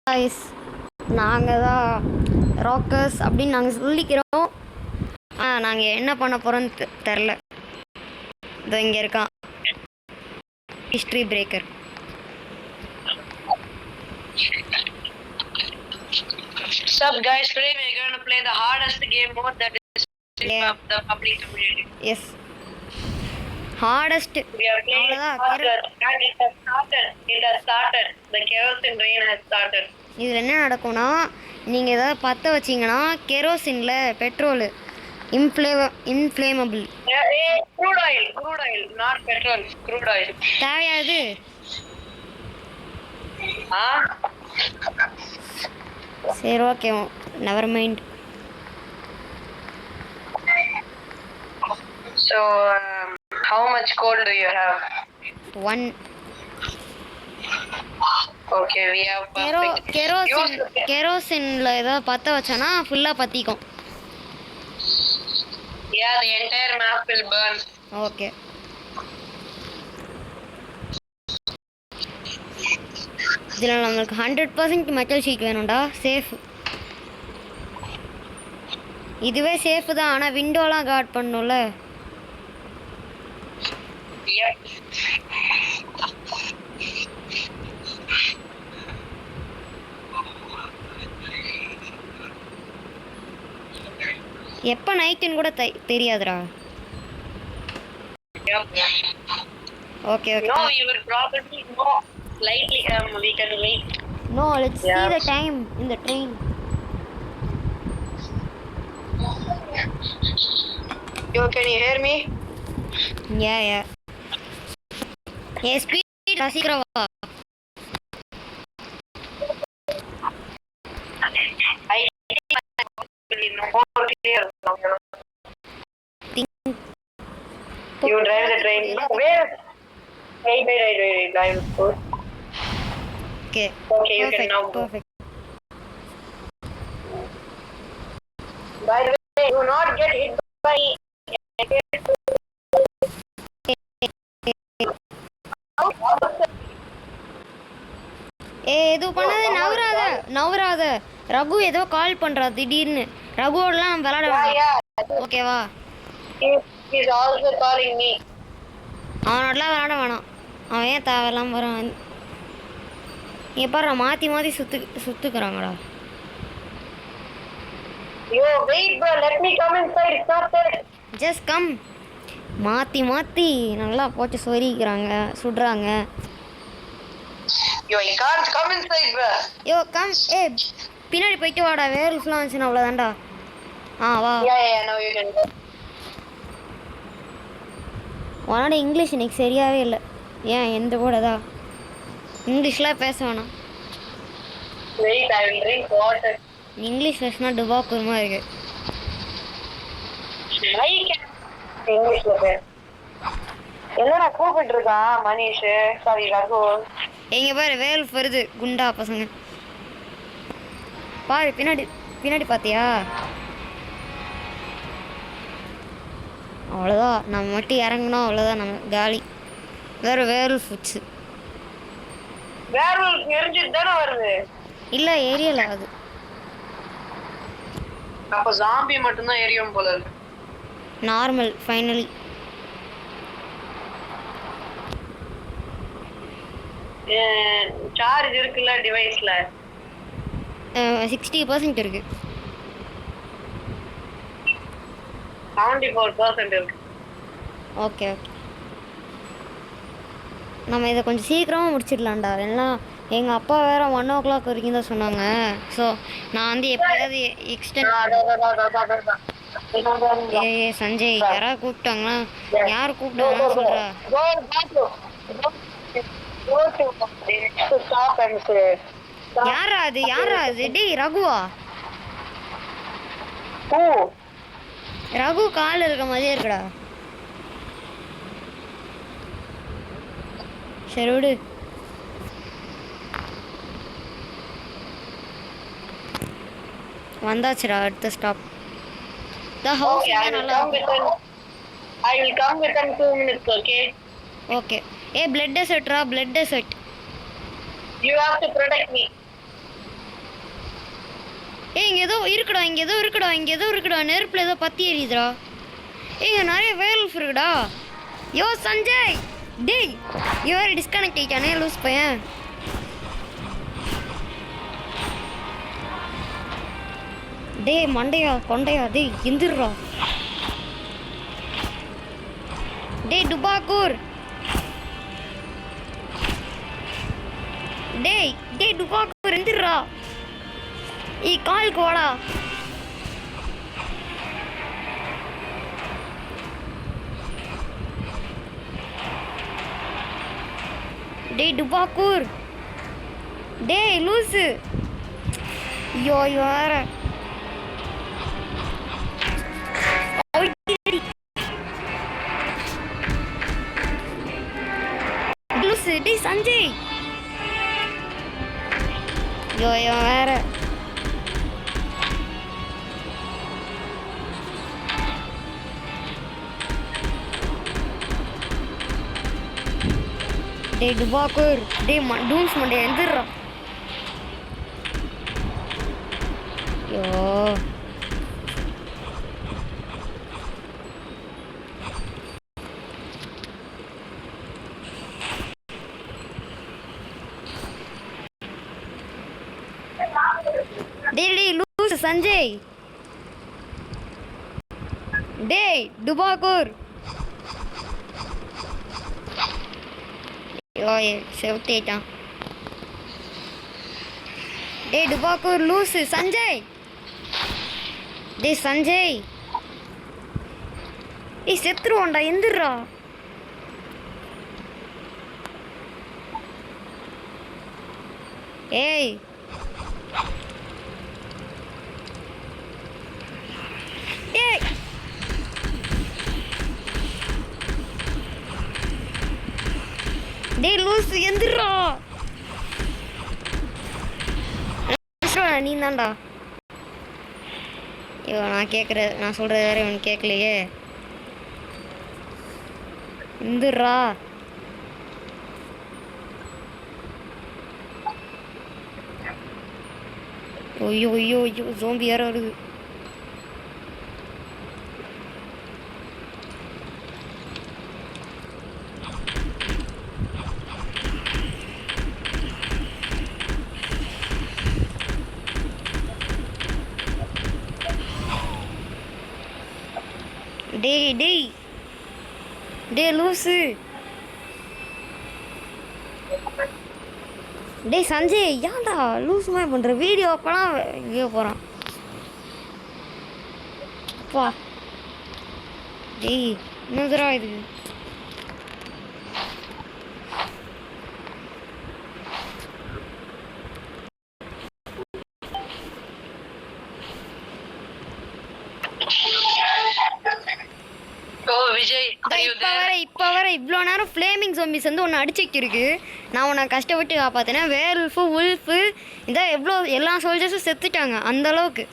Guys, நாங்கள் தான் Rockers அப்படின்னு நாங்கள் சொல்லிக்கிறோம். ஆனால் நாங்கள் என்ன பண்ண போகிறோன்னு தெரில. இதோ இங்கே இருக்கான் history breaker. Sup guys, today we're going to play the hardest game mode that is of the public community. Yes. Hardest. We are playing harder and it has started. The kerosene rain has started. இதில் என்ன நடக்கும்னா, நீங்கள் ஏதாவது பற்ற வச்சிங்கன்னா கெரோசினில் petrol inflammable. Crude oil, not petrol, crude oil. தேவையாது. சரி, okay, never mind. So, how much coal do you have? 1. Okay, we have கெரோசின்ல ஏதாவது பற்ற வச்சோன்னா ஃபுல்லாக பற்றிக்கும். Yeah, the entire map will burn. Okay. இதில் நம்மளுக்கு 100% மெட்டல் ஷீட் வேணும்டா. சேஃப். இதுவே சேஃபு தான், ஆனால் விண்டோலாம் கார்ட் பண்ணணும்ல. Yep. எப்போ நைட்டுன்னு கூட தெரியாதுடா. Yep. Okay. No, you will probably know slightly. We can wait. No, let's see the time in the train. Yo, can you hear me? Yeah. Hey, speed, சீக்கிரம் வா. I think more clear. You drive the train. Where? Wait. I will go. Okay, you perfect, can now go. Perfect. By the way, do not get hit by. எதுவும் பண்ணாத, நவராத. ரகு ஏதோ கால் பண்றா திடீர்னு. ரகுவோடலாம் விளையாட வேணாம். ஓகேவா? He is also calling me. அவனோடலாம் விளையாட வேணாம். அவன் ஏன் தேவையில்லாம வரான்? இங்கே பாரு, மாற்றி சுத்துக்கிறாங்கடா. Yo, wait, bro. Let me come inside. It's not there. Just come. மாற்றி நல்லா போட்டு சொரிக்கிறாங்க, சுடுறாங்க. Yo, I can't come inside, bro. Yo come. பின்னாடி போயிட்டு வாடா. வேர்ஃபுல்லாக வந்துச்சுன்னா அவ்வளோதான்டா. வா. Yeah, now you can go. உன்னோட இங்கிலீஷ் இன்னைக்கு சரியாகவே இல்லை. ஏன் எந்த கூடதா இங்கிலீஷ்லாம் பேச வேணாம். Wait, I will drink water. English பேசினா டுபாக்கூர்மா இருக்கு. இங்கிலீஷ்ல பேர் என்னடா கூப்பிட்டு இருக்கான் மனிஷ்? சாரி ரகு. எங்க பாரு, வேல்ஃப் வருது. குண்டா பசங்க பாரு. பின்னாடி பார்த்தியா? அவ்வளோதான், நம்ம மட்டும் இறங்கணும். அவ்வளோதான், நம்ம காலி. வேறு வேல்ஃப் வச்சு எரிஞ்சிட்டு தானே வருது. இல்லை, ஏரியல அது. அப்போ ஜாம்பி மட்டும்தான் எரியும் போல இருக்கு. Normal finally. சார்ஜ் இருக்குல்ல டிவைஸ்ல? 60% இருக்கு. 74% இருக்கு. ஓகே. நம்ம இதை கொஞ்சம் சீக்கிரமாக முடிச்சிடலாம்டா. எல்லாம் எங்கள் அப்பா வேறு 1 o'clock வரைக்கும் தான் சொன்னாங்க. ஸோ நான் வந்து எப்படியாவது எக்ஸ்டெண்ட். சஞ்சய், யாராவது கூப்பிட்டாங்களா? யார் கூப்பிட்டாங்கன்னா சொல்கிறா? யாரா அது? டேய் ரகுவா? ரகு கால் இருக்க மாதிரியே இருக்குடா. சரி விடு. வந்தாச்சுடா அடுத்த ஸ்டாப். The house is நல்லா. I will come within 2 minutes, okay? Okay. Blood desert. You have to protect me. ஏதோ இருக்குடா, இங்கே ஏதோ இருக்குடா, இங்கே ஏதோ இருக்குடா, நெருப்பில் ஏதோ பற்றி எரியுதுடா. இங்கே நிறைய வேல்ஃப் இருக்குடா. யோ சஞ்சய், டேய் இவர் டிஸ்கனெக்ட் ஆகிட்டானே லூஸ் பையன். டேய் மண்டையா கொண்டையா, டேய் எந்திரா. டேய் டுபாக்கூர், டேய் டேய் டுபாக்கூர் எந்திரா. காலுக்கு வாடா. டேய் டுபாக்கூர், டேய் லூசு. ஐயோ வேற லூசு. டேய் சஞ்சய், ஐயோ வேற. டேய் டுபாக்கூர், டேய் டூம்ஸ் மண்டே எந்திரா. ஐயோ டேய் டேய் லூசு சஞ்சய், டேய் டுபாக்கூர். ஐயோ செவுத்திட்டான். டேய் டுபாக்கூர் லூசு. சஞ்சய், டேய் சஞ்சய், ஏய் செத்துருவான்டா எந்திரா. ஏய் டேய் டேய் லூசு எந்திரா. நீ தான்டா. ஐயோ நான் சொல்றது வேற இவன் கேட்கலையே. எந்திரா. ஐயோ ஐயோ ஐயோ ஜோம்பி யாரோ வருது. டேய் டேய் டேய் லூசு. டேய் சஞ்சய் ஏன்டா லூஸ் மாதிரி பண்ணுற? வீடியோ அப்போலாம் எங்கேயோ போகிறான். அப்பா டேய் என்னதுடா இது? இப்போ வர இவ்வளோ நேரம் ஃப்ளேமிங் ஜோம்பிஸ் வந்து ஒன்று அடிச்சுக்கிட்டு இருக்கு. நான் உன்னை கஷ்டப்பட்டு காப்பாற்றினேன். வேர்ல்ஃபு உல்ஃபு இதான் எவ்வளோ எல்லா சோல்ஜர்ஸும் செத்துட்டாங்க அந்த அளவுக்கு.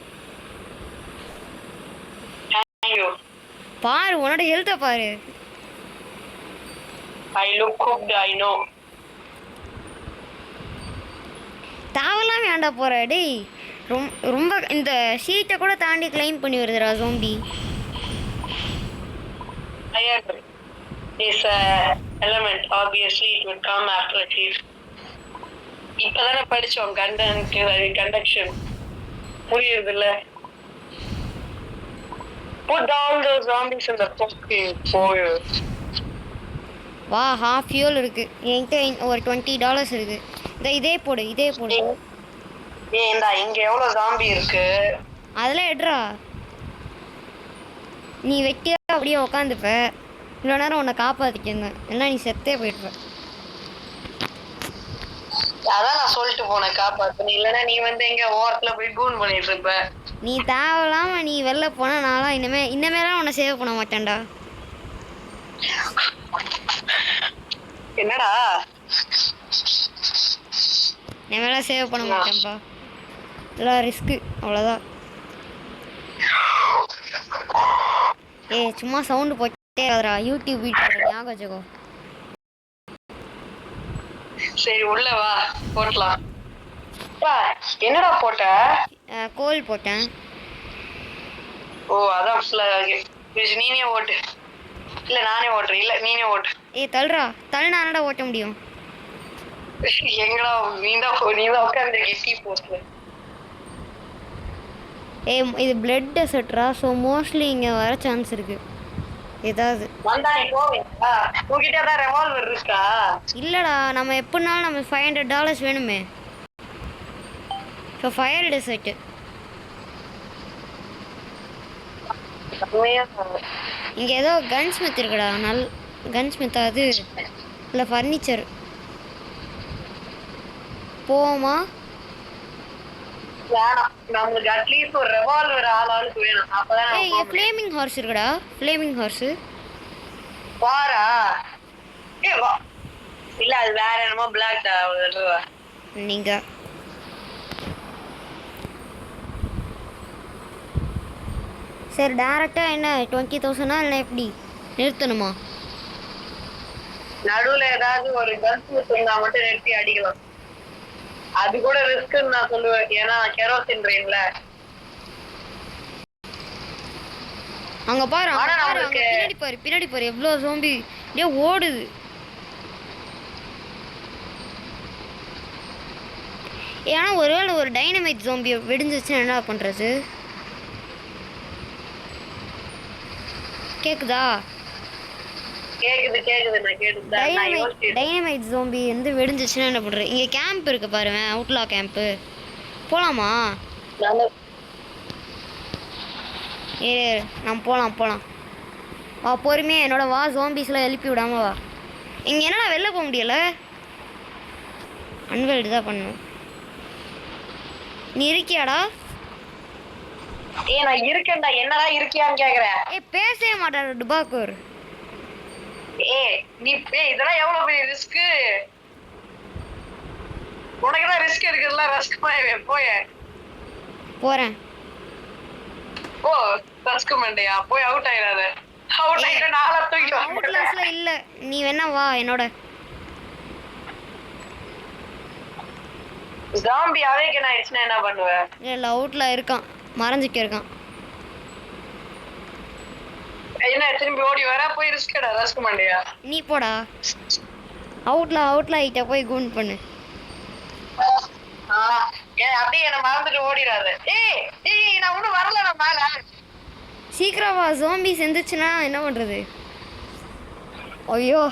பாரு உன்னோட ஹெல்த்தை பாரு. தேவலாம் வேண்டா போற. டேய் ரொம்ப இந்த ஷீட்டை கூட தாண்டி கிளைம் பண்ணி வருதுடா zombie. Is a element, obviously it would come after a thief. இப்பதானே படிச்சோம் conduction புரியுதுல்ல. Put down those zombies in the fucking fire. வா half fuel இருக்கு என்கிட்ட. ஒரு $20 இருக்கு. இதே போடு. ஏண்டா இங்க எவ்வளவு ஜாம்பி இருக்கு? அதெல்லாம் எடுறா. நீ வெட்டியா அப்படியே உக்காந்துப்ப. இவ்வளோ நேரம் உன்னை காப்பாற்றிக்கிருந்தேன். எல்லாம் நீ செத்தே போயிடுவ. அதான் நான் சொல்லிட்டு போனேன் காப்பாத்து. இல்லைன்னா நீ வந்து எங்க ஓரத்துல போய் கூன் பண்ணிட்டு இருப்ப. நீ தேவையில்லாம நீ வெளில போனா நான்லாம் இனிமேலாம் உன்னை சேவ் பண்ண மாட்டேன்டா. என்னடா இனிமேலாம் சேவ் பண்ண மாட்டேன்ப்பா. எல்லாம் ரிஸ்க்கு அவ்வளோதான். சும்மா சவுண்டு போட்டே யூடியூப் வீடியோ ஞாபகம் வச்சுக்கோ. சரி உள்ள வா போடலாம். அப்பா என்னடா போட்ட? கோல் போட்டேன். ஓ அதான் நீனே ஓட்டு. இல்ல நானே ஓட்டுறேன். இல்ல நீனே ஓட்டு. தள்ளுறா தள்ளுனாடா ஓட்ட முடியும். எங்கடா நீதான் உட்காந்துருக்கீங்க டீ போஸ்ட்ல. இது பிளட் டெசர்ட்ரா, ஸோ மோஸ்ட்லி இங்கே வர சான்ஸ் இருக்கு. ஏதாவது வந்தா நீ போவீங்களா? உங்ககிட்ட தான் ரெவால்வர் இருக்கா? இல்லைடா, நம்ம எப்படினாலும் நம்ம $500 வேணுமே. ஸோ ஃபயர் டெசர்ட்டு இங்கே ஏதோ கன் ஸ்மித் இருக்குடா. கன் ஸ்மித் அது இல்லை ஃபர்னிச்சர். போவோமா? வேணாம், நம்மளுக்கு அட்லீஸ்ட் ஒரு ரெவால்வர் ஆளுக்கு வேணும். அப்பதான் இங்கே ஃப்ளேமிங் ஹார்ஸ் இருக்குடா. ஃப்ளேமிங் ஹார்ஸு வாரா? வா. இல்ல அது வேற என்னமோ பிளாக் நீங்கள் சரி டேரெக்டாக என்ன 20,000 இல்லை எப்படி நிறுத்தணுமா? நடுவுல ஏதாவது ஒரு கன்ஸ் இருந்தா மட்டும் நிறுத்தி அடிக்கலாம். அது கூட ரிஸ்க்னு நான் சொல்லுவேன். ஏன்னா கெரோசின் ட்ரெயின்ல அங்க பாரு, பின்னாடி பாரு எவ்வளவு ஜோம்பி ஓடுது. ஏன்னா ஒருவேளை ஒரு டைனமைட் ஜோம்பி வெடிஞ்சிச்சுன்னா என்ன பண்றது? கேக்குதா? டைனமைட் ஜோம்பி வந்து வெடிஞ்சிச்சுன்னா என்ன பண்றது? இங்க கேம்ப் இருக்கு பாருங்க, அவுட்லா கேம்ப். போலாமா? நம்ம போலாம் வா, பொறுமையா என்னோட வா. ஜோம்பிஸ்லாம் எழுப்பி விடாம வா. இங்க என்னடா வெளில போக முடியல? அன்வெல்டு தான் பண்ணும். நீ இருக்கியாடா? நான் இருக்கேன்டா. என்னடா இருக்கியான்னு கேக்குறேன். பேசவே மாட்டாரு டுபாக்கூர். நீ இதெல்லாம் எவ்வளவு பெரிய ரிஸ்க். உனக்குதான் ரிஸ்க் இருக்குதுல்ல. ரிஸ்க் போறேன். ஓ ரஸ்க் மண்டையா? போய் அவுட் ஆயிடாத. அவுட் ஆயிட்ட நாளா தூக்கி அவுட்லாஸ்ல இல்ல. நீ வேணா வா என்னோட. ஜாம்பி அவேக்கன் ஆயிடுச்சுனா என்ன பண்ணுவ? இல்ல அவுட்ல இருக்கான், மறைஞ்சிட்டு இருக்கான். என்ன திரும்பி ஓடி வர? போய் ரிஸ்க் ரஸ்க் மண்டையா? நீ போடா. அவுட்ல ஐட்ட போய் கூன் பண்ணு. அப்படியே என்ன மறந்துட்டு ஓடிடாத. நான் ஒன்னும் வரல. நான் மேல சீக்கிரம் வா. ஜோம்பி செஞ்சுச்சுன்னா என்ன பண்றது? ஐயோ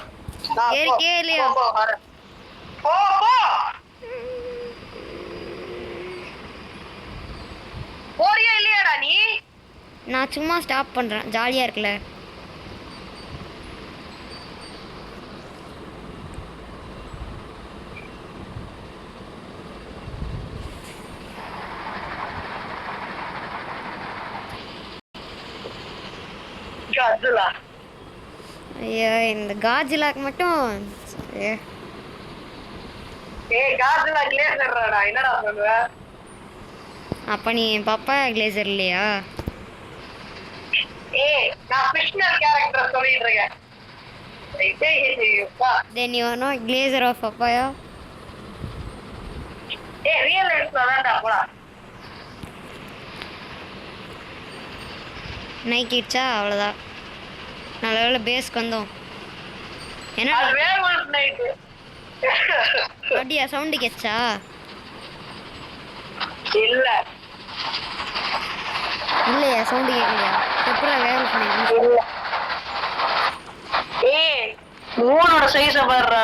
ஏறிக்கே இல்லையா? போறியா இல்லையாடா நீ? நான் சும்மா ஸ்டாப் பண்றேன், ஜாலியா இருக்குல்ல. ஐயோ இந்த காஜிலாக்கு மட்டும் என்னடா சொல்லுவ? அப்ப நீ பாப்பா கிளேசர் இல்லையா? நான் ஃபிக்ஷனல் கேரக்டர் சொல்லிட்டு இருக்கேன். Then you are not glazer of papaya. Real லைஃப்ல தான்டா போடா. நைக்கிடுச்சா அவ்வளோதான். நல்ல வேளை பேஸ்க்கு வந்தோம். என்ன அப்படியா? சவுண்டு கேட்சா? இல்லையா? சவுண்டு கேட்கலையா? எப்படா வேலை பண்ணி? சைஸ பாருடா.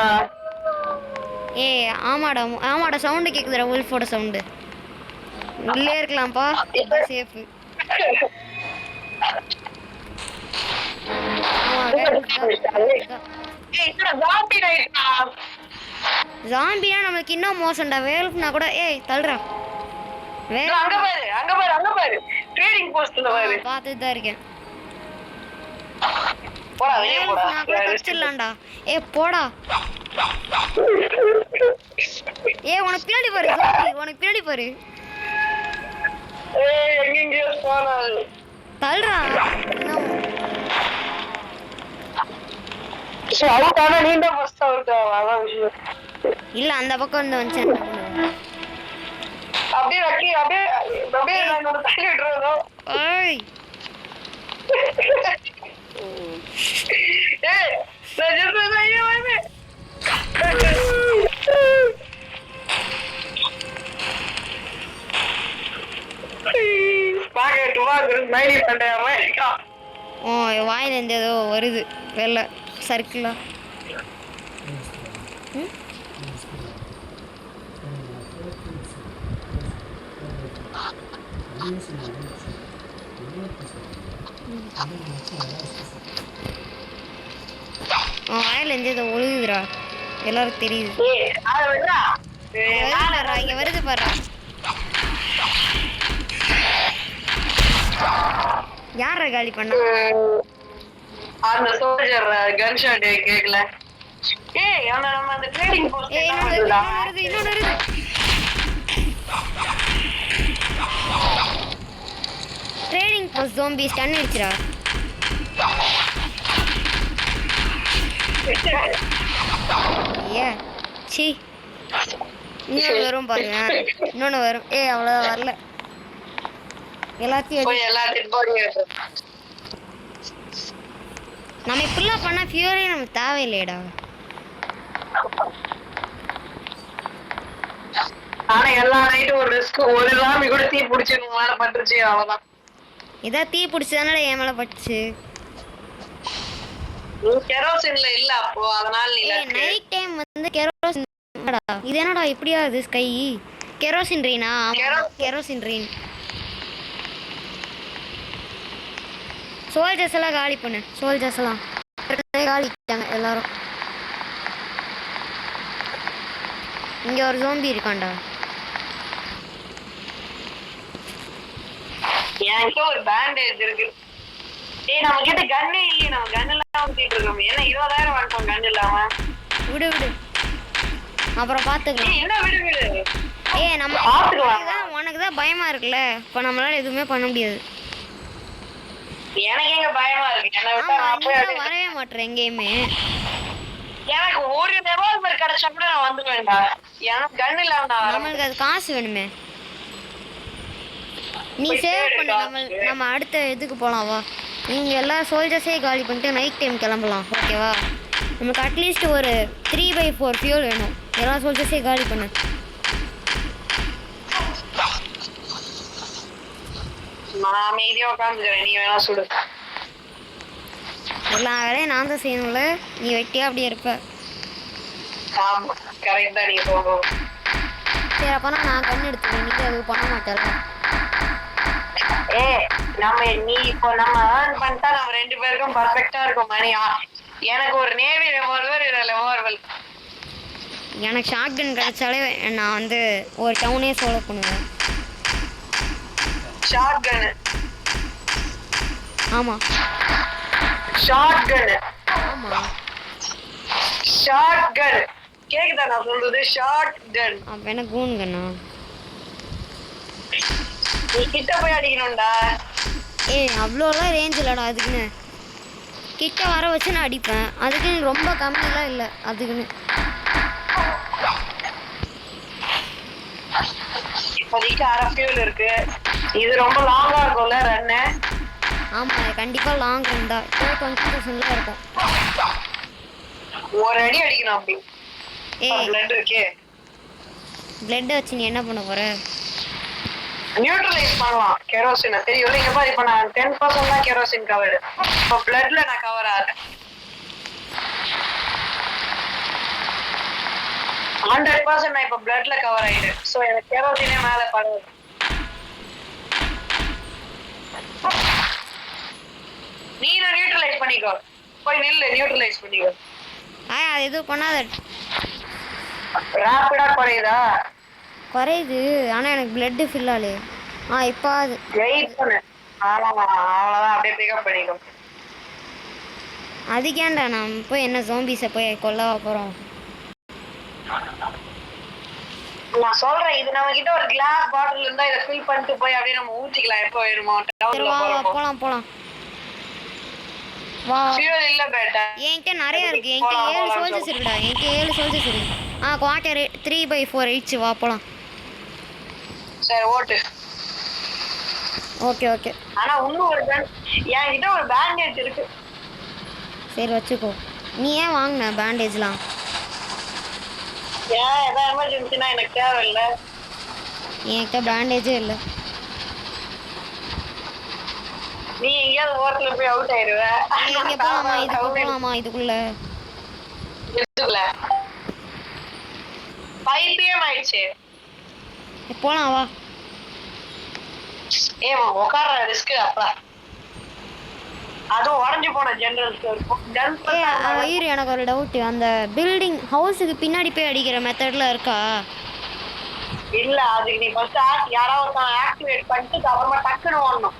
ஆமாடா சவுண்டு கேக்குதுடா. உல்ஃபோட சவுண்டு. உள்ளே இருக்கலாம்ப்பா, சேஃப். ஜாம்பியா நமக்கு இன்னும் மோசம்டா. வேல்ஃப்னா கூட தள்ளுறா. பார்த்துட்டு தான் இருக்கேன். போடா. உனக்கு பின்னாடி பாரு. உனக்கு பின்னாடி பாரு. தள்ளுறா. இல்ல அந்த பக்கம் வந்து வந்துச்சு. அப்படியே வைக்கி அப்படியே அப்படியே நான் ஒரு தள்ளி விட்டுறோம். ஓய் ஏய் நான் சொல்றது ஐயோ வாய்மே. பாக்கெட் வாங்க மைனி பண்றேன். ஓ வாயில இருந்து ஏதோ வருது வெள்ளை சர்க்கிளா. வாயில இருந்து ஏதோ ஒழுகுதுடா எல்லாரும் தெரியுது. இங்க வருது பாரு. யார காலி பண்ணா? அந்த சோல்ஜர் கன் ஷாட் கேக்கல. ஏய் நம்ம அந்த ட்ரேடிங் போஸ்ட் இன்னொரு ட்ரேடிங் போஸ்ட் ஜோம்பி ஸ்டன் அடிச்சுடா. ஏ சி இன்னொன்று வரும் பாருங்க. இன்னொன்று வரும். அவ்வளோதான் வரல. எல்லாத்தையும் நம்ம இப்படிலாம் பண்ணா ஃபியூரே நமக்கு தேவையில்லையடா. ஆனா எல்லா நைட்டும் ஒரு ரிஸ்க். ஒரு லாமி கூட தீ பிடிச்சி மேல பட்டுருச்சு அவ்வளவுதான். இதா தீ பிடிச்சதானடா என் மேல பட்டுச்சு. கெரோசின்ல இல்ல அப்போ அதனால நீ நைட் டைம் வந்து கெரோசின் இது என்னடா இப்படியா இது ஸ்கை கெரோசின் ரீனா? Kerosene rain. சோல்ஜர்ஸ் எல்லாம் காலி பண்ணு. சோல்ஜர்ஸ் எல்லாம் காலிட்டாங்க எல்லாரும். இங்க ஒரு ஜோம்பி இருக்கான்டா. என்கிட்ட ஒரு பேண்டேஜ் இருக்கு. ஏய் நம்ம கிட்ட கன்னே இல்லையே. நம்ம கன் எல்லாம் ஊத்திட்டு இருக்கோம். என்ன 20,000 வாங்குறோம் கன் இல்லாம. விடு அப்புறம் பாத்துக்கலாம். என்ன விடு நம்ம உனக்கு தான் பயமா இருக்குல்ல. இப்ப நம்மளால எதுவுமே பண்ண முடியாது. எனக்கு எங்க பயமா இருக்கு. என்ன விட்டா நான் போய் வரவே மாட்டேன் எங்கேயுமே. எனக்கு ஒரு ரிவால்வர் கிடைச்சா கூட நான் வந்துடுவேன்டா. எனக்கு கன் இல்லாம நம்மளுக்கு அது காசு வேணுமே. நீ சேவ் பண்ணு. நம்ம அடுத்த இதுக்கு போலாம் வா. நீங்க எல்லா சோல்ஜர்ஸே காலி பண்ணிட்டு நைட் டைம் கிளம்பலாம். ஓகேவா? நமக்கு அட்லீஸ்ட் ஒரு 3/4 ஃபியூல் வேணும். எல்லா சோல்ஜர்ஸே காலி பண்ணு. நான் அமைதியா உட்காந்துக்கிறேன். நீ வேணா சுடு. எல்லா வேலையும் நான் தான் செய்யணும்ல. நீ வெட்டியா அப்படியே இருப்ப. ஆமா கரெக்டா நீ போங்க. சரி அப்பனா நான் கண் எடுத்துக்கிறேன். நீ அது பண்ண மாட்டேன். நீ இப்போ நம்ம ஏர்ன் பண்ணிட்டா நம்ம 2 பேருக்கும் பர்ஃபெக்ட்டா இருக்கும் மணியா. எனக்கு ஒரு நேவி ரிவால்வர் ரிவால்வர். எனக்கு ஷாட்கன் கிடைச்சாலே நான் வந்து ஒரு டவுனே சோலோ பண்ணுவேன். ஷாட்கன்? ஆமா ஷாட்கன். ஆமா ஷாட்கன் கேக்குதா நான் சொல்றது? ஷாட்கன். அப்ப என்ன கூன் கண்ணா? நீ கிட்ட போய் அடிக்கணும்டா. அவ்வளோலாம் ரேஞ்ச் இல்லடா. அதுக்குன்னு கிட்ட வர வச்சு நான் அடிப்பேன். அதுக்குன்னு ரொம்ப கம்மியெல்லாம் இல்லை. அதுக்குன்னு இப்போதைக்கு அரை ஃபியூல் இருக்கு. இது ரொம்ப லாங்கா இருக்கும்ல ரன்னு? ஆமா கண்டிப்பா லாங் ரன் தான். 20% இருக்கும். ஒரு அடி அடிக்கணும் அப்படி. பிளட் இருக்கே. பிளட் வச்சு நீ என்ன பண்ண போற? நியூட்ரலைஸ் பண்ணலாம் கெரோசின். தெரியும் இங்க பாரு. இப்போ நான் 10% தான் கெரோசின் கவர். இப்போ பிளட்ல நான் கவர் ஆறேன். 100% நான் இப்போ பிளட்ல கவர் ஆயிடு. சோ எனக்கு கெரோசினே மேல படுது. நீ நியூட்ரலைஸ் பண்ணிக்கோ. போய் நில்லு நியூட்ரலைஸ் பண்ணிக்கோ. அது எதுவும் பண்ணாத. ராப்பிடா குறையுதா? குறையுது. ஆனா எனக்கு பிளட் ஃபில் ஆகல. இப்போ அது வெயிட் பண்ணு. அவ்வளோதான் அப்படியே பிக்கப் பண்ணிக்கோ. அதுக்கேண்டா நான் போய் என்ன ஜோம்பிஸை போய் கொல்லவா போகிறோம்? நான் சொல்றேன் இது நம்ம கிட்ட ஒரு கிளாஸ் பாட்டில் இருந்தா இதை ஃபில் பண்ணிட்டு போய் அப்படியே நம்ம ஊத்திக்கலாம். எப்போ வேணுமோ போலாம் போலாம் வா. ஃபியூல் இல்ல பேட்டா. என்கிட்ட நிறைய இருக்கு. என்கிட்ட 7 சோல்ஜர்ஸ் இருக்குடா. என்கிட்ட 7 சோல்ஜர்ஸ் இருக்கு. குவார்டர் 3/4 ஆயிடுச்சு. வா போலாம். சரி ஓட்டு. Okay okay. ஆனா இன்னும் ஒரு என்கிட்ட ஒரு பேண்டேஜ் இருக்கு. சரி வச்சுக்கோ. நீ ஏன் வாங்கின பேண்டேஜ்லாம்? ஏன் ஏதாவது எமர்ஜென்சினா எனக்கு தேவையில்லை. என்கிட்ட பேண்டேஜே இல்லை. நீ எங்கேயாவது ஓரத்துல போய் அவுட் ஆயிடுவ. இங்கே போகலாமா? இதுக்கு போகலாமா? இதுக்குள்ள 5 PM ஆயிடுச்சு. போகலாம் வா. உட்கார ரிஸ்க் அப்பா. அதுவும் உடஞ்சு போன ஜெனரல் ஸ்டோர். இரு, எனக்கு ஒரு டவுட். அந்த பில்டிங் ஹவுஸுக்கு பின்னாடி போய் அடிக்கிற மெத்தட்ல இருக்கா? இல்ல, அதுக்கு நீ ஃபர்ஸ்ட் யாராவது ஆக்டிவேட் பண்ணிட்டு அப்புறமா டக்குன்னு ஓடணும்.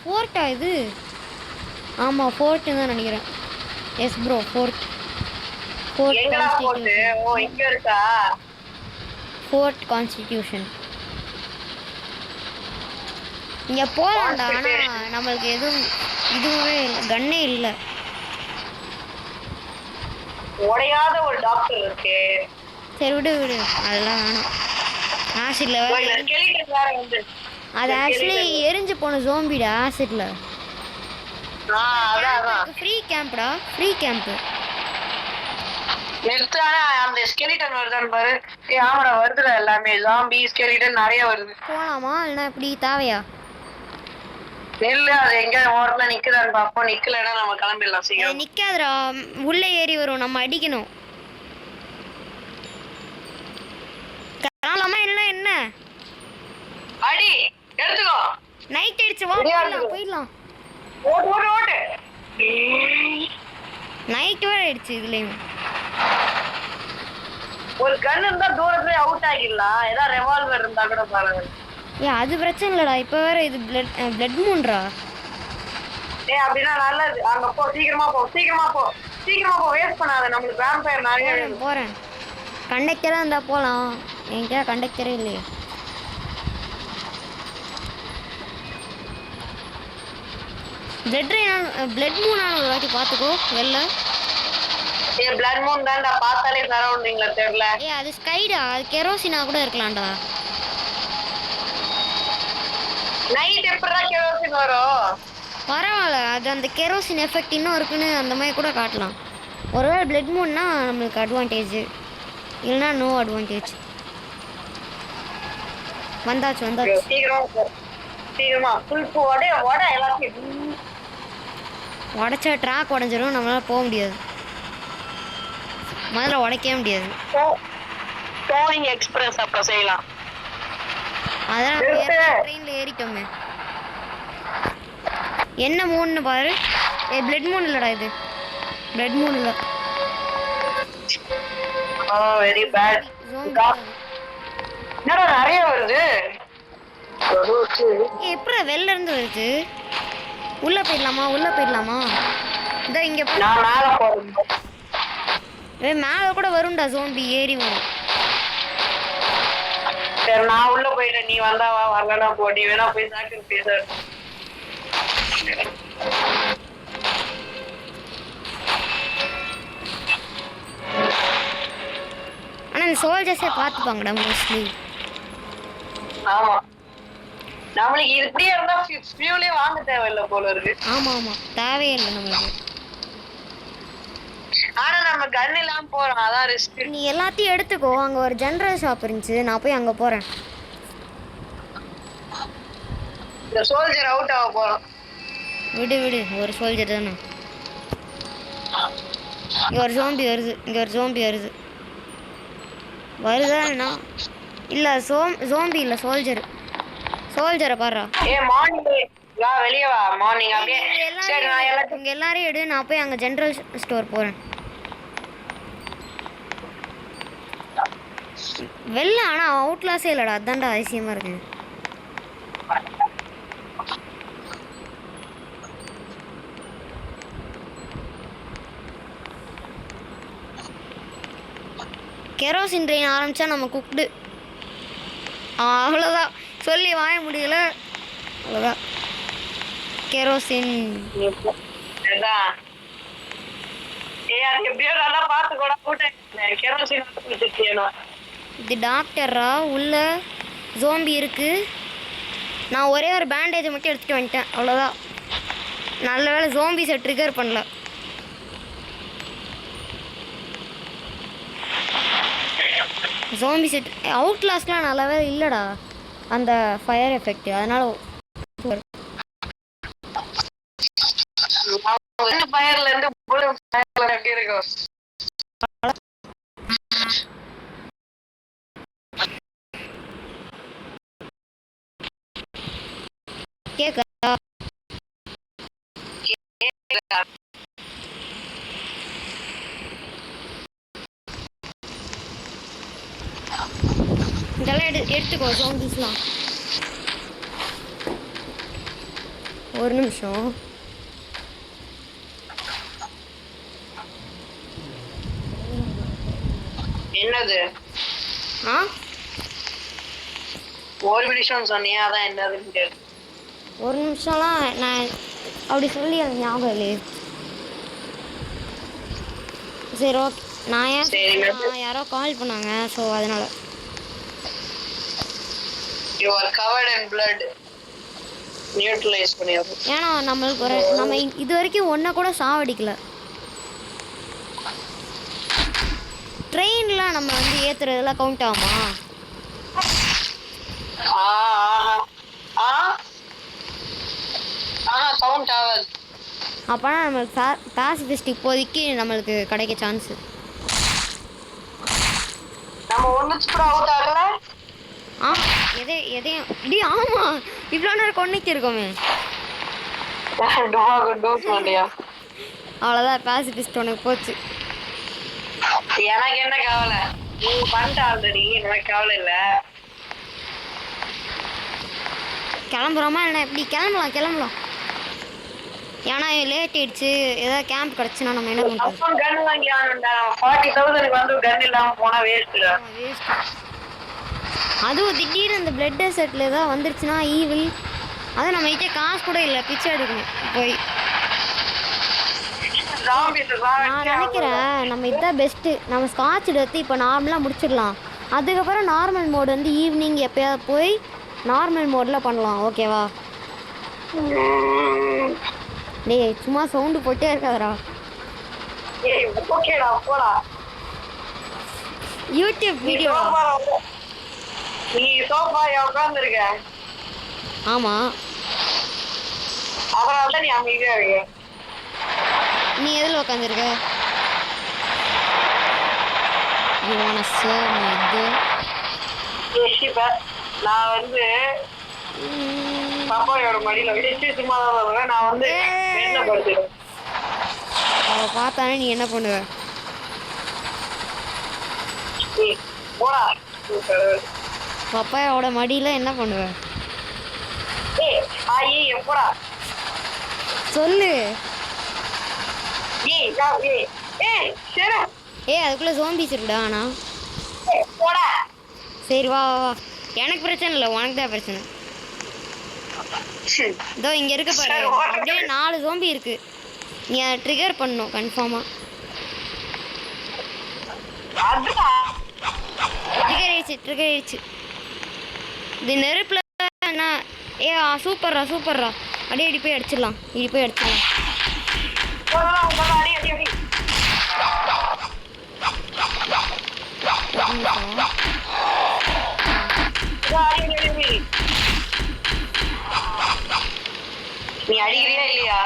ஃபோர்ட்டா இது? ஆமா ஃபோர்ட்டு தான் நினைக்கிறேன். Yes bro, fort. Fort Constitution. இங்க போலாம்டா. ஆனா நம்மளுக்கு எதுவும் இதுவே கண்ணே இல்ல. உடையாத ஒரு டாக்டர் இருக்கு. சரி விடு விடு, அதெல்லாம் வேணாம். ஆசிட்ல அது ஆக்சுவலி எரிஞ்சு போன ஜோம்பிடா ஆசிட்ல. ஃப்ரீ கேம்ப்டா, ஃப்ரீ கேம்ப். நிறுத்தானே அந்த ஸ்கெலிட்டன் வருதான்னு பாரு. ஆமாடா வருதுடா, எல்லாமே ஜாம்பி ஸ்கெலிட்டன் நிறைய வருது. போலாமா இல்லைன்னா இப்படி தேவையா? இல்ல, அது எங்க ஓரத்துல நிக்குதான்னு பாப்போம். நிக்கலன்னா நம்ம கிளம்பிடலாம் சீக்கிரம். நிக்காதுடா, உள்ளே ஏறி வரும், நம்ம அடிக்கணும். கிளம்பலாமா இல்லை என்ன? அடி எடுத்துக்கோ. நைட் ஆயிடுச்சு, வா போயிடலாம். ஓடு ஓடு ஓடு. நைட் வேற ஆயிடுச்சு. இதுலயும் ஒரு கன் இருந்தா தூரத்துல அவுட் ஆகிடலாம். ஏதாவது ரெவால்வர் இருந்தா கூட பாருங்க. அது பிரச்சனை இல்லடா. இப்ப வேற இது பிளட் மூன்ரா. அப்படின்னா நல்லது. அங்க போ, சீக்கிரமா போ, சீக்கிரமா போ, சீக்கிரமா போ. வேஸ்ட் பண்ணாத, நம்மளுக்கு வேம்பயர் நிறைய. போறேன். கண்டக்டரா இருந்தா போலாம். என்கிட்ட கண்டக்டரே இல்லையே. பிளட் மூணான ஒரு வாட்டி பாத்துக்கோ. வெளில பிளட் மூன் தான்டா, பார்த்தாலே சரௌண்டிங்ல தெரியல. அது ஸ்கைடா, அது கெரோசினா கூட இருக்கலாம்டா. நைட் எப்படா கெரோசின் வரும்? பரவாயில்ல, அது அந்த கெரோசின் எஃபெக்ட் இன்னும் இருக்குன்னு அந்த மாதிரி கூட காட்டலாம். ஒருவேளை பிளட் மூன்னா நம்மளுக்கு அட்வான்டேஜ், இல்லைன்னா நோ அட்வான்டேஜ். வந்தாச்சு வந்தாச்சு. சீக்கிரமா ஃபுல் உட எல்லாத்தையும் உடச்சா ட்ராக் உடஞ்சிரும், நம்மளால போக முடியாது. முதல்ல உடைக்கவே முடியாது. போயிங் எக்ஸ்பிரஸ் அப்புறம் செய்யலாம். அதான் ட்ரெயினில் ஏறிட்டோமே. என்ன மூணுன்னு பாரு. பிளட் மூன் இல்லடா, இது பிளட் மூன் இல்லை. Very bad. என்னடா நிறைய வருது. எப்படி வெளில இருந்து வருது? உள்ள போயிடலாமா? உள்ள போயிடலாமா? இதோ இங்க மேல போறேன். மேல கூட வரும்டா, ஜோம்பி ஏறி வரும். சரி நான் உள்ள போயிட்டேன், நீ வந்தா வா, வரலன்னா போ. நீ வேணா போய் சாக்கு பேச. ஆனா இந்த சோல்ஜர்ஸே பார்த்துப்பாங்கடா மோஸ்ட்லி. ஆமா, நம்மளுக்கு இப்படியே இருந்தா ஃபியூலே வாங்க தேவையில்லை போல இருக்கு. ஆமா ஆமா, தேவையே இல்லை நம்மளுக்கு. ஆனா நம்ம கன் இல்லாம போறோம், அதான் ரிஸ்க். நீ எல்லாத்தையும் எடுத்துக்கோ. அங்க ஒரு ஜெனரல் ஷாப் இருந்துச்சு, நான் போய் அங்க போறேன். இந்த சோல்ஜர் அவுட் ஆக போறோம். விடு விடு, ஒரு சோல்ஜர் தானே. இங்க ஒரு ஜோம்பி வருது, இங்க ஒரு ஜோம்பி வருது. வருதானா? இல்ல ஜோம்பி இல்ல, சோல்ஜர். சோல்ஜரை பாருடா. மார்னிங் வா, வெளியே வா மார்னிங். அப்படியே சரி, நான் இங்க எல்லாரையும் எடு, நான் போய் அங்க ஜெனரல் ஸ்டோர் போறேன். வெளில ஆனா அவுட்லாஸே இல்லடா, அதான்டா அதிசயமா இருக்கு. கெரோசின் ட்ரெயின் ஆரம்பிச்சா நம்ம குக்டு. அவ்வளோதான், சொல்லி வாய முடியல, அவ்வளோதான். கெரோசின். அதான் அது எப்படியோ நல்லா பார்த்து கூட போட்டேன். கெரோசின் குடிச்சிருக்கேன். இது டாக்டரா? உள்ள ஜோம்பி இருக்கு. நான் ஒரே ஒரு பேண்டேஜை மட்டும் எடுத்துகிட்டு வந்துட்டேன், அவ்வளோதான். நல்ல வேளை ஜோம்பிஸை ட்ரிகர் பண்ணல. ஜோம்பி செட் அவுட் லாஸ்ட்லாம் நல்லாவே இல்லைடா அந்த ஃபயர் எஃபெக்ட், அதனால ஃபயர்ல இருந்து எப்படி இருக்கும். கேட்க இதெல்லாம் எடுத்துக்கோ ஜோம்பிஸ்லாம். ஒரு நிமிஷம். என்னது? ஒரு நிமிஷம் சொன்னியா, அதான் என்னதுன்னு. ஒரு நிமிஷம்லாம் நான் அப்படி சொல்லி எனக்கு ஞாபகம் இல்லையே. சரி ஓகே. நான் யாரோ கால் பண்ணாங்க, ஸோ அதனால. You are covered in blood. Neutralize பண்ணியாரு. ஏன்னா நம்மளுக்கு நம்ம இது வரைக்கும் ஒன்றை கூட சாவடிக்கல. ட்ரெயின்லாம் நம்ம வந்து ஏற்றுறதெல்லாம் கவுண்ட் ஆகுமா? கவுண்ட் ஆகாது. அப்போனா நம்மளுக்கு பேசிஃபிஸ்ட் இப்போதைக்கு நம்மளுக்கு கிடைக்க சான்ஸு. நம்ம ஒன்றுச்சு கூட அவுட் ஆகல. எதையும் இடி. ஆமாம், இவ்வளோ நேரம் கொன்னைக்கு இருக்கோமே. அவ்வளோதான், பேசிஃபிஸ்ட் உனக்கு போச்சு. எனக்கு என்ன கவலை, நீ பண்ணிட்ட ஆல்ரெடி, எனக்கு கவலை இல்லை. கிளம்புறோமா என்ன? எப்படி கிளம்பலாம். ஏன்னா லேட் ஆயிடுச்சு. ஏதாவது கேம்ப் கிடச்சுன்னா நம்ம என்ன பண்ணுறோம்? கன் வாங்கி 40,000 வந்து கன் இல்லாமல் போனால் வேஸ்ட்டு. அதுவும் திடீர்னு அந்த பிளட் டெசர்ட்ல ஏதாவது வந்துருச்சுன்னா ஈவில். அதான் நம்ம கிட்டே காசு கூட இல்லை, பிச்சை எடுக்கணும் போய். நான் நினைக்கிறேன் நம்ம இதுதான் பெஸ்ட்டு. நம்ம ஸ்காட்ச் எடுத்து இப்போ நார்மலாக முடிச்சிடலாம். அதுக்கப்புறம் நார்மல் மோடு வந்து ஈவினிங் எப்போயாவது போய் நார்மல் மோடில் பண்ணலாம். ஓகேவா? டேய் சும்மா சவுண்டு போட்டே இருக்காதரா. YouTube video. நீ சோஃபால உட்கார்ந்திருக்க. ஆமா, அதனால தான் நீ அமைதியா இருக்க. நீ எதில் உட்காந்துருக்க? You want to say my இது. நான் வந்து பாப்பாயோட மடியில வச்சு சும்மா தான் வருவேன். நான் வந்து என்ன படுத்துறேன். அவ பார்த்தானே நீ என்ன பண்ணுவ? போடா. பப்பாயோட மடியில என்ன பண்ணுவ? எப்படா சொல்லு. அதுக்குள்ள ஜோம்பிஸ் இருக்குடா. ஆனா சரி வா வா. எனக்கு பிரச்சனை இல்லை, உனக்கு தான் பிரச்சனை. இதோ இங்க இருக்கு பாரு, அப்படியே 4 ஜோம்பி இருக்கு. நீ அதை ட்ரிகர் பண்ணணும் கன்ஃபார்மா. ட்ரிகர் ஆயிடுச்சு. இது நெருப்புல என்ன? சூப்பர்ரா. அப்படியே இடி போய் அடிச்சிடலாம். நீ அடிக்கிறியா இல்லையா?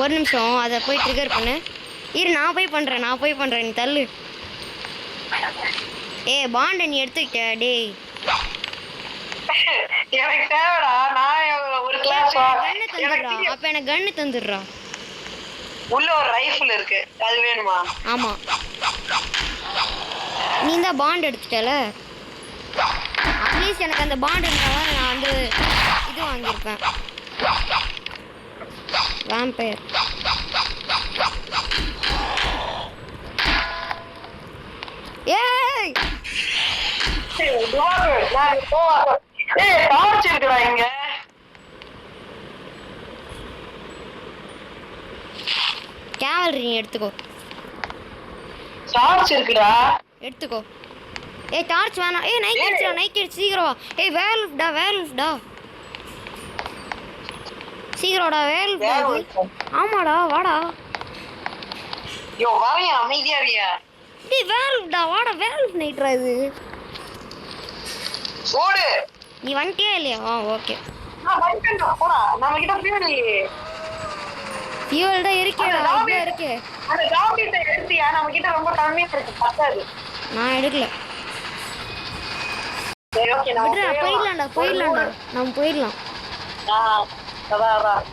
ஒரு நிமிஷம், அதை போய் ட்ரிகர் பண்ணு. இரு, நான் போய் பண்றேன். நீ தள்ளு. பாண்டை நீ எடுத்துக்கிட்ட. டேய் எனக்கு தேவைடா. நான் ஒரு கிளாஸ் அப்ப எனக்கு கன்னு தந்துடுறா. உள்ள ஒரு ரைஃபிள் இருக்கு, அது வேணுமா? ஆமா, நீ தான் பாண்ட் எடுத்துட்டல. அட்லீஸ்ட் எனக்கு அந்த பாண்ட் இருந்தாலும் நான் வந்து இது வாங்கியிருப்பேன், வாம்பயர். ஏய் டார்ச் இருக்குடா இங்க. கேவலரி நீ எடுத்துக்கோ. டார்ச் இருக்குடா. எடுத்துக்கோ. ஏய் டார்ச் வேணாம். ஏய் நைட் அடிச்சுடா, நைட் அடிச்சு சீக்கிரம் வா. ஏய் வேல்ஃப்டா சீக்கிரம்டா வேல்ஃப்டா. ஆமாடா வாடா. யோ வாயா அமைதியா இருயா. டேய் வேல்ஃப்டா வாடா, வேல்ஃப் நைட்ரா இது. ஓடு. நீ வந்துட்டியா இல்லையா? ஓகே. நான் வந்துட்டேன்டா போடா. நம்ம கிட்ட ஃபியூல் இல்லையே. ஃபியூல் தான் இருக்கேடா, இவ்வளோ இருக்கு. அந்த ஜாம்பிட்ட எடுத்தியா? நம்ம கிட்ட ரொம்ப கம்மியா இருக்கு, பத்தாது. நான் எடுக்கல. சரி ஓகே நம்ம போயிடலாம்டா. நம்ம போயிடலாம். அதான்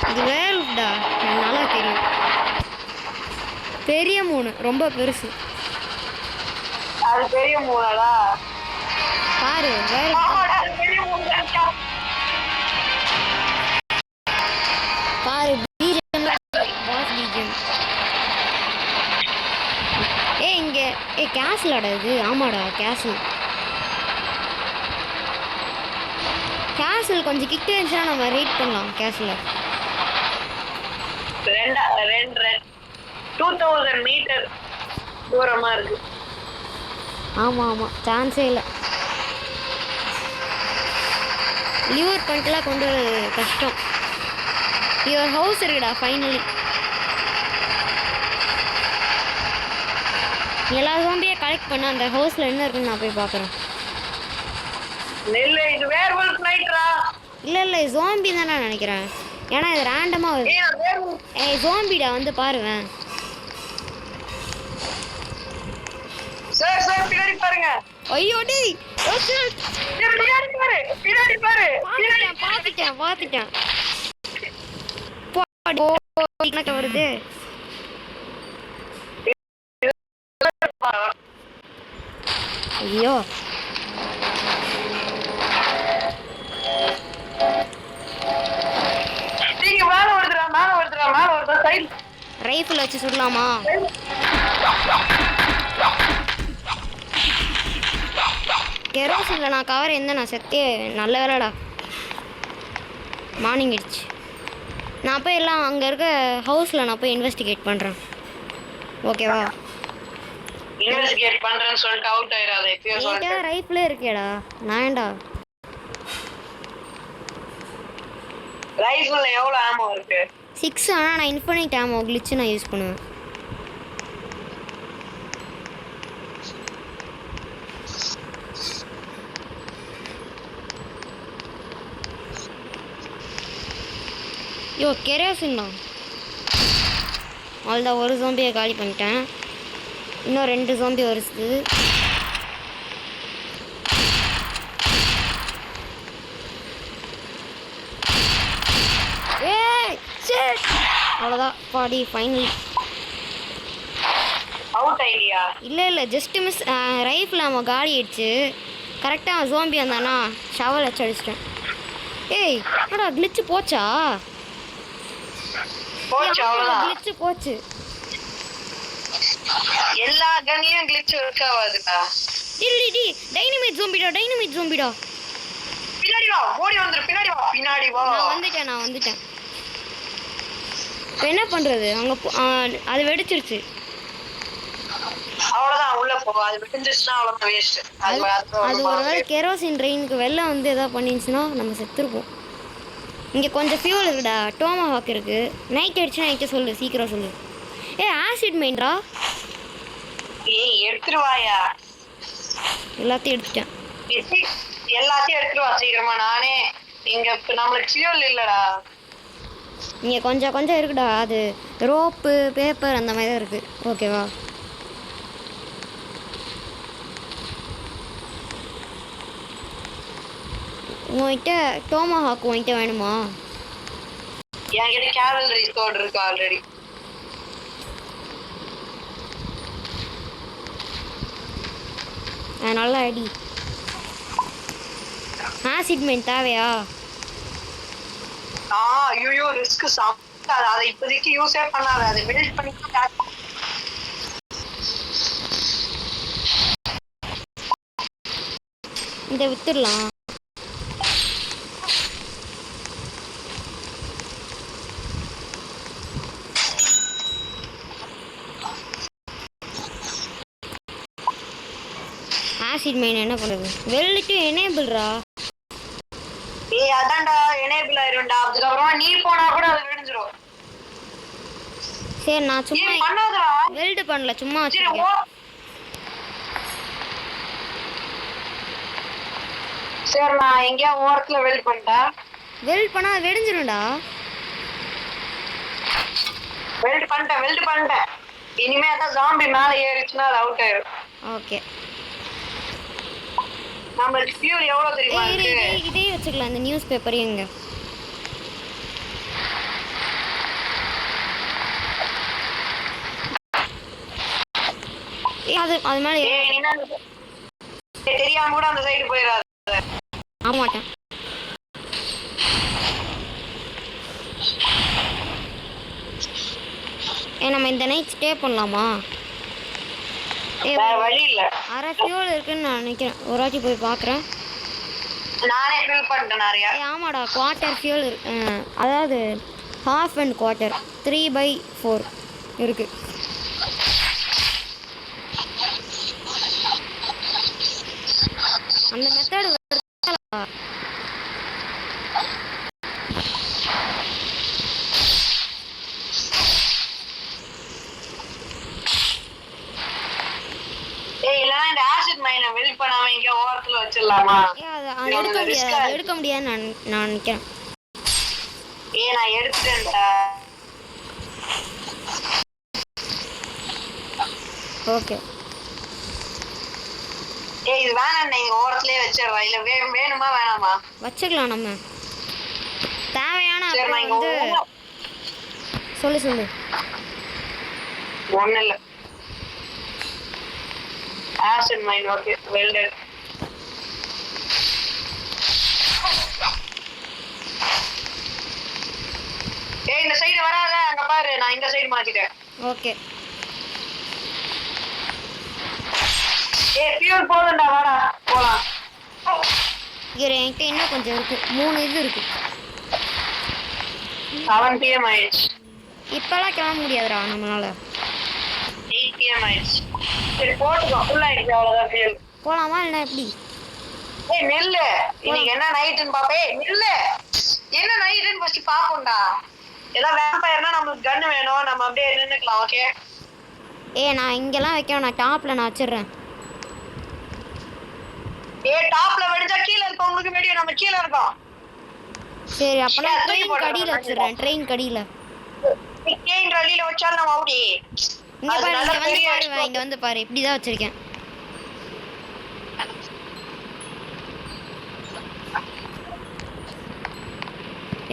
இது வேல்ஃப்டா, எனக்கு நல்லா தெரியும். பெரிய மூணு, ரொம்ப பெருசு. அது பெரிய மூணாடா. பாரு பாரு இங்க கேஸ்லடா இது. ஆமாடா கேஸ்ல் கொஞ்சம் கிட்ட இருந்துச்சுன்னா நம்ம ரீட் பண்ணலாம். கேஸ்ல 2000 மீட்டர் தூரமா இருக்கு. ஆமா சான்ஸே இல்லை. லிவர் பண்ணிட்டுலாம் கொண்டு வர கஷ்டம். யுவர் ஹவுஸ் இருக்குடா ஃபைனலி. எல்லா ஜாம்பியை கலெக்ட் பண்ண அந்த ஹவுஸில் என்ன இருக்குன்னு நான் போய் பார்க்குறேன். இது வேர்வல்ஃப் நைட்ரா. இல்லை ஜாம்பி தான் நான் நினைக்கிறேன். ஏன்னா இது ரேண்டமாக வருது. ஏய் ஜாம்பிடா வந்து பாருவேன். சார் பின்னாடி பாருங்க. ஐயோ டேய் பின்னாடி பாரு. பாத்துட்டேன். வருது. ஐயோ நீங்க மேல வருதுடா சைடு. ரைஃபிள் வச்சு சுடலாமா? கெரோசின்ல நான் கவர் நான் செத்தே. நல்ல வேலைடா, மார்னிங் ஆயிடுச்சு. நான் போய் எல்லாம் அங்கே இருக்க ஹவுஸில் நான் போய் இன்வெஸ்டிகேட் பண்ணுறேன். ஓகேவா? இன்வெஸ்டிகேட் பண்ணுறேன்னு சொல்லிட்டு அவுட் ஆயிடாத. இப்பயே சொல்லிட்டேன். ரைஃபிளே இருக்கேடா. நான்டா ரைஃபிள்ல எவ்வளோ ஆமோ இருக்கு? 6. ஆனால் நான் இன்ஃபினிட் ஆமோ கிளிச்சு நான் யூஸ் பண்ணுவேன். யோ கெரோசின் தான். அவ்வளோதான், ஒரு ஜோம்பியை காலி பண்ணிட்டேன். இன்னும் 2 ஜோம்பி வருது. அவ்வளோதான் பாடி ஃபைனலி அவுட் ஐடியா. இல்லை ஜஸ்ட் மிஸ். ரைஃபிள் அவன் காலி ஆயிடுச்சு. கரெக்டாக ஜோம்பி வந்தானா ஷவல் வச்சு அடிச்சிட்டேன். ஏய் அடா கிளிச்சு போச்சா? கிளிச்சு போச்சு. எல்லா கன்லயும் கிளிச் ஒர்க் ஆகாதுடா. இல்லடி டைனமைட் ஜோம்பிடா. பின்னாடி வா, ஓடி வந்துரு. பின்னாடி வா. நான் வந்துட்டேன். இப்போ என்ன பண்றது? அங்க அது வெடிச்சிருச்சு. அவ்வளவுதான், உள்ள போ. அது வெடிஞ்சிருச்சுனா அவ்வளவுதான் வேஸ்ட். அது ஒருவேளை கெரோசின் ட்ரெயினுக்கு வெள்ளம் வந்து ஏதாவது பண்ணிருச்சுன்னா நம்ம செத்துருப்போம். இங்கே கொஞ்சம் ஃபியூல் இருக்குடா. டோமாஹாக் இருக்கு. நைட் ஆயிடுச்சுன்னா என்கிட்ட சொல்லு, சீக்கிரம் சொல்லு. ஆசிட் மைன்ரா. எடுத்துருவாயா? எல்லாத்தையும் எடுத்துட்டேன். எல்லாத்தையும் எடுத்துருவா சீக்கிரமா. நானே இங்க நம்மளுக்கு ஃபியூல் இல்லடா. இங்கே கொஞ்சம் இருக்குடா. அது ரோப்பு பேப்பர் அந்த மாதிரி தான் இருக்கு. ஓகேவா? உங்ககிட்ட டோமாஹாக் உங்ககிட்ட வேணுமா? என்கிட்ட கேவலரி ஸ்குவாட் இருக்கு ஆல்ரெடி. நல்ல ஐடி. ஆசிட் மைன் தேவையா? ஐயோ ரிஸ்க் சாப்பிட்டா. அதை இப்போதைக்கு யூஸே பண்ணாத. அதை பில்ட் பண்ணி இதை வித்துடலாம். ஆசிட் மைன் என்ன பண்ணுறது? வெல்ட்டு எனேபிள்ரா. ஏய் அதான்டா எனேபிள் ஆயிரும்டா. அதுக்கப்புறமா நீ போனா கூட அது விடிஞ்சிரும். சரி நான் சும்மா பண்ணாதடா. வெல்ட் பண்ணல, சும்மா சரி வச்சிருக்கேன். சரி நான் எங்கேயா ஓரத்துல வெல்ட் பண்ணிட்டேன். வெல்ட் பண்ணா அது வெடிஞ்சிரும்டா. வெல்ட் பண்ணிட்டேன். இனிமே அதான் ஜாம்பி மேல ஏறிச்சுன்னா அது அவுட் ஆயிரும். ஓகே. நம்மளுக்கு ஃபியூல் எவ்வளவு தெரியுமா இருக்கு? இதே வச்சுக்கலாம். இந்த நியூஸ் பேப்பர் எங்க? அது மேல தெரியாம கூட அந்த சைடு போயிடாத. ஆமாட்டேன். நம்ம இந்த நைட் ஸ்டே பண்ணலாமா? வழி இல்ல. அரை ஃபியூல் இருக்குன்னு நான் நினைக்கிறேன். ஒரு வாட்டி போய் பார்க்குறேன். நானே ஃபில் பண்ணிட்டேன் நிறையா. ஆமாடா, குவார்ட்டர் ஃபியூல் இருக்கு. அதாவது ஹாஃப் அண்ட் குவார்ட்டர் 3/4 இருக்கு. அந்த மெத்தட் இந்த ஆசிட் மைனை வெல்ட் பண்ணாம இங்க ஓரத்துல வச்சிடலாமா? எடுக்க முடியாதுன்னு நான் நினைக்கிறேன். நான் எடுத்துட்டேன்டா. ஓகே. இது வேணாம், நீங்க ஓரத்துலயே வச்சிடறேன். இல்ல வேணுமா வேணாமா? வச்சுக்கலாம். நம்ம தேவையான வந்து சொல்லு. ஒண்ணு இல்ல. ஆசிட் மைன் ஓகே வெல்டட். இந்த சைடு வராத. அங்க பாரு, நான் இந்த சைடு மாத்திட்டேன். ஓகே. ஃபியூல் போதும்டா, வாடா போலாம். என்கிட்ட இன்னும் கொஞ்சம் இருக்கு. 3 இது இருக்கு. 7 PM ஆயிடுச்சு. இப்பெல்லாம் கிளம்ப முடியாதுடா நம்மளால. 8 PM ஆயிடுச்சு. சரி போட்டுக்கோ, ஃபுல் ஆயிடுச்சு. அவ்வளவுதான் ஃபியூல். போலாமா இல்லைன்னா எப்படி? நெல்லு, இன்னைக்கு என்ன நைட்டுன்னு பாப்பே. நெல்லு என்ன நைட்டுன்னு ஃபர்ஸ்ட் பாப்போம்டா. ஏதாவது வேம்பயர்னா நமக்கு கன் வேணும். நம்ம அப்படியே நின்னுக்கலாம். ஓகே. நான் இங்கெல்லாம் வைக்கணும். நான் டாப்ல நான் வச்சிடுறேன். டாப்ல வெடிச்சா கீழ இருக்க உங்களுக்கு வெடியும். நம்ம கீழ இருக்கோம். சரி அப்ப நான் ட்ரெயின் கடியில வச்சிடுறேன். ட்ரெயின் கடியில வச்சாலும் நம்ம அவுடி. இங்க பாரு, இங்க வந்து பாரு. இப்படிதான் வச்சிருக்கேன்.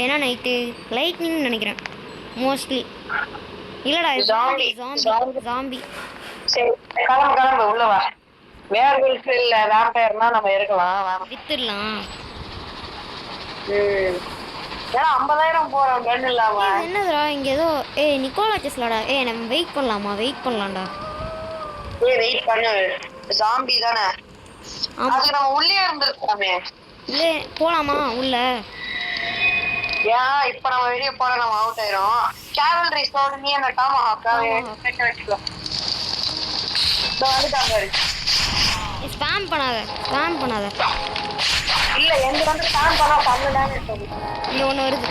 ஏன்னா நைட்டு லைட்னிங் நினைக்கிறேன் மோஸ்ட்லி. இல்லடா ஜாம்பி. சரி கிளம்பு உள்ள வா. வேர்வெல்ஃப் இல்ல வேம்பயர்னா நம்ம இருக்கலாம். வித்துடலாம். ஏன்னா 50,000 போறோம் கன் இல்லாம. என்னதுடா இங்க ஏதோ நிக்கோலா டெஸ்லாடா. நம்ம வெயிட் பண்ணலாம்டா. வெயிட் பண்ணு. ஜாம்பி தானே. அதுக்கு நம்ம உள்ளே இருந்திருக்கோமே. இல்ல போலாமா உள்ள? இப்ப நம்ம வெளியே போற நம்ம அவுட் ஆயிரும். கேவல்ரி ஸ்குவாட் நீ அந்த டாமஹாக்காவே வெச்சுக்கோ. வந்துட்டாங்க. ஸ்பாம் பண்ணாத. இல்ல எங்க வந்து ஸ்பாம் பண்ணலாம்னு சொல்லு. இங்க ஒண்ணு வருது.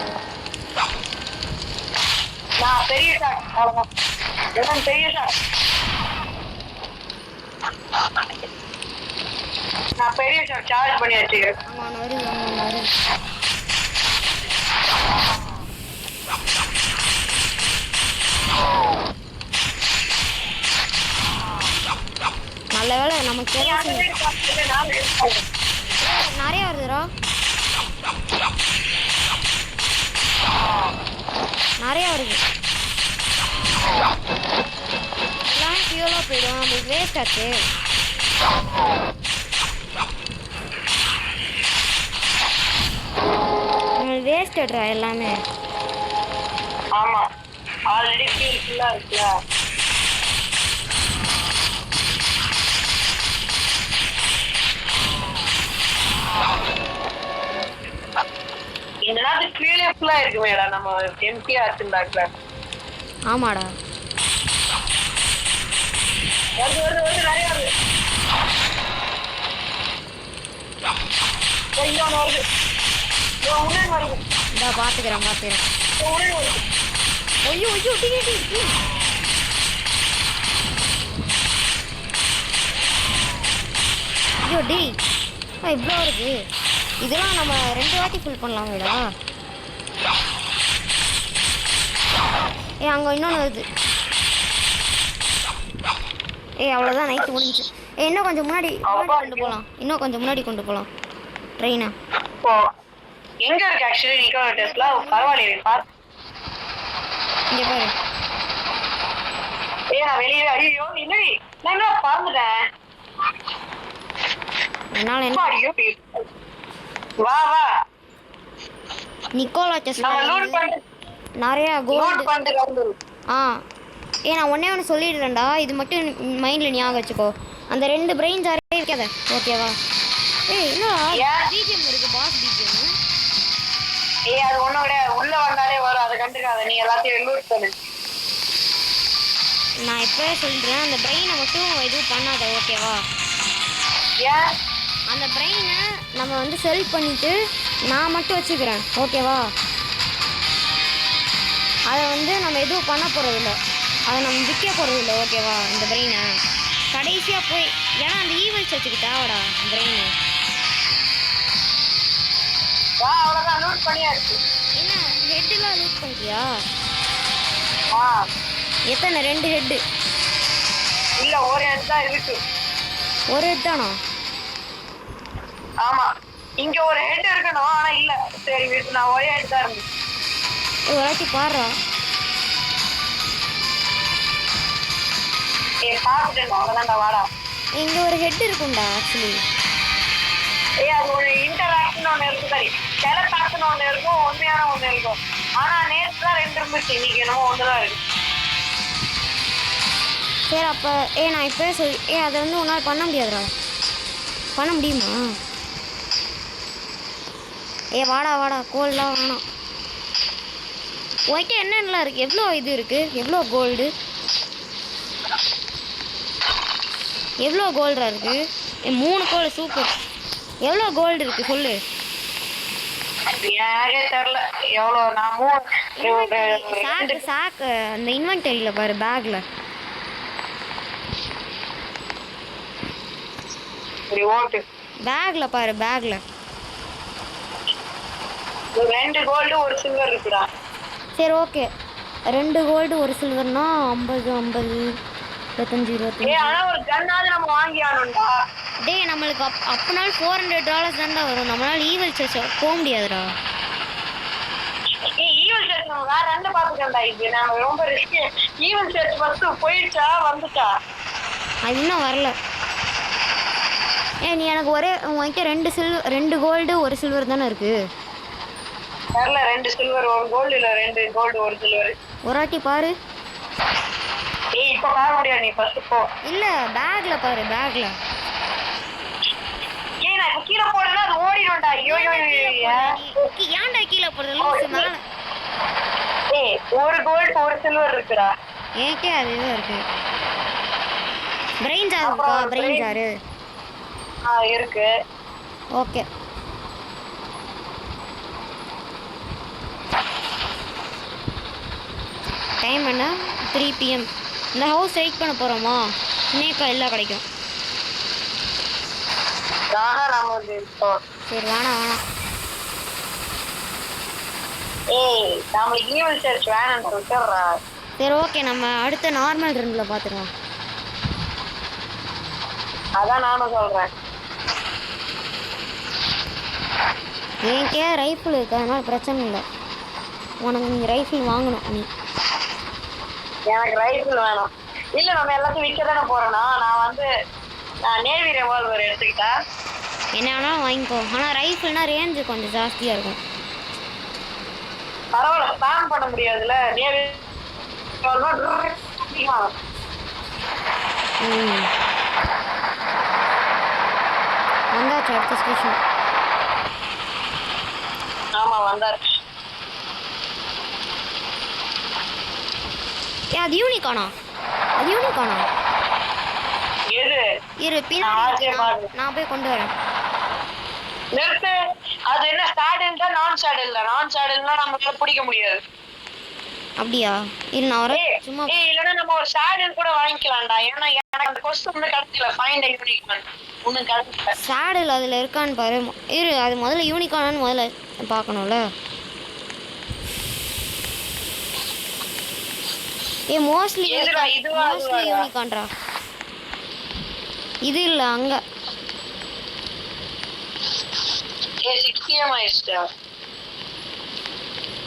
நான் பெரிய ஷாட். அவ்வளவுதான். எல்லாம் பெரிய ஷாட். நான் பெரிய ஷாட் சார்ஜ் பண்ணி வச்சுக்கிறேன். ஆமா வருது. நல்ல வேலை நமக்கு நிறைய வருதுடா. நிறைய வருது. எல்லாம் ஃபியூலாக போயிடும். நம்மளுக்கு வேஸ்ட் ஆச்சு. வேஸ்டட்ரா எல்லாமே. ஆமா ஆல்ரெடி ஃபியூல் ஃபுல்லா இருக்குல. இந்த நேரத்துக்கு ஃபியூலே ஃபுல்லா இருக்குமேடா. நம்ம எம்டியா வச்சிருந்தாக்கல. ஆமாடா. வருது நிறைய வருது. இங்க ஒண்ணு வருது. முன்னாடி வருது. இதா பாத்துக்கிறேன். முன்னாடி வருது. ஐயோ டி. ஐயோ டி இவ்வளோ இருக்கு. இதெல்லாம் நம்ம 2 வாட்டி ஃபில் பண்ணலாமேடா. அங்கே இன்னொன்று வருது. அவ்வளோதான், நைட்டு முடிஞ்சு. இன்னும் கொஞ்சம் முன்னாடி கொண்டு போகலாம் ட்ரெயினை. எங்க இருக்கு ஆக்சுவலி நிக்கோ டெஸ்ட்ல? பரவாயில்லையே பார். இங்கே பாரு. நான் வெளியே ஐயோ இல்லடி நான் என்ன பறந்துட்டேன். என்னால் என்ன வா நிக்கோலா டெஸ்ட்ல நம்ம லூட் பண்ணி நிறைய கோல்டு பண்ணிட்டு நான் ஒன்று சொல்லிடுறேன்டா. இது மட்டும் மைண்டில் ஞாபகம் வச்சுக்கோ. அந்த 2 பிரெயின் ஜாரே வைக்காத, ஓகேவா? என்னடா பிஜிஎம் இருக்கு, பாஸ் பிஜிஎம். அது ஒன்னோட உள்ள வந்தாலே வரும், அதை கண்டுக்காத. நீ எல்லாத்தையும் லூட் பண்ணு. நான் இப்போவே சொல்லிடுறேன், அந்த பிரெயினை மட்டும் எதுவும் பண்ணாத, ஓகேவா? அந்த பிரெயினை நம்ம வந்து செல் பண்ணிவிட்டு நான் மட்டும் வச்சுக்கிறேன், ஓகேவா? அதை வந்து நம்ம எதுவும் பண்ண போகிறதில்ல, அதை நம்ம விற்க போகிறதில்ல, ஓகேவா? இந்த பிரெயினை கடைசியாக போய் ஏன்னா அந்த ஈவெல்ஸ் வச்சுக்கு தேவைடா பிரெயினு. அவ்வளோதான் லூட் பண்ணியாச்சு. என்ன ஹெட்டெலாம் லூட் பண்ணிட்டியா? எத்தனை? 2 ஹெட்டு இல்லை, ஒரு ஹெட் தான் இருக்கு. ஒரு ஹெட் தானா? ஆமா, இங்க ஒரு ஹெட் இருக்கணும், ஆனா இல்ல. சரி வீட்டு நான் ஒரே ஹெட் தான் இருந்து. ஒரு வாட்டி பாடுறா. பாத்துட்டேன், அவ்வளவுதான்டா. வாடா, இங்க ஒரு ஹெட் இருக்கும்டா ஆக்சுவலி. அது ஒரு இன்டராக்ஷன் ஒண்ணு இருக்கு. சரி, டெலபாக்ஷன் ஒண்ணு இருக்கும், உண்மையான ஒண்ணு இருக்கும். ஆனா நேற்று தான் 2 இருந்துச்சு, இன்னைக்கு என்னமோ ஒண்ணுதான் இருக்கு. சரி அப்போ நான் இப்போ சொல்லி அதை வந்து உன்னால் பண்ண முடியாதுடா. பண்ண முடியுமா? வாடா கோல்டெலாம் வேணாம். ஓகே, என்னென்னலாம் இருக்குது? எவ்வளோ இது இருக்குது? எவ்வளோ கோல்டு? எவ்வளோ கோல்டா இருக்குது? 3 கோல்டு, சூப்பர். எவ்வளோ கோல்டு இருக்குது சொல்லு. யாரே தெரியல எவ்வளோ. நான் சாக்கு அந்த இன்வென்டரியில் பாரு, பேக்கில். பேக்கில் பாரு, பேக்கில் 2 கோல்டு 1 சில்வர் இருக்குடா. சரி ஓகே, 2 கோல்டு 1 சில்வர்னா 50 25 25. ஆனா ஒரு கன்னாவது நம்ம வாங்கி ஆனோம்டா. டேய் நம்மளுக்கு அப்பனால $400 தான்டா வரும். நம்மளால ஈவல் சர்ச் போக முடியாதுடா. ஈவல் சர்ச் நம்ம வேற 2 பாத்துக்கண்டா. இது நம்ம ரொம்ப ரிஸ்க். ஈவல் சர்ச் ஃபர்ஸ்ட் போயிடுச்சா வந்துட்டா? அது இன்னும் வரல. நீ எனக்கு ஒரே உன்கிட்ட 2 கோல்டு 1 சில்வர் தானே இருக்கு. வரல, 2 சில்வர் 1 கோல்டு இல்ல 2 கோல்டு 1 சில்வர். ஒரு வாட்டி பாரு. இப்ப பாக்க முடியாது, நீ ஃபர்ஸ்ட் போ. இல்ல பேக்ல பாரு, பேக்ல. நான் இப்ப கீழ போடுறேன்னா அது ஓடிடும்டா. ஐயோ ஏன்டா கீழ போடுற லூசு மேல? 1 கோல்டு 1 சில்வர் இருக்குடா. ஏகே அதுவே இருக்கு. பிரெயின் ஜார் இருக்கா? பிரெயின் ஜார் இருக்கு. ஓகே, டைம் என்ன? 3 PM. இந்த ஹவுஸ் ரைட் பண்ண போகிறோமா? ஸ்னேக்கா எல்லாம் கிடைக்கும். சரி வேணாம். நம்மளுக்கு ஈவல் சர்ச் வேணாம் சொல்றா. சரி ஓகே, நம்ம அடுத்த நார்மல் ரன்ல பார்த்துக்கலாம். அதான் நானும் சொல்கிறேன். என்கே ரைஃபிள் இருக்கு, அதனால பிரச்சனை இல்லை. உனக்கு நீ ரைஃபிள் வாங்கணும். நீ எனக்கு ரைஃபிள் வேணும். இல்லை நம்ம எல்லாத்தையும் விற்க தானே போகிறோன்னா, நான் நேவி ரெவால்வர் எடுத்துக்கிட்டேன். என்ன வேணாலும் வாங்கிக்கோ, ஆனால் ரைஃபிள்னா ரேஞ்சு கொஞ்சம் ஜாஸ்தியாக இருக்கும். பரவாயில்ல, ஸ்பேம் பண்ண முடியாதுல்ல. நேவி வந்தாச்சு அடுத்த ஸ்டேஷன். ஆமாம் வந்தார். அது யூனிகானா? எது? இரு பின்னாடி நான் போய் கொண்டு வரேன். நிறுத்து. அது என்ன சேடில் தான், நான் சேடில் தான். நான் சேடில்னா நம்மளால பிடிக்க முடியாது. அப்படியா? இல்ல நான் வர ஏய் சும்மா ஏய் இல்லன்னா நம்ம ஒரு சேடில் கூட வாங்கிக்கலாம்டா. ஏன்னா எனக்கு அந்த கொஸ்டின் ஒன்றும் கிடைக்கல. ஃபைண்ட் யூனிகார்ன் ஒன்றும் கிடைக்கல. சேடில் அதில் இருக்கான்னு பாரு. இரு, அது முதல்ல யூனிகார்னு முதல்ல பார்க்கணும்ல. ஏ மோஸ்ட்லி எதுடா இதுவா மோஸ்ட்லி அதுவா? யூனிகார்ன்டா. இது இல்லை அங்கே. ஏ 6 PM ஆயிடுச்சுடா.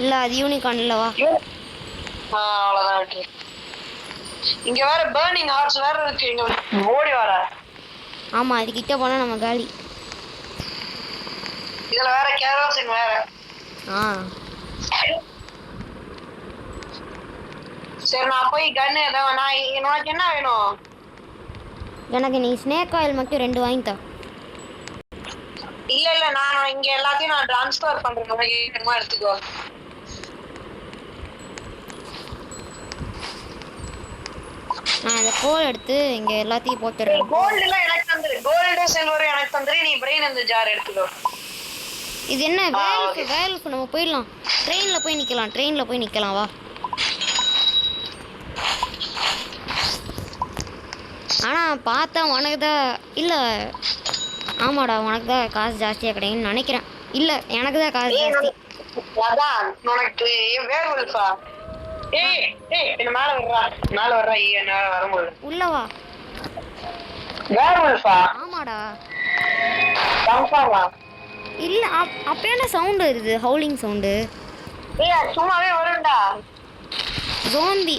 இல்லை அது யூனிகார்ன் இல்லைவா? அவ்வளோதான் விட்டு. இங்க வேற பர்னிங் ஹார்ட்ஸ் வேற இருக்கு. இங்க ஓடி வர. ஆமாம், அது கிட்ட போனால் நம்ம காலி. இதுல வேற கேரோசின் வேற. ஆ சரி நான் போய் கன்னு ஏதாவது உனக்கு என்ன வேணும்? எனக்கு நீ ஸ்னேக் ஆயில் மட்டும் 2 வாங்கித்தா. இல்ல இல்ல நான் இங்க எல்லாத்தையும் நான் ட்ரான்ஸ்ஃபர் பண்றேன். உனக்கு வேணுமா எடுத்துக்கோ. நான் இந்த கோல் எடுத்து இங்கே எல்லாத்தையும் போட்டுடுறேன். கோல்டு எல்லாம் எனக்கு தந்துரு. கோல்டு சில்வர் எனக்கு தந்துரு. நீ பிரெயின் இந்த ஜார் எடுத்துக்கோ. இது என்ன வேல்ஃப்? நம்ம போயிடலாம். ட்ரெயினில் போய் நிற்கலாம். வா. ஆனால் பார்த்தா உனக்கு தான் இல்லை. ஆமாடா, உனக்கு தான் காசு ஜாஸ்தியாக கிடைக்குன்னு நினைக்கிறேன். இல்லை, எனக்கு தான் காசு ஜாஸ்தி. அதான் உனக்கு வேர்வல்ஃபா. ஏய் ஏய் என்ன மேல வர்றா. என்ன வர முடியல. உள்ளவா? வேர்வல்ஃபா? ஆமாடா. கன்ஃபார்மா? இல்லை, அப்போ என்ன சவுண்டு வருது? Howling sound. ஏய் சும்மாவே வரும்டா. ஜோம்பி.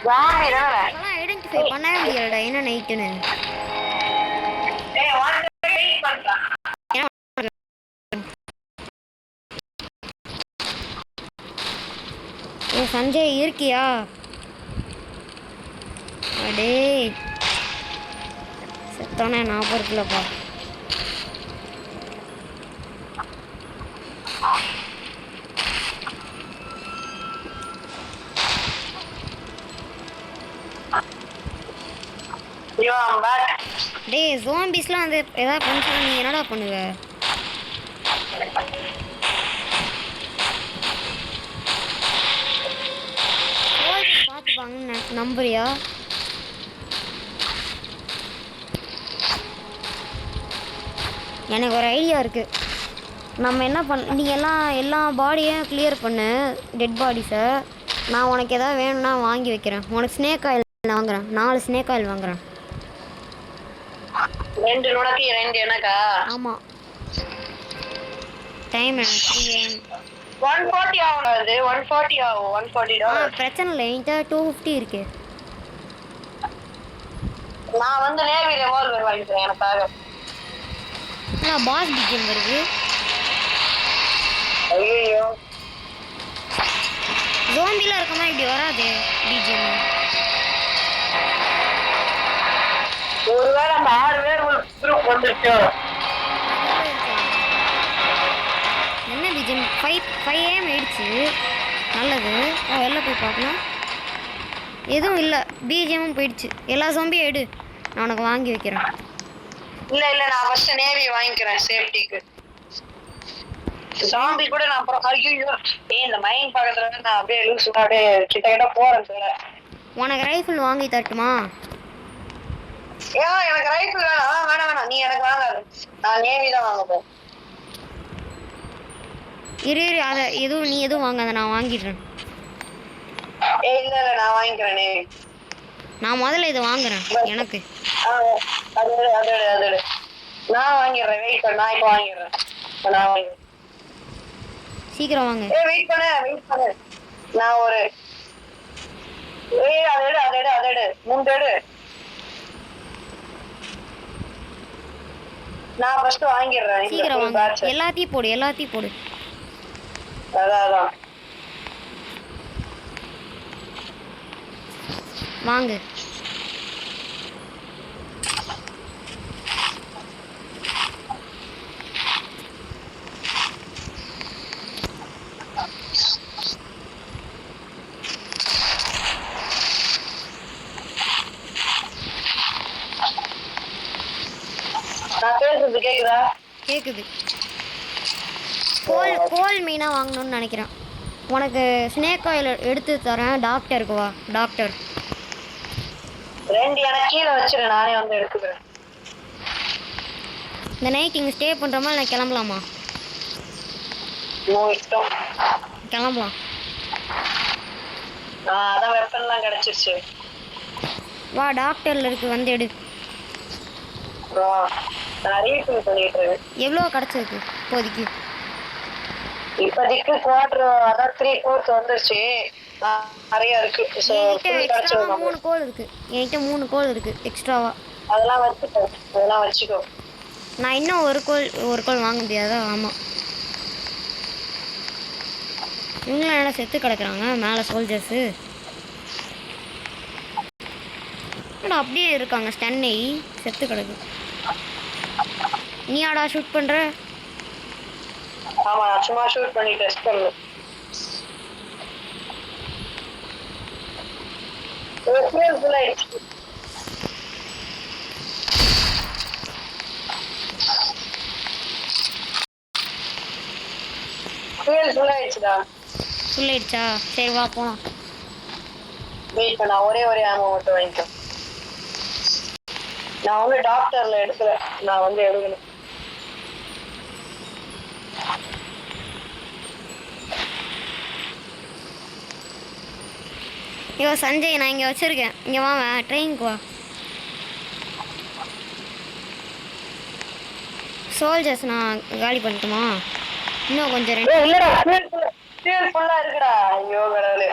ஜாம்பி தானே. அதெல்லாம் ஐடென்டிஃபை பண்ணவே முடியாதுடா என்ன நைட்டுன்னு. ஏய் வாங்க வெயிட் பண்றா. ஏ சஞ்சய் இருக்கியா? அடே செத்தானே ஞாபகம் இருக்குல்லப்பா. டேய் ஜோம்பிஸ்லாம் வந்து ஏதாவது பண்ணுச்சுன்னா நீ என்னடா பண்ணுவ? பார்த்துப்பாங்கன்னு நம்புறியா? எனக்கு ஒரு ஐடியா இருக்குது. நம்ம என்ன நீ எல்லா பாடியும் கிளியர் பண்ணு, டெட் பாடிஸை. நான் உனக்கு எதாவது வேணும்னா வாங்கி வைக்கிறேன். உனக்கு ஸ்னேக் ஆயில் வாங்குறேன். 4 ஸ்னேக் ஆயில் வாங்குறேன். 2 உனக்கு 2 எனக்கா? ஆமாம். டைம் எனக்கு 140 ஆகும். அது 140 ஆகும். 140 பிரச்சனை இல்லை, என்கிட்ட 250 இருக்கு. நான் வந்து நேவி ரிவால்வர் வாங்கிக்கிறேன் எனக்காக. நான் பாஸ் பிஜிஎம் வருது. ஐயோ ஜோம்பிலாம் இருக்குமா? இப்படி வராது பிஜிஎம். ஒருவேளை அந்த 6 பேர் குரூப் வந்துருச்சோ. என்ன பிஜிஎம்? 5 AM ஆயிடுச்சு. நல்லது. வெளில போய் பார்க்கலாம். எதுவும் இல்லை, பிஜிஎம்மும் போயிடுச்சு. எல்லா ஜோம்பியும் எடு, நான் உனக்கு வாங்கி வைக்கிறேன். இல்ல இல்ல நான் ஃபர்ஸ்ட் நேவி வாங்கிக்கிறேன் சேஃப்டிக்கு. ஜாம்பி கூட நான் அப்புறம் ஐயோ இந்த மைன் பக்கத்துல நான் அப்படியே லூஸ் அப்படியே கிட்ட போறேன் சொல்ல. உனக்கு ரைஃபிள் வாங்கி தட்டுமா? ஏன் எனக்கு ரைஃபிள் வேணாம். நீ எனக்கு வாங்காது. நான் நேவி தான் வாங்க போறேன். இரு அதை நீ எதுவும் வாங்காத, நான் வாங்கிடுறேன். இல்ல இல்ல நான் வாங்கிக்கிறேன் நேவி. நான் முதல்ல இதை வாங்குறேன் எனக்கு. அதோட நான் வாங்கிடுறேன். வெயிட் பண்ண. நான் இப்போ வாங்கிடுறேன். நான் வாங்கிடுறேன். சீக்கிரம் வாங்க. வெயிட் பண்ணு. நான் ஒரு அதோடு 3 எடு. நான் ஃபர்ஸ்ட் வாங்கிடுறேன். சீக்கிரம் வாங்க. எல்லாத்தையும் போடு. அதான் வாங்க. நான் பேசுறது கேக்குதா? கேட்குது. கோல் மீனாக வாங்கணும்னு நினைக்கிறேன். உனக்கு ஸ்னேக் ஆயில் எடுத்து தரேன். டாக்டருக்கு வா. டாக்டர் 2 எனக்கு கீழே வச்சிரு, நானே வந்து எடுத்துக்கிறேன். இந்த நைட் இங்கே ஸ்டே பண்ணுறோமா இல்லை கிளம்பலாமா? இஷ்டம். கிளம்பலாம். அதான் வெப்பன்லாம் கிடைச்சிருச்சு. வா டாக்டரில் இருக்கு, வந்து எடு. நான் ரீஃபில் பண்ணிட்டு இருக்கேன். எவ்வளோ கிடச்சிருக்கு இப்போதைக்கு? இப்போதைக்கு குவார்டர், அதான் 3/4 வந்துருச்சு. நிறைய இருக்கு. என்கிட்ட 3 கோல் இருக்கு. என்கிட்ட 3 கோல் இருக்கு எக்ஸ்ட்ராவா. அதெல்லாம் வச்சுக்கோ. நான் இன்னும் ஒரு கோல் வாங்க முடியாதா? ஆமாம். இவங்களாம் என்ன செத்து கிடக்குறாங்க மேலே சோல்ஜர்ஸு? அப்படியே இருக்காங்க. ஸ்டன்னை செத்து கிடக்கு. நீ ஆடா ஷூட் பண்ணுற? ஆமா, சும்மா ஷூட் பண்ணி டெஸ்ட் பண்ணு. ஃபியூல் ஃபுல் ஆயிடுச்சு. ஃபியூல் ஃபுல் ஆயிடுச்சுடா. ஃபுல் ஆயிடுச்சா? சரி வா போலாம். வெயிட் பண்ண, ஒரே ஆமோ மட்டும் வாங்கிக்கோ. நான் வந்து டாக்டர்ல எடுக்கல, நான் வந்து எடுக்கணும். ஐயோ சஞ்சய், நான் இங்கே வச்சுருக்கேன். இங்கே வா, ட்ரெயினுக்கு வா. சோல்ஜர்ஸ் நான் காலி பண்ணட்டுமா? இன்னும் கொஞ்சம் இருக்குடா. ஐயோ கடவுளே.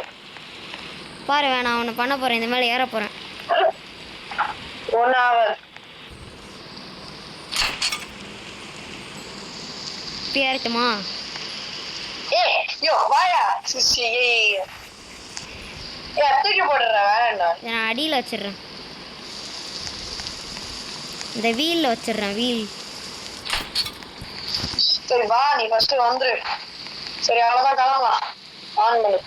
பாரு, நான் ஒன்று பண்ண போகிறேன். இந்த மேலே ஏற போகிறேன். 1 hour. இப்போ ஏறட்டுமா? வாயா தூக்கி போடுற. நான் அடியில் வச்சிடுறேன். இந்த வீலில் வச்சிடுறேன். வீல். சரி வா, நீ ஃபர்ஸ்ட் வந்துரு. சரி அவ்வளோதான், கிளம்பலாம். ஆன் பண்ணு.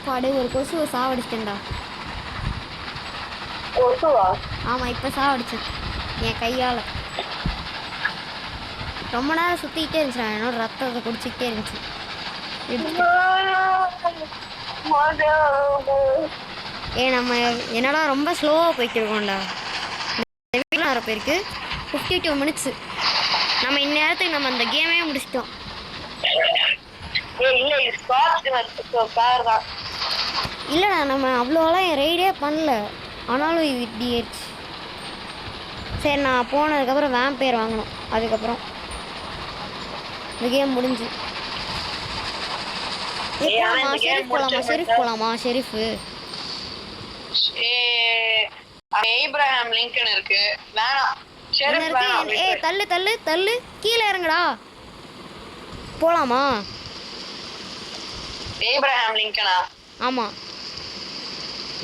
பாடு, ஒரு கொசுவை சாவடிச்சிட்டேன்டா. கொசுவா? ஆமாம், இப்போ சாவடிச்சேன் என் கையால். ரொம்ப நேரம் சுற்றிக்கிட்டே இருந்துச்சு. நான் என்னோட ரத்தத்தை குடிச்சிக்கிட்டே இருந்துச்சு. நம்ம என்னடா ரொம்ப ஸ்லோவாக போயிட்டு இருக்கோம்டா. வர பேருக்கு 52 minutes. நம்ம இந்நேரத்துக்கு நம்ம அந்த கேமே முடிச்சிட்டோம். இல்லைடா, நம்ம அவ்வளோலாம் என் ரைடே பண்ணல. ஆனாலும் இது இப்படி ஆயிடுச்சு. சரி, நான் போனதுக்கப்புறம் வேம்பயர் வாங்கணும். அதுக்கப்புறம் இந்த கேம் முடிஞ்சு ஷெரீஃப் போலாமா? ஷெரீஃப் போலாமா? ஷெரீஃபு ஏப்ரஹாம் லிங்கன் இருக்கு. வேணாம், ஷெரீஃப் வேணாம். ஏய் தள்ளு தள்ளு தள்ளு, கீழே இறங்குடா. போலாமா? ஏப்ரஹாம் லிங்கனா? ஆமா.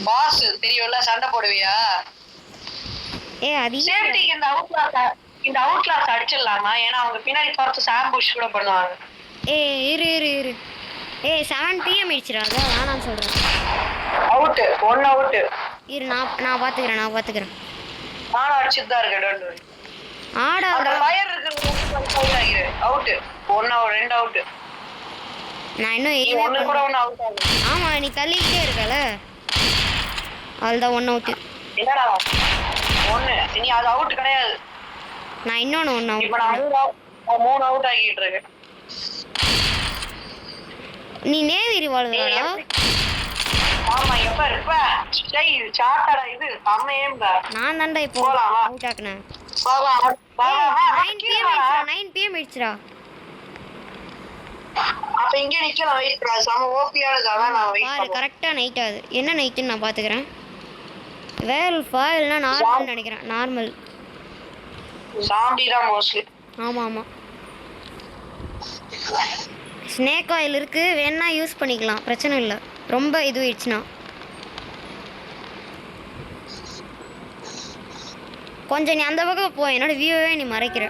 பாஸ் தெரியும்ல, சண்டை போடுவியா? அது சேஃப்டிக்கு இந்த அவுட்லாஸ் அடிச்சிடலாமா? ஏன்னா அவங்க பின்னாடி பார்த்து சாம்புஷ் கூட பண்ணுவாங்க. இரு 7 PM ஆயிடுச்சுடா. அதான் வேணான்னு சொல்கிறேன். Out, 1 out. இரு, நான் பார்த்துக்கிறேன். நானும் அடிச்சுட்டு தான் இருக்கேன். ஆடா ஃபயர் இருக்கு. Out, 1 out, 2 out. நான் இன்னும் ஒன்று கூட ஒன்று அவுட் ஆகுது. ஆமாம், நீ தள்ளிக்கிட்டே இருக்கல. அதுதான் 1 அவுட்டு. என்னடா 1? நீ அது அவுட் கிடையாது. நான் இன்னொன்று 1 அவுட். இப்போ நான் 3 அவுட் ஆகிட்டு இருக்கேன். நீ நேவி ரிவால்வரா? ஆமா, எப்ப சை சாட்டடா இது அம்மையேம்பா. நான் தான்டா இப்போ அவுட் ஆக்குனேன். 9 PM ஆயிடுச்சுடா. அப்ப இங்க நிக்கலாம். வெயிட் பண்ணு, சம ஓபியானது. அதான் நான் வெயிட் பாரு, கரெக்ட்டா நைட் ஆகுது. என்ன நைட்னு நான் பாத்துக்கறேன். வேல்ஃபா இல்ல நார்மல் நினைக்கிறேன். நார்மல் ஜாம்பி தான் மோஸ்ட்லி. ஆமா. ஸ்னேக் ஆயில் இருக்கு, வேணா யூஸ் பண்ணிக்கலாம், பிரச்சனை இல்லை. ரொம்ப இதுவாயிடுச்சுன்னா கொஞ்சம் நீ அந்த பக்கம் போ. என்னோட வியூவே நீ மறைக்கிற.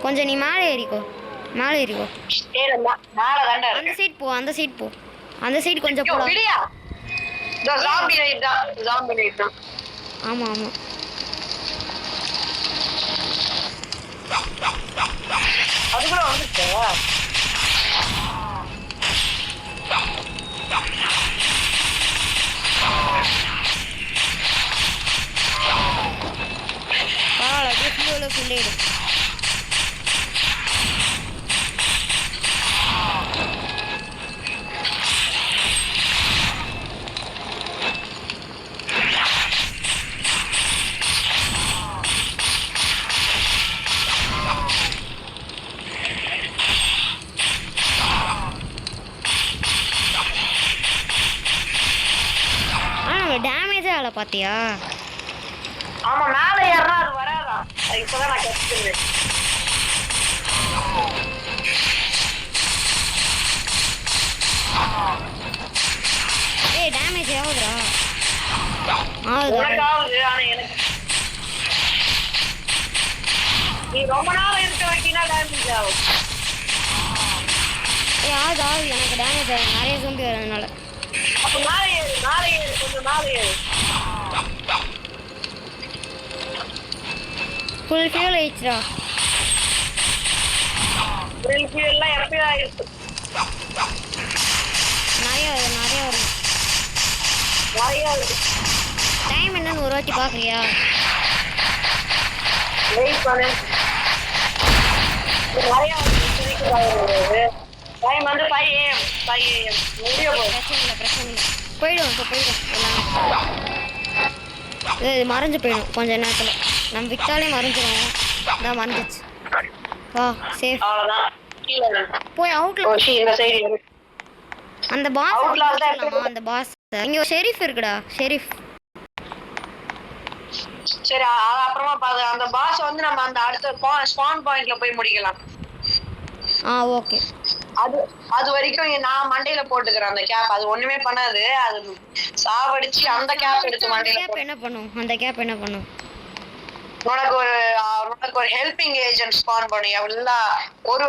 கொஞ்சம் நீ மேலே ஏறிக்கோ. அந்த சைடு போ. அந்த சைடு கொஞ்சம் போலாம். ஆமா. அதுக்குள்ள வந்துச்சு. பரவாயில்ல, அப்படியே ஃபியூல ஃபுல்லாயிடும். டேமேஜே ஆகல பாத்தியா? ஆமா, மேல ஏறா அது வராதான். அது இப்பதான் நான் கத்துக்கிறேன். ஏய் டேமேஜ் ஆகுதுடா. உனக்கு ஆகுது, ஆனா எனக்கு நீ ரொம்ப நேரம் இருக்க வைக்கினா டேமேஜ் ஆகும். ஏய் ஆகுது, எனக்கு டேமேஜ் ஆகுது நிறைய ஜோம்பி வரதுனால. அப்ப மேலே ஏறு கொஞ்சம் மேலே ஏறு. ஃபுல் ஃபியூல் ஆயிடுச்சுடா. ஃபுல் ஃபியூல்லாம் எப்பயும் ஆயிடுச்சு. நிறைய வருது. நிறைய டைம் என்னன்னு ஒரு வாட்டி பார்க்குறியா? வெயிட் பண்ணு. நிறைய டைம் வந்து 5 AM முடிய போகுது. பிரச்சனை இல்லை போயிடும். இப்போ போயிடும் எல்லாமே. இது மறைஞ்சு போயிடும் கொஞ்ச நேரத்தில். நம்ம விட்டாலே மறைஞ்சிடும். இதான் மறைஞ்சிச்சு. வா சேஃப். அவ்வளோதான். போய் அவுட்ல இந்த சைடு அந்த பாஸ் அவுட்லாமா? அந்த பாஸ் இங்க ஒரு ஷெரீஃப் இருக்குடா. ஷெரீஃப் சரி, அப்புறமா அந்த பாஸ் வந்து நம்ம அந்த அடுத்த ஸ்பான் பாயிண்ட்ல போய் முடிக்கலாம். ஓகே. அது வரைக்கும் நான் மண்டையில போட்டுக்கிறேன் அந்த கேப். அது ஒண்ணுமே பண்ணாது. அது சாவடிச்சு அந்த கேப் எடுத்து மண்டையில என்ன பண்ணும்? அந்த கேப் என்ன பண்ணும்? உனக்கு ஒரு ஹெல்பிங் ஏஜென்ட் ஸ்பான் பண்ணும். எல்லாம் ஒரு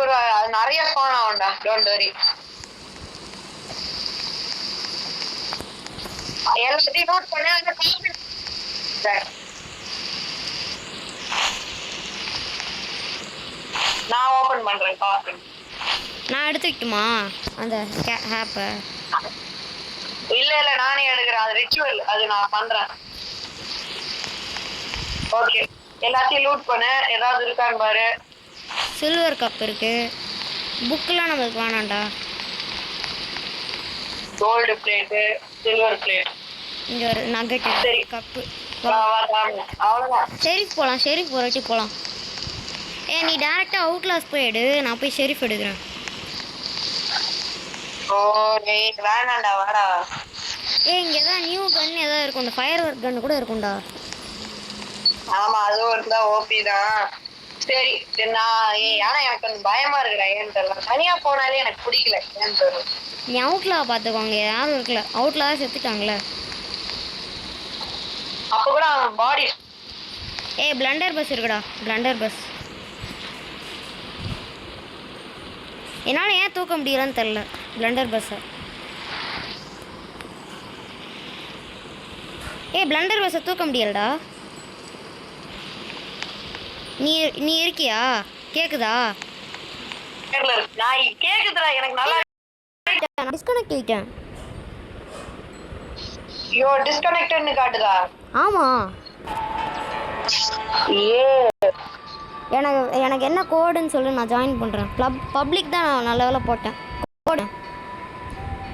நிறைய ஸ்பான் ஆகும்டா. Don't worry. எல்லாத்தையும் நோட் பண்ணி அந்த நான் ஓபன் பண்றேன். காப்பி நான் எடுத்துக்கிட்டுமா அந்த ஆப்ப? இல்ல நானே எடுக்கிறேன். அது ரிச்சுவல். அது நான் பண்றேன். ஓகே, எல்லாத்தையும் லூட் பண்ணு. ஏதாவது இருக்கான்னு பாரு. சில்வர் கப் இருக்கு. புக்லாம் நமக்கு வேணாம்டா. Gold plate, silver plate. இங்க ஒரு நகட் கப்பு. அவ்வளவுதான். ஷெரீஃப் போலாம். ஷெரீஃப் ஒரு வாட்டி போலாம். நீ டேரக்டா அவுட்லாஸ் போய் எடு. நான் போய் ஷெரீஃப் எடுக்கிறேன். ஓ டேய் வேணாம்டா, வாடா. இங்க ஏதாவது நியூ கன் ஏதாவது இருக்கும். ஃபயர் ஒர்க் கன் கூட இருக்கும்டா. ஆமா, அதுவும் இருந்தா ஓபி தான். சரி நான் ஆனா எனக்கு கொஞ்சம் பயமா இருக்குடா. ஏன்னு தெரியல. தனியா போனாலே எனக்கு பிடிக்கல. ஏன்னு தெரியல. நீ அவுட்லா பாத்துக்கோங்க. யாரும் இருக்கல. அவுட்லா செத்துட்டாங்களே. அப்ப கூட அவன் பாடி பிளண்டர் பஸ் இருக்குடா. பிளண்டர் பஸ் என்னால ஏன் தூக்க முடியலன்னு தெரியல. பிளண்டர் பஸ்ஸை பிளண்டர் பஸ்ஸை தூக்க முடியலடா. நீ இருக்கியா? கேக்குதா? நான் கேக்குதுடா. எனக்கு நல்லா டிஸ்கனெக்ட் ஆயிட்டேன். யோ டிஸ்கனெக்டட்னு காட்டுதா? ஆமா. எனக்கு என்ன கோடுன்னு சொல்லி நான் ஜாயின் பண்றேன். பப்ளிக் தான். நான் நல்ல வேலை போட்டேன்.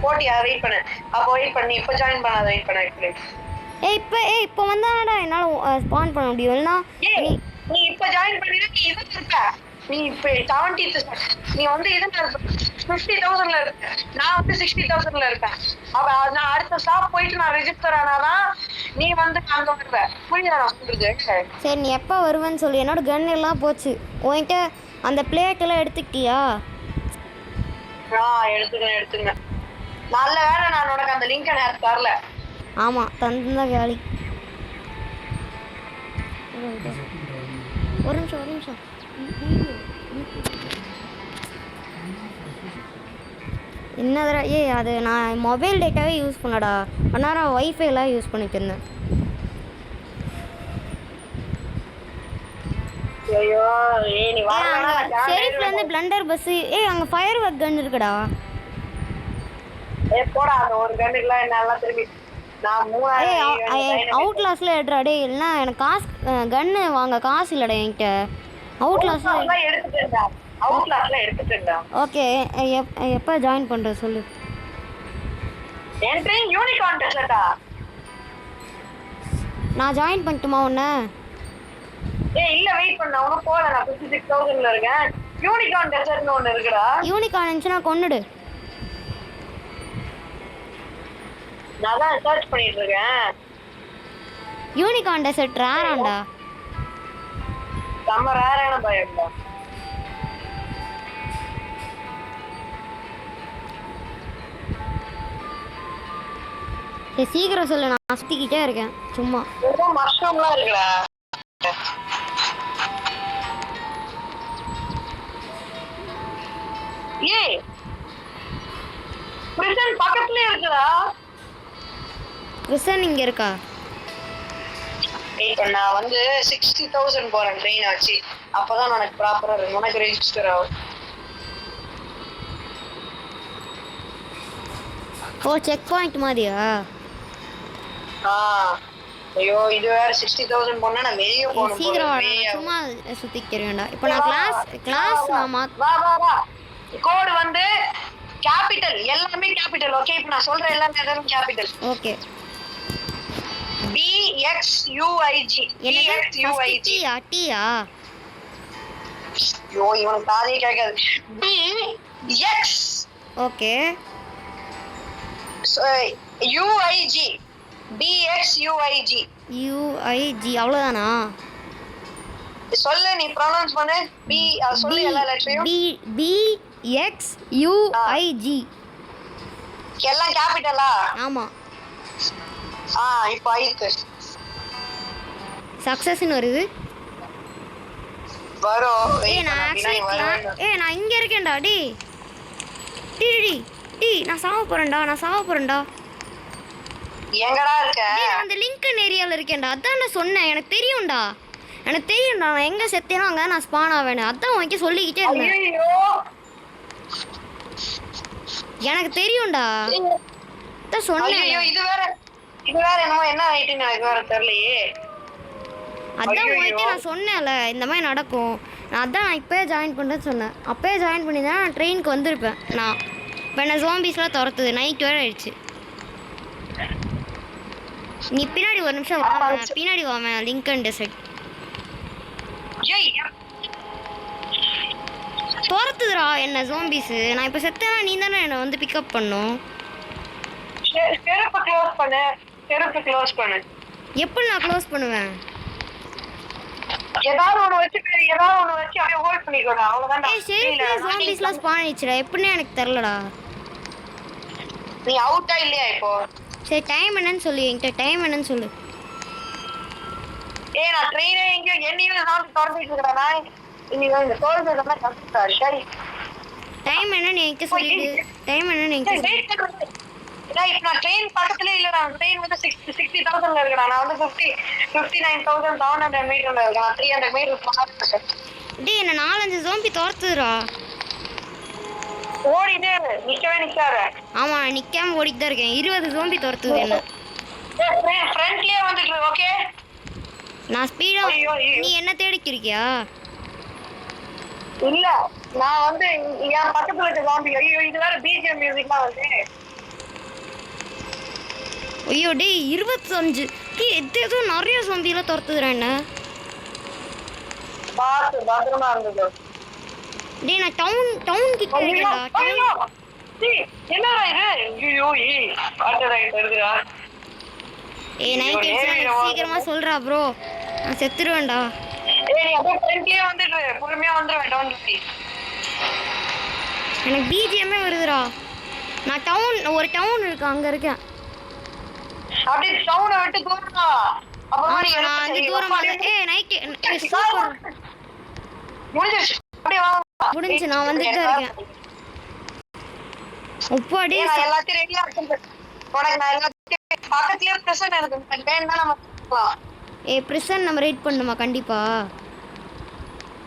போட்டியா? வெயிட் பண்ணு. அப்போ வெயிட் பண்ணி இப்போ ஜாயின் பண்ணாத. வெயிட் பண்ணு. இப்போ வந்தாடா என்னால ஸ்பான் பண்ண முடியும். இல்லனா நீ இப்போ ஜாயின் பண்ணினா நீ இதுல இருக்க. நீ இப்போ 70th நீ வந்து இதுல இருக்க. 50,000ல இருக்க. நான் வந்து 60,000ல இருக்கேன். அப்ப நான் அடுத்த ஸ்டாப் போயிட்டு நான் ரெஜிஸ்டர் ஆனாதான் நீ வந்து அங்க வருவ. புரியுதா நான் சொல்றது? சரி, நீ எப்போ வருவேன்னு சொல்லி. என்னோட கன் எல்லாம் போச்சு. உன்கிட்ட அந்த பிளேட் எல்லாம் எடுத்துக்கிட்டியா? எடுத்துங்க. நல்ல வேலை நான் உனக்கு அந்த லிங்கை நேரத்து தரல. ஆமா, தந்தா வேலை. ஒரு நிமிஷம். என்னதுடா? அது நான் மொபைல் டேட்டாவே யூஸ் பண்ணடா. அந்நேரம் வைஃபைலாம் யூஸ் பண்ணிட்டு இருந்தேன். ஐயோ ஏய் நீ வரலனா நான் ஷெரீஃப்ல இருந்து பிளண்டர் பஸ். அங்க ஃபயர் ஒர்க் கன் இருக்குடா. போடா அந்த ஒரு கன்னுக்குலாம் என்னால திருப்பி நான் 3000 அவுட்லாஸ்ல எடுறா டேய். இல்ல எனக்கு காசு கன்னு வாங்க காசு இல்லடா என்கிட்ட. அவுட்லாஸ்ல எடுத்துட்டேன்டா. அவுட்லாஸ்ல எடுத்துட்டேன்டா. ஓகே எப்ப ஜாயின் பண்ற சொல்லு. என்ட்ரி யூனிகார்ன் டெசர்ட்டா? நான் ஜாயின் பண்ணட்டுமா உன்ன? இல்ல வெயிட் பண்ண. அவனும் போல நான் 56000ல இருக்கேன். யூனிகார்ன் டெசர்ட்னு ஒன்னு இருக்குடா. யூனிகார்ன் இருந்துச்சுனா கொன்னுடு. நான் தான் சர்ச் பண்ணிட்டு இருக்கேன். யூனிகார்ன் டெசர்ட் ரேராண்டா. நம்ம ரேரான பயம்டா. சீக்கிரம் சொல்லு, நான் சுத்திக்கிட்டே இருக்கேன் சும்மா. ஏதோ மஷ்ரூம்லாம் இருக்குடா. ஏய் பிரிசன் பக்கத்துலயே இருக்குடா. பிரிசன் இங்க இருக்கா? இப்போ நான் வந்து 60000 போறேன் ட்ரெயின் வச்சு. அப்பதான் எனக்கு ப்ராப்பரா இருக்கும். உனக்கு ரெஜிஸ்டர் ஆகும். ஓ செக் பாயிண்ட் மாதிரியா? ஐயோ இது வேற 60000 போனா நான் வெளிய போணும். சீக்கிரம் வா, சும்மா சுத்திக்கிறேன்டா. இப்போ நான் கிளாஸ் நான் வா வா வா. கோட் வந்து கேபிட்டல், எல்லாமே கேபிட்டல். ஓகே இப்போ நான் சொல்ற எல்லா லெட்டரும் கேபிட்டல். ஓகே. BXUIG. BXUIG டியா? யோ இவனுக்கு காதே கேட்காது. BX okay. UIG. BXUIG. UIG அவ்வளவுதானா? சொல்லு நீ ப்ரொனவுன்ஸ் பண்ணு. சொல்லு எல்லா லெட்டரையும். BXUIG எல்லாம் கேபிட்டலா? ஆமா. இப்போ ஆயிருக்கு. சக்சஸ்னு வருது. வரும். நான் இங்க இருக்கேன்டா. நான் சாவ போறேன்டா. எங்கடா இருக்க? நான் அந்த லிங்கன் ஏரியால இருக்கேன்டா. அதான் நான் சொன்னேன். எனக்கு தெரியும்டா. நான் எங்க செத்தேனோ அங்க நான் ஸ்பான் ஆவேன். அதான் உனக்கு சொல்லிக்கிட்டே இருந்தேன். எனக்கு தெரியும்டா. அதான் சொன்னேன். இது வேற என்னமோ என்ன ஆயிட்டுன்னு எனக்கு வேற தெரியலையே. அதான் உனக்கு நான் சொன்னேன்ல இந்த மாதிரி நடக்கும். நான் இப்போயே ஜாயின் பண்ணுறேன்னு சொன்னேன். அப்போயே ஜாயின் பண்ணியிருந்தேன் நான் ட்ரெயினுக்கு வந்திருப்பேன். நான் இப்போ என்ன ஜோம்பிஸ்லாம் துரத்துது. நைட் வேறு ஆயிடுச்சு. நீ பின்னாடி ஒரு நிமிஷம் வா. பின்னாடி வாமேன். லிங்கன் டெசர்ட் துரத்துதுடா என்ன ஜோம்பிஸ். நான் இப்போ செத்தேன்னா நீ தானே என்னை வந்து பிக்கப் பண்ணும். எப்படி நான் க்ளோஸ் பண்ணுவேன்? ஏதாவது ஒன்னு வச்சு அப்படியே ஹோல்ட் பண்ணிக்கோடா. அவ்வளவுதான். சரி ஜோம்பிஸ்லாம் ஸ்பான் ஆயிடுச்சுடா. எப்படின்னு எனக்கு தெரியலடா. நீ அவுட்டா இல்லையா இப்போ? சரி டைம் என்னன்னு சொல்லு. என்கிட்ட டைம் என்னன்னு சொல்லு. நான் ட்ரெயினே எங்கேயோ என்னையும் நான் திறந்துட்டு இருக்கேன். நான் இன்னைக்கு இந்த கோல்டெல்லாம் கத்துட்டாரு. சரி டைம் என்னன்னு என்கிட்ட சொல்லிடு. டைம் என்னன்னு என்கிட்ட சொல்லு. இப்போ நான் ட்ரெயின் பக்கத்துலேயே இல்லைடா. ட்ரெயின் வந்து 60,000ல இருக்குடா. நான் வந்து 59,700 மீட்டர்ல இருக்கேன். 300 மீட்டர். என்ன 4-5 ஜோம்பி துரத்துதுடா. ஓடிட்டே நிக்கவே நிக்காத. ஆமா நிக்காம ஓடிட்டு தான் இருக்கேன். 20 ஜோம்பி துரத்துது என்ன. ஃப்ரண்ட்லயே வந்துட்டு. ஓகே நான் ஸ்பீடா. நீ என்ன தேடிக்கிறியா? இல்ல நான் வந்து என் பக்கத்துல இருக்க ஜாம்பி. ஐயோ இது வேற பிஜிஎம் மியூசிக்லாம் வந்து. ஐயோ 25 எதோ நிறைய ஜோம்பிலாம் துரத்துதுடா என்ன. பாத்து பத்திரமா இருந்தது. நான் டவுன் கிட்ட இருக்கேன்டா. என்னடா இது? ஐயோ ஆட்டரைட் இருக்குடா. நைட் சீக்கிரமா சொல்றா ப்ரோ. நான் செத்துருவேன்டா. நீ அப்படியே ஃப்ரண்ட்லயே வந்துடு. பொறுமையா வந்துருவேன் டவுன் கிட்ட. எனக்கு பிஜிஎம்மே வருதுடா. நான் ஒரு டவுன் இருக்கு அங்க இருக்கேன். அப்படியே டவுனை விட்டு தூரமா. நான் வந்து தூரமா. நைட் சூப்பர் முடிஞ்சிருச்சு. அப்படியே வா. முடிஞ்சு நான் வந்துட்டு இருக்கேன். உப்பாடி எல்லாத்தையும் ரெடியா இருக்கு. உனக்கு நான் எல்லாத்தையும் பக்கத்துலயே பிரசன் எனக்கு வேணும்னா நம்ம பார்க்கலாம். பிரிசன் நம்ம ரைட் பண்ணுமா? கண்டிப்பா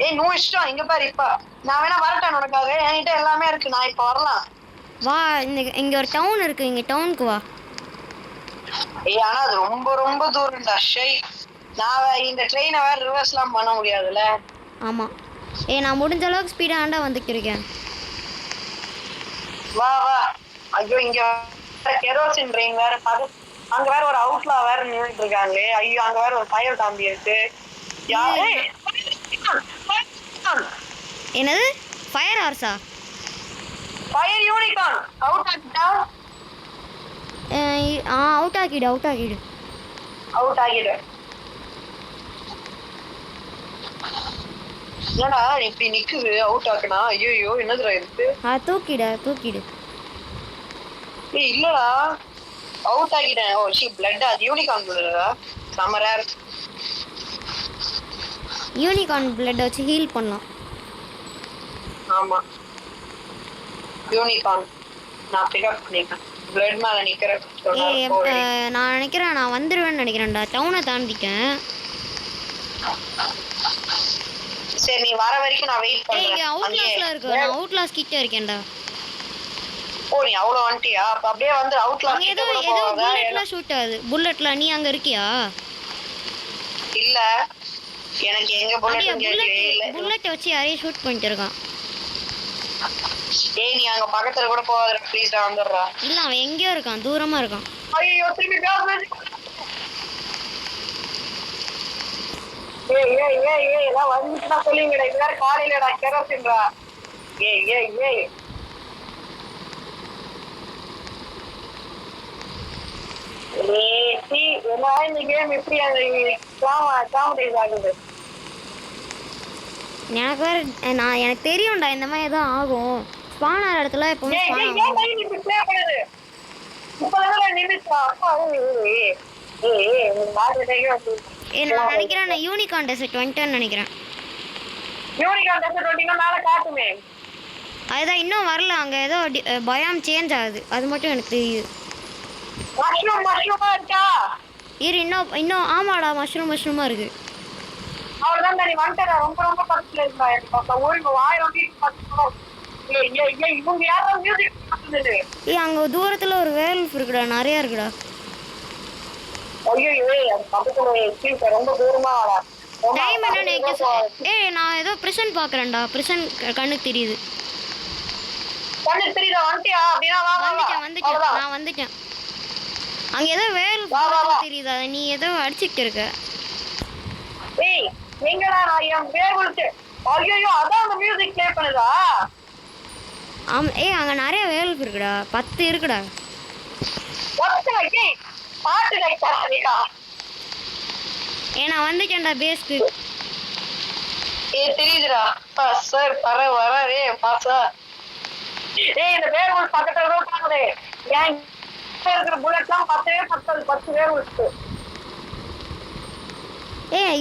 ஏய் நோ இஷ்டம் இங்க பாரு. இப்ப நான் வேணா வரட்டேன் உனக்காக, என்கிட்ட எல்லாமே இருக்கு, நான் இப்ப வரலாம். வா, இங்க ஒரு டவுன் இருக்கு, இங்க டவுனுக்கு வா. ஏய் ஆனா அது ரொம்ப ரொம்ப தூரம்டா. நான் இந்த ட்ரெயினை வேற ரிவர்ஸ்லாம் பண்ண முடியாதுல்ல. ஆமா. நான் முடிஞ்ச அளவுக்கு ஸ்பீடாண்டா வந்துட்டு இருக்கேன். வா வா. ஐயோ இங்க கெரோசின் ட்ரெயின் வேற அங்க வேற ஒரு அவுட்லா வேற நின்றுட்டு இருக்காங்களே. ஐயோ அங்க வேற ஒரு ஃபயர் காம்பி இருக்கு. என்னது ஃபயர் ஹார்ஸா? ஃபயர் யூனிகார்ன் அவுட் ஆகிட்டா? அவுட் ஆகிடு. அவுட் ஆகிடு. என்னடா இப்படி நிக்குது அவுட் ஆக்குனா? ஐயோ என்னதுடா இருக்கு? தூக்கிடு. ஏய் இல்லடா அவுட் ஆகிட்டேன். ஓ ஷி பிளட். அது யூனிகார்ன் பிளட்டா? செம ரேர். யூனிகார்ன் பிளட் வச்சு ஹீல் பண்ணலாம். ஆமா யூனிகார்ன் நான் பிக்கப் பண்ணிட்டேன். பிளட் மேல நிக்கிறேன். நான் நினைக்கிறேன் நான் வந்துடுவேன்னு நினைக்கிறேன்டா. டவுனை தாண்டிட்டேன். சரி நீ வர வரைக்கும் நான் வெயிட் பண்றேன். இங்க அவுட்லாஸ்ல இருக்கு. நான் அவுட்லாஸ் கிட்ட இருக்கேன்டா. ஓ நீ அவ்வளவு வந்துட்டியா? அப்ப அப்படியே வந்து அவுட்லாஸ் கிட்ட கூட போவாத. புல்லட்ல ஷூட் ஆகுது. புல்லட்ல நீ அங்க இருக்கியா? இல்ல எனக்கு எங்க புல்லட் இல்ல. புல்லட் வச்சு யாரையும் ஷூட் பண்ணிட்டு இருக்கான். ஏய் நீ அங்க பக்கத்துல கூட போவாத ப்ளீஸ். டா வந்துறா. இல்ல அவன் எங்கயோ இருக்கான், தூரமா இருக்கான். ஐயோ திரும்பி பேசு. ஏய் எல்லாம் வந்துட்டா சொல்லுங்கடா. இது வேற காலையிலடா கெரோசின்டா. ஏய் என்ன இந்த கேம் எப்படி காமெடிஸ் ஆகுது? எனக்கு தெரியும்டா இந்த மாதிரி ஏதோ ஆகும். ஸ்பான் ஆகிற இடத்துல எப்பவுமே நான் நினைக்கிறேன் நான் யூனிகார்ன் டெசர்ட் வந்துட்டேன்னு நினைக்கிறேன். அதுதான் இன்னும் வரல. அங்கே ஏதோ பயம் சேஞ்ச் ஆகுது, அது மட்டும் எனக்கு தெரியுது. இன்னும் ஆமாடா மஷ்ரூமா இருக்கு. அவ்வளவுதான் நீ வந்துட்டா. ரொம்ப ரொம்ப பக்கத்துல இருந்தா ஒரு 1000 வீட்டு. அங்க தூரத்துல ஒரு வேல்ஃப் இருக்குடா, நிறைய இருக்குடா. ரொம்ப தூரமா டைம் என்ன? நான் ஏதோ பிரிசன் பாக்குறேன்டா. பிரிசன் கண்ணுக்கு தெரியுது. நான் வந்துட்டேன். அங்க ஏதோ வேல்ஃப் தெரியுது. அதை நீ ஏதோ அடிச்சுட்டு இருக்க. எங்கடா நான் என் பேர் விழுச்சு. ஐயோ அதான் அந்த மியூசிக் ப்ளே பண்ணுதா? ஆமா. அங்க நிறைய வேல்ஃப் இருக்குடா. 10 இருக்குடா. பாட்டு லைட்டா. நான் வந்துட்டேன்டா பேஸ்க்கு. தெரியுதுடா சார். வரே பாசா. இந்த வேர் விழுச்சு பக்கத்துல தான் பாக்குதே. ஏன் இருக்கிற புல்லட்லாம் 10 வேர் விழுச்சு.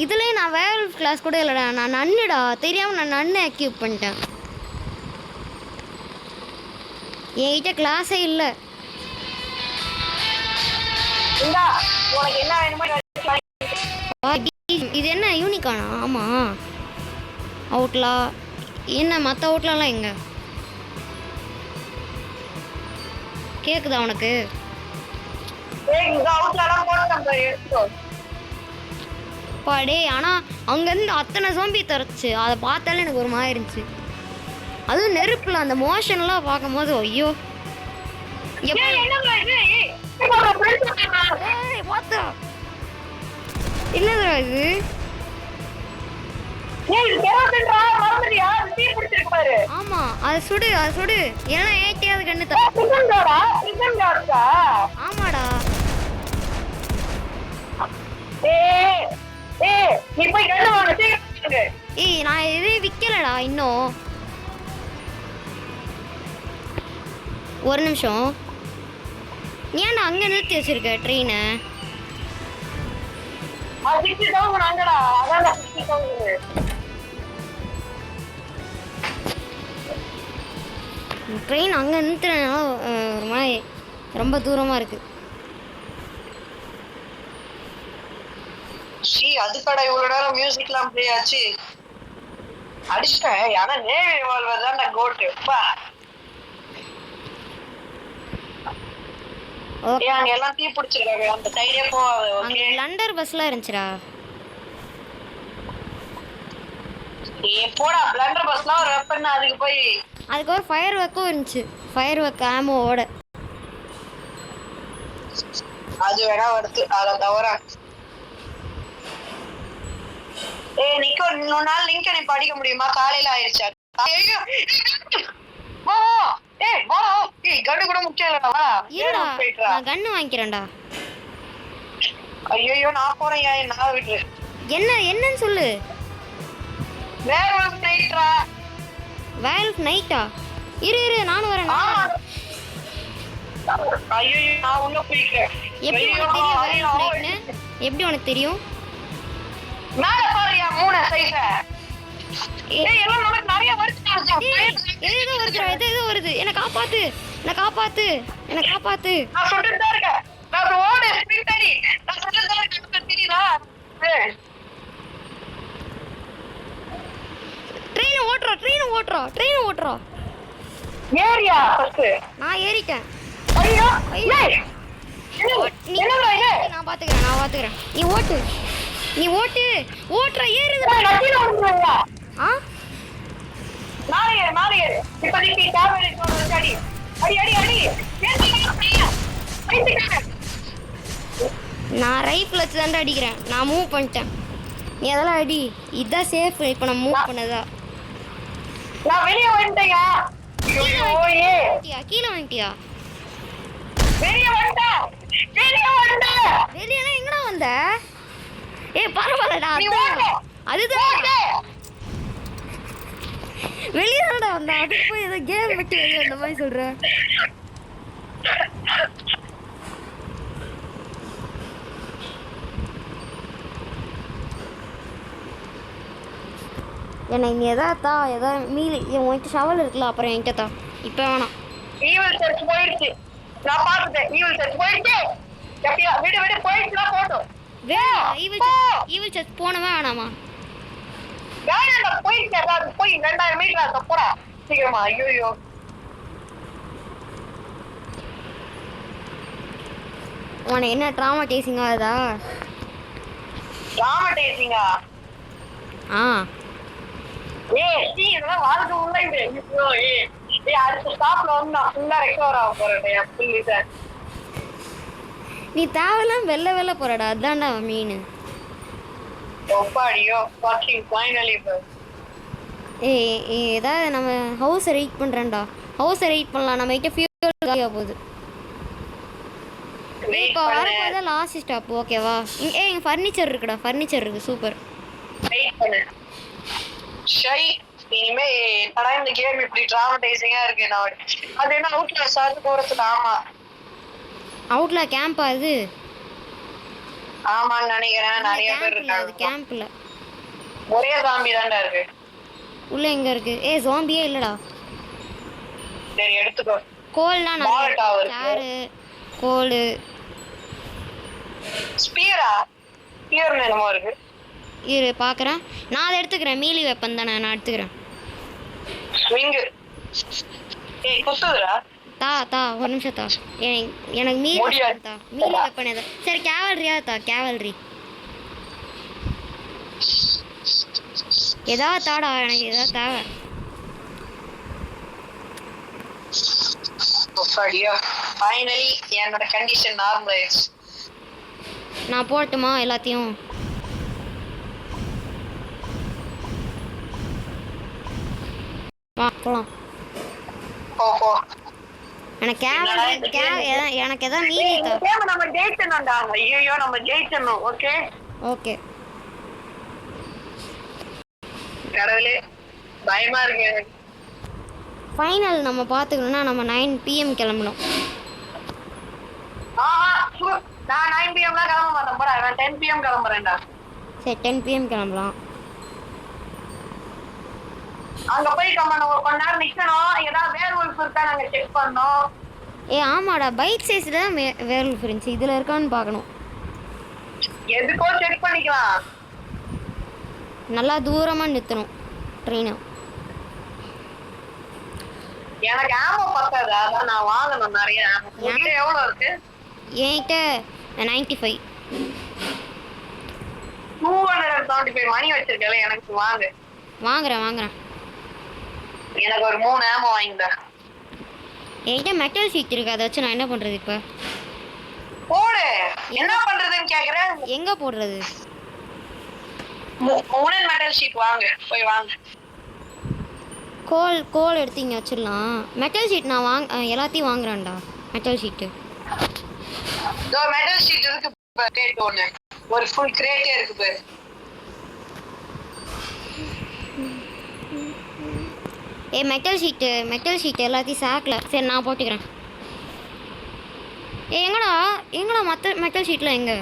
இதுலயே நான் வேல்ஃப் கிளாஸ் கூட இல்லடா. நான் நன்னுடா, தெரியாம நான் நன்னு அக்யூப் பண்ணிட்டேன். என்கிட்ட கிளாஸே இல்லை. இது என்ன யூனிகானா? ஆமா அவுட்லா. என்ன மற்ற அவுட்லாம் எங்க கேக்குதா உனக்கு? பாடே. ஆனால் அங்கேருந்து அத்தனை சோம்பி தரச்சு. அதை பார்த்தாலே எனக்கு ஒரு மாதிரி இருந்துச்சு. அதுவும் நெருப்புல அந்த மோஷன்லாம் பார்க்கும்போது ஐயோ. என்னதுடா இது? ஆமா அது சுடு ஏன்னா ஏட்டியாவது கண்ணு. ஆமாடா. நான் எதே விக்கலடா இன்னும். ஒரு நிமிஷம். ஏன்டா அங்க நிறுத்தி வச்சிருக்க ட்ரெயினை? ட்ரெயின் அங்க நிறுத்துறதுனால ஒரு மாதிரி ரொம்ப தூரமா இருக்கு. அதுக்கடா இவ்வளவு நேரம் மியூசிக்லாம் ப்ளே ஆச்சு. அடிச்சிட்டேன். ஆனா நேவி ரிவால்வர் தான் நான் கோட்டு. ஓகே அங்க எல்லாம் தீ பிடிச்சிருக்காங்க. அந்த சைடே போவாது. அங்க ஓகே லண்டர் பஸ்லாம் இருந்துச்சுடா. போடா பிளண்டர் பஸ்லாம் ஒரு வெப்பன். அதுக்கு போய் அதுக்கு ஒரு ஃபயர் ஒர்க்கும் இருந்துச்சு, ஃபயர் ஒர்க் ஆமோவோட. அது வேணா வருது. அதை தவிர நிக்கோ இன்னொரு நாள் லிங்க் நீ படிக்க முடியுமா? காலையில ஆயிடுச்சா? கண்ணு கூட முக்கியம் இல்லடா. நான் கன்னு வாங்கிக்கிறேன்டா. ஐயோ நான் போறேன். நான் விட்டு என்னன்னு சொல்லு. வேல்ஃப் நைட்ரா. வேல்ஃப் நைட்டா? இரு நானும் வரேன். ஐயோ நான் உள்ள போயிக்கிறேன். எப்படி உனக்கு தெரியும் வேல்ஃப் நைட்னு? எப்படி உனக்கு தெரியும்? மேல பாருயா 3 சைஸ். எல்லாம் நமக்கு நிறைய வருது. ஏதோ வருது. என்ன காப்பாத்து. நான் சொல்லிட்டு தான் இருக்கேன். நான் ஓடு ஸ்பிரிண்ட் அடி. நான் சொல்லிட்டு தான் இருக்கேன். தெரியுதா? ட்ரெயின் ஓட்டுறோம். Area first. நான் ஏறிட்டேன். ஐயோ என்னடா இது? நான் பாத்துக்கறேன். நீ ஓட்டுற ஏறுது. ஆ மாறி இப்ப நீ டேப்லெட் எடுத்து அடி. நான் ரைஃபிள் வச்சு தான் அடிக்கிறேன். நான் மூவ் பண்ணிட்டேன். நீ அதெல்லாம் அடி. இதான் சேஃப். இப்போ நான் மூவ் பண்ணதா. நான் வெளிய வந்துட்டேன். கீழே வந்துட்டியா? வெளிய வந்துட்டேன். வெளியனா எங்கடா வந்த? பரவாயில்லடா. அதுதான் வெளியே தானடா வந்தா. அதுக்கு போய் ஏதோ கேம் விட்டு வெளியே அந்த மாதிரி சொல்ற. எனக்கு நீ எதாவது மீறி உன்கிட்ட ஷவல் இருக்குல்ல, அப்புறம் என்கிட்ட தான். இப்போ வேணாம். ஈவில் சர்ச் போயிடுச்சு. நான் பார்த்துட்டேன். ஈவில் சர்ச் போயிடுச்சு. எப்படியா விடு போயிடுச்சுனா போட்டோம். ஈவில் சர்ச் போனவே வேணாமா? வேணாம் போயிடுச்சு. அது போய் 2000 மீட்டர் ஆக போறா சீக்கிரமா. ஐயோ உனக்கு என்ன ட்ராமாடைசிங்கா ஆகுதா? ட்ராமாடைசிங்கா? இதெல்லாம் வாழ்க்கை உள்ள இது. அடுத்த ஸ்டாப்ல வந்து நான் ஃபுல்லா ரெக்கவர் ஆக போறேன். நீ தேவையெல்லாம் வெளில போறடா. அதான்டா மீன். ஏதாவது நம்ம ஹவுஸை ரைட் பண்றேன்டா. ஹவுஸை ரைட் பண்ணலாம். நம்ம கிட்ட ஃபியூல் காலியா போகுது. இப்போ வரப்போதா லாஸ்ட் ஸ்டாப். ஓகேவா? இங்க ஃபர்னிச்சர் இருக்குடா. ஃபர்னிச்சர் இருக்கு. சூப்பர். இனிமே இந்த கேம் இப்படி ட்ராமடைசிங்கா இருக்கு. நான் அது என்ன அவுட்ல சார்ஜ் போறதுக்கு. ஆமா அவுட்ல கேம்பா அது? ஆமான்னு நினைக்கிறேன். நிறைய பேர் இருக்காங்க. கேம்ப்ல ஒரே ஜாம்பி தான்டா இருக்கு. உள்ள எங்க இருக்கு? ஜாம்பியே இல்லடா. சரி எடுத்துக்கோ. கோல்லாம் நிறைய. சாரு கோல் ஸ்பியரா? ஸ்பியர் என்னமோ இருக்கு. இரு பாக்குறேன். நான் அதை எடுத்துக்கிறேன். மீலி வெப்பன் தானே, நான் எடுத்துக்கிறேன். ஸ்விங். குத்துதுடா. தா ஒரு நிமிஷம் தா. எனக்கு மீலி வெப்பன் எது? சரி கேவல்ரியா தா. கேவல்ரி ஏதாவது தாடா. எனக்கு ஏதாவது தேவை. ஃபைனலி என்னோட கண்டிஷன் நார்மல் ஆயிடுச்சு. நான் போட்டுமா எல்லாத்தையும்? போலாம். போ. எனக்கு எனக்கு எதாவது மீறி நம்ம ஜெயிச்சணும்டா. ஐயோ நம்ம ஜெயிச்சணும். ஓகே கடவுளே பயமா இருக்கு. ஃபைனல் நம்ம பார்த்துக்கணும்னா நம்ம 9 PM கிளம்பணும். நான் 9 PM கிளம்ப மாட்டேன். போடா நான் 10 PM கிளம்புறேன்டா. சரி 10 PM கிளம்பலாம். அங்க போய் கம்மன ஒரு கொஞ்ச நேரம் நிக்கணும். ஏதாவது வேர்வல்ஃப் இருக்கா நாங்க செக் பண்ணோம். ஆமாடா பைக் சைஸ்ல தான் வேர்வல்ஃப் இருந்துச்சு. இதுல இருக்கான்னு பார்க்கணும். எதுக்கோ செக் பண்ணிக்கலாம். நல்லா தூரமா நிறுத்தணும். ட்ரெயின். எனக்கு ஆமோ பத்தாது, அதான் நான் வாங்கணும் நிறைய. உங்ககிட்ட எவ்வளவு இருக்கு? என்கிட்ட 95. 275 மணி வச்சிருக்கல, எனக்கு வாங்கு. வாங்குறேன். எனக்கு ஒரு 3 ஆமோ வாங்கிட்டா. என்கிட்ட மெட்டல் ஷீட் இருக்கு, அதை வச்சு நான் என்ன பண்றது இப்போ? போடு. என்ன பண்றதுன்னு கேக்குறேன். எங்க போடுறது? உடன் மெட்டல் ஷீட் வாங்க, போய் வாங்க. கோல் எடுத்து இங்கே வச்சிடலாம். மெட்டல் ஷீட் நான் எல்லாத்தையும் வாங்குறேன்டா. மெட்டல் ஷீட்டு மெட்டல் ஷீட் இருக்கு, கிரேட் ஒன்று, ஒரு ஃபுல் கிரேட்டே இருக்கு பாரு. மெட்டல் ஷீட் எல்லாத்தையும் சாக்கில். சரி நான் போட்டுக்கிறேன். எங்கடா மற்ற மெட்டல் ஷீட்டில் எங்கே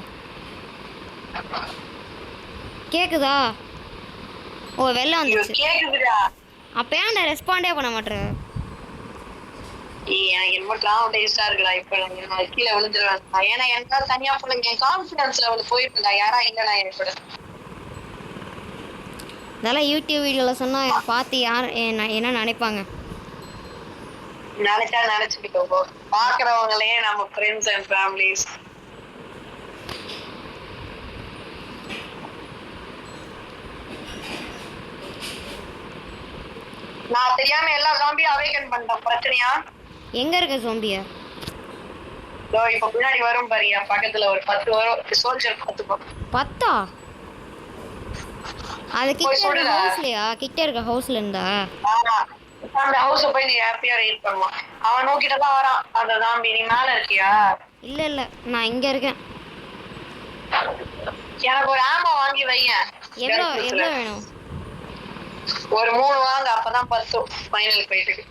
கேட்குதா? ஓ வெளில வந்துச்சு. கேக்குதுடா. அப்போ ஏன்டா ரெஸ்பாண்டே பண்ண மாட்டேற? எனக்கு என்னமோ ட்ராமடைஸ்டா இருக்குடா. இப்போ நான் கீழே விழுந்துருவேன். ஏன்னா எனக்கு தனியா சொல்லுங்க, என் கான்ஃபிடன்ஸ் லெவல் போயிருக்குடா. யாரா இல்லைடா என் கூட. இதெல்லாம் யூடியூப் வீடியோவில் சொன்னால் பார்த்து யார் என்ன நினைப்பாங்க? நினைச்சுக்கிட்டோ போ. பாக்குறவங்களே நம்ம ஃப்ரெண்ட்ஸ் அண்ட் ஃபேமிலிஸ். நான் தெரியாம எல்லா ஜாம்பியும் அவேக்கன் பண்ணிட்டேன். பிரச்சனையா? எங்க இருக்க ஜாம்பியா? இப்ப பின்னாடி வரும் பாரியா, பக்கத்துல ஒரு 10 வரும். சோல்ஜர் 10 அது கிட்ட இருக்க ஹவுஸ்ல இருந்தா அந்த ஹவுஸ போய் நீ ஹாப்பியா ரைட் பண்ணுவான். அவன் நோக்கிட்ட தான் வரான் அந்த ஜாம்பி. நீ மேல இருக்கியா? இல்ல நான் இங்க இருக்கேன். எனக்கு ஒரு ஆமோ வாங்கி வைங்க. எவ்வளவு வேணும்? ஒரு 3 வாங்க, அப்பதான் 10 ஃபைனல் போயிட்டு.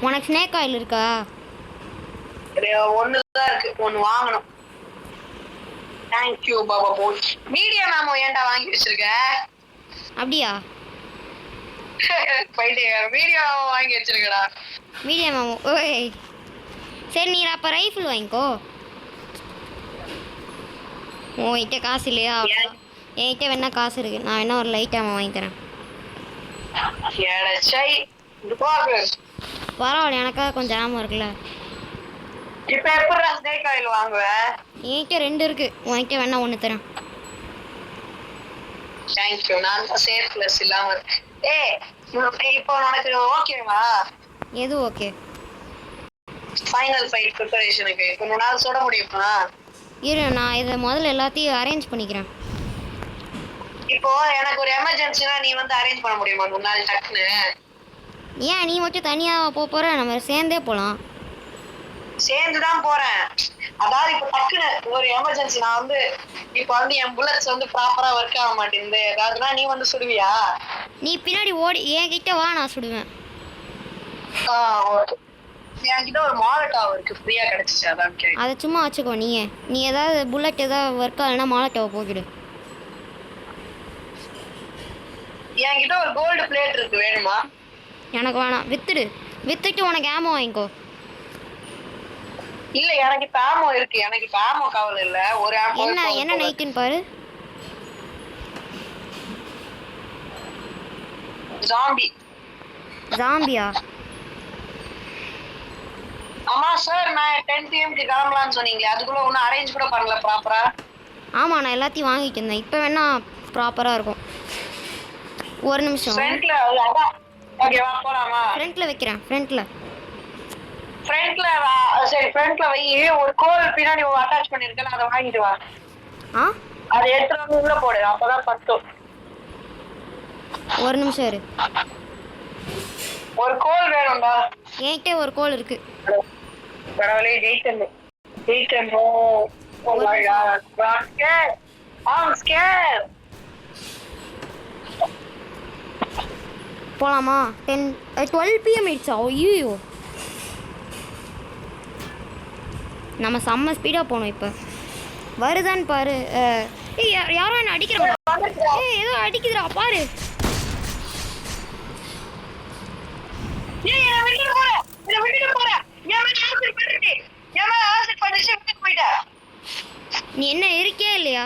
உனக்கு ஸ்னேக் ஆயில் இருக்கா? ஒண்ணுதான் இருக்கு, ஒண்ணு வாங்கணும். தேங்க்யூ பாபா போய். மீடியம் ஆமோ ஏன்டா வாங்கி வச்சிருக்க? அப்படியா? போயிட்டு மீடியம் ஆமோ வாங்கி வச்சிருக்கடா. மீடியம் ஆமோ. ஓய் சரி, நீ அப்ப ரைஃபிள் வாங்கிக்கோ. உன்கிட்ட காசு இல்லையா? என்கிட்ட வேணா காசு இருக்கு, நான் வேணா ஒரு லைட் ஆமா வாங்கி தரேன். பரவாயில்ல, எனக்காக கொஞ்சம் ஆமா இருக்குல்ல. இப்ப எப்படா ஸ்னேக் ஆயில் வாங்குவ? என்கிட்ட 2 இருக்கு, உன்கிட்ட வேணா 1 தரேன். தேங்க்யூ. நான் சேஃப்லெஸ் இல்லாம. இப்போ உனக்கு ஓகேவா? எது ஓகே? ஃபைனல் ஃபைட் ப்ரிப்பரேஷனுக்கு கொஞ்ச நாள் சொல்ல முடியுமா? இரு, நான் இதை முதல்ல எல்லாத்தையும் அரேஞ்ச் பண்ணிக்கிறேன். இப்போ எனக்கு ஒரு எமர்ஜென்சினா நீ வந்து அரேஞ்ச் பண்ண முடியுமா முன்னாடி டக்குன்னு? ஏன் நீ மட்டும் தனியா போற? நம்ம சேர்ந்தே போலாம். சேர்ந்துதான் போறேன். அதாவது இப்போ டக்குன்னு ஒரு எமர்ஜென்சி, நான் வந்து இப்போ வந்து என் புல்லட்ஸ் வந்து ப்ராப்பரா ஒர்க் ஆக மாட்டேங்குது, ஏதாவதுனா நீ வந்து சுடுவியா? நீ பின்னாடி ஓடி என்கிட்ட வா, நான் சுடுவேன். ஓகே. என்கிட்ட ஒரு மாலட்டாவ் இருக்கு, ஃப்ரீயா கிடைச்சிச்சு, அதான் கேட்க. அதை சும்மா வச்சுக்கோ. நீ ஏதாவது புல்லட் ஏதாவது ஒர்க் ஆகலைன்னா மாலட்டாவை போக்கிடு. என்கிட்ட ஒரு கோல்டு பிளேட் இருக்கு, வேணுமா? எனக்கு வேணாம், வித்துட்டு உனக்கு ஆமோ வாங்கிக்கோ. இல்ல எனக்கு இப்ப ஆமோ இருக்கு, எனக்கு இப்ப ஆமோ கவலை இல்ல. ஒரு ஆமோ என்ன நைட்டுன்னு பாரு. ஜாம்பியா? ஆமா சார், நான் 10 PM க்கு கிளம்பலாம்னு சொன்னீங்களே, அதுக்குள்ள ஒன்னும் அரேஞ்ச் கூட பண்ணல ப்ராப்பரா. ஆமா, நான் எல்லாத்தையும் வாங்கிட்டு இருந்தேன். இப்போ வேணா ப்ராப்பரா இருக்கும். ஒரு நிமிஷம். ஃப்ரண்ட்ல ஓகேவா போலாமா? ஃப்ரண்ட்ல வைக்கிறேன். ஃப்ரண்ட்ல சரி, ஃப்ரண்ட்ல வை. ஒரு கோல் பின்னாடி அட்டாச் பண்ணிருக்கேன், அதை வாங்கிட்டு வா. அதை எடுத்துட்டு வந்து உள்ள போடு, அப்பதான் 10. ஒரு நிமிஷம் இரு. ஒரு கோல் வேணும்டா. என்கிட்ட ஒரு கோல் இருக்கு. பரவாயில்ல, ஜெயிட்டேன். Oh my god, rocket. I'm scared. போலாமா? 12 PM ஆயிடுச்சா? ஐயோ, நம்ம செம்ம ஸ்பீடா போனோம். இப்போ வருதான்னு பாரு. யாரோ என்ன அடிக்கிறாங்க. ஏதோ அடிக்குதுடா பாரு. நீ என்ன இருக்கியா இல்லையா?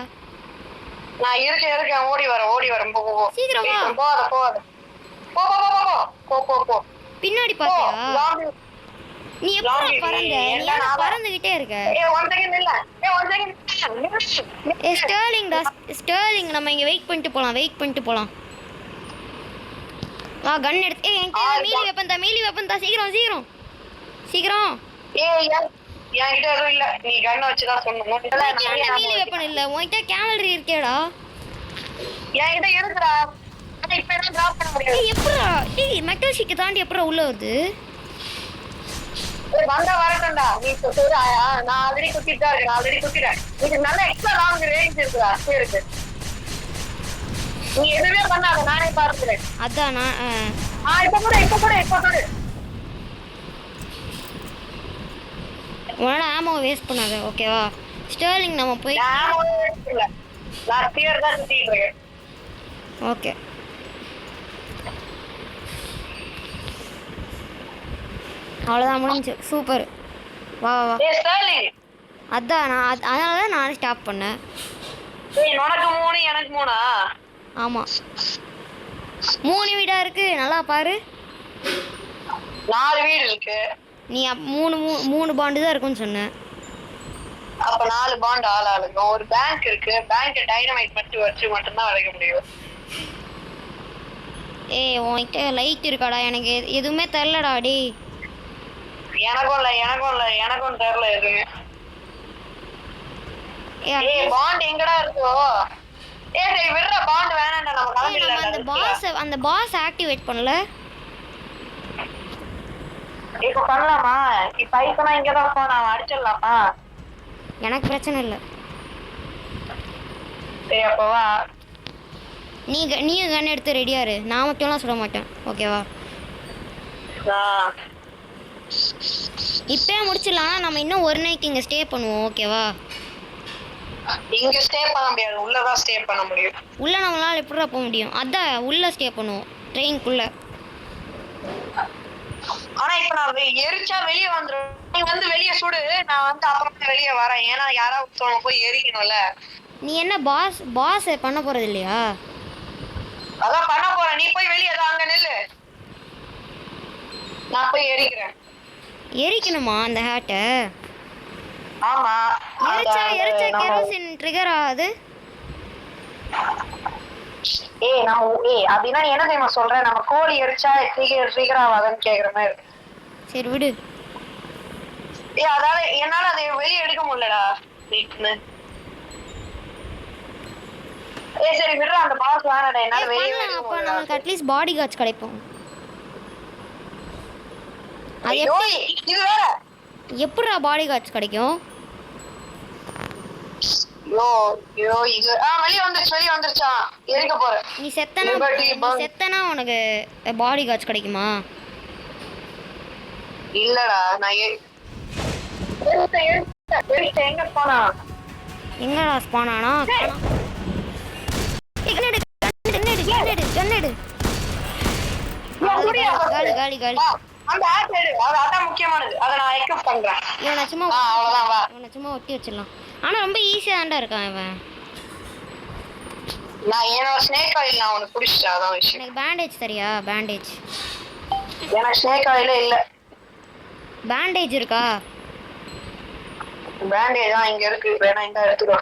நான் இருக்கேன் ஓடி வரேன் போ சீக்கிரம் வா. போகாத போ போ போ போ போ போ பின்னாடி போ பாத்தியா? நீ எப்படா Zombie, பறந்த? நீ என்ன ஏன் நாளா? பறந்துகிட்டே இருக்க? one second இல்ல 1 second ஸ்டர்லிங் நம்ம இங்க வெயிட் பண்ணிட்டு போலாம். வா கன் எடுத்து. என்கிட்ட மீலி வெப்பன் தான் சீக்கிரம். என்கிட்ட எதுவும் இல்ல நீ கன் வச்சுதான் சொல்லணும் மீலி வெப்பன் இல்ல. உன்கிட்ட கேவலரி இருக்கேடா. என்கிட்ட இருக்குடா ஆனா இப்ப என்ன டிராப் பண்ண முடியாது எப்படா? மெட்டல் ஷீட் தாண்டி எப்படா உள்ள வருது? வந்தா வரட்டும்டா நீ சொல்லு நான் ஆல்ரெடி குத்திட்டேன் இது நல்ல எக்ஸ்ட்ரா லாங் ரேஞ்ச் இருக்குடா இருக்கு நீ எதுவுமே பண்ணாத நானே பார்த்துக்கிறேன் அதான் நான் இப்ப கூட உன்னோட ஆமோ வேஸ்ட் பண்ணாத ஓகேவா? ஸ்டர்லிங் நம்ம போய் லாஸ்ட் இயர் தான் சுத்திட்டு இருக்கேன் ஓகே. அவ்வளோதான் முடிஞ்சு. சூப்பர். வா அதான் அதனால தான் நானே ஸ்டாப் பண்ணேன். உனக்கு 3 எனக்கு 3 ஆமாம் 3 வீடா இருக்கு. நல்லா பாரு. 4 வீடு இருக்கு. நீ மூணு பாண்டு தான் இருக்குன்னு சொன்னேன். அப்ப 4 பாண்ட் ஆளுங்க. ஒரு பேங்க் இருக்கு. பேங்க் டைனமைட் மட்டும் தான் வளைக்க முடியும். உன்கிட்ட லைட் இருக்காடா? எனக்கு எதுவுமே தெரிலடா. டேய் எனக்கும் தெரியல எதுவுமே. பாண்ட் எங்கடா இருக்கோ? சரி விடுற பாண்ட் வேணாம்டா நம்ம கிளம்பிடலாம். அந்த பாஸ் ஆக்டிவேட் பண்ணல. இப்ப பண்ணலாமா? இப்ப ஐக்கனா இங்க தான் இருக்கோம். நாம அடிச்சிடலாமா? எனக்கு பிரச்சனை இல்லை. சரி அப்ப வா. நீயும் கன் எடுத்து ரெடியா இரு. நான் மட்டும்லாம் சுட மாட்டேன் ஓகேவா? இப்பயே முடிச்சிடலாம். நம்ம இன்னும் ஒரு நைட் இங்க ஸ்டே பண்ணுவோம் ஓகேவா? இங்க ஸ்டே பண்ண முடியாது. உள்ளதான் ஸ்டே பண்ண முடியும். உள்ள நம்மளால எப்படிடா போக முடியும்? அதான் உள்ள ஸ்டே பண்ணுவோம் ட்ரெயின்குள்ள. ஆனா இப்ப நான் எரிச்சா வெளியே வந்துடும். நீ வந்து வெளியே சுடு. நான் வந்து அப்புறமா வெளியே வரேன். ஏன்னா யாராவது போய் எரிக்கணும்ல. நீ என்ன பாஸ் பண்ண போறது இல்லையா? அதான் பண்ண போறேன். நீ போய் வெளியே அங்க நில்லு. நான் போய் எரிக்கணுமா அந்த ஹேட்டை? ஆமா எரிச்சா கெரோசின் ட்ரிகர் ஆகுது. அப்படின்னா என்ன தெரியுமா சொல்றேன்? நம்ம கோழி எரிச்சா ட்ரிகர் ஆகாதுன்னு கேக்குற மாதிரி இருக்கு. சரி விடு. அதாவது என்னால அதை வெளியே எடுக்க முடியலடா. சரி விடுற அந்த பாஸ் வேணாடா. என்னால வெளியே எடுக்க முடியல. நமக்கு அட்லீஸ்ட் பாடி கார்ட்ஸ் கிடைக்கும். இது வேற எப்படிடா பாடி கார்ட்ஸ் கிடைக்கும்? இது வெளியே வந்துருச்சா? எரிக்க போறேன். நீ செத்தனா உனக்கு பாடி கார்ட்ஸ் கிடைக்குமா? இல்லடா நான் எங்க போனா? எங்கடா ஸ்பான் ஆனா? காலி அந்த ஆட் எடு. அதான் முக்கியமானது. அத நான் எக்யூப் பண்றேன். இவனை சும்மா ஒட்டி வச்சிடலாம். ஆனா ரொம்ப ஈஸியா தான்டா இருக்கான் இவன். நான் என்னோட ஸ்னேக் ஆயில் நான் உனக்கு குடிச்சிட்டேன். அதான் விஷயம். எனக்கு பேண்டேஜ் தெரியா? பேண்டேஜ் எனக்கு ஸ்னேக் ஆயிலே இல்ல. பேண்டேஜ் இருக்கா? பேண்டேஜ் தான் இங்க இருக்கு. வேணா இந்த எடுத்துக்கோ.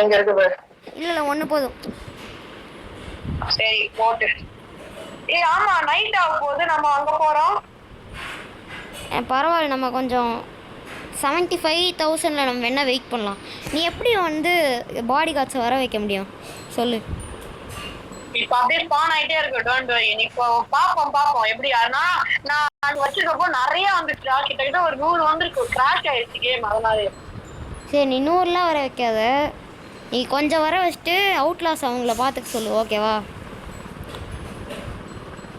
இங்க இருக்கு பாரு. இல்ல ஒண்ணு போதும். சரி போட்டு. ஆமா நைட் ஆக போகுது. நம்ம அங்க போறோம். பரவாயில்ல. நம்ம கொஞ்சம் 75,000ல நம்ம வேணா வெயிட் பண்ணலாம். நீ எப்படி வந்து பாடி கார்ட்ஸ் வர வைக்க முடியும் சொல்லு? இப்ப அப்படியே ஸ்பான் ஆயிட்டே இருக்கு. Don't worry. இப்போ பாப்போம் எப்படி. நான் வச்சிருக்கப்போ நிறைய வந்துச்சுடா. கிட்டத்தட்ட ஒரு 100 வந்துருக்கு. கிராஷ் ஆயிடுச்சு கேம். அதனால சரி நீ 100லாம் வர வைக்காத. நீ கொஞ்சம் வர வச்சுட்டு அவுட்லாஸ் அவங்கள பார்த்துக்க சொல்லு ஓகேவா?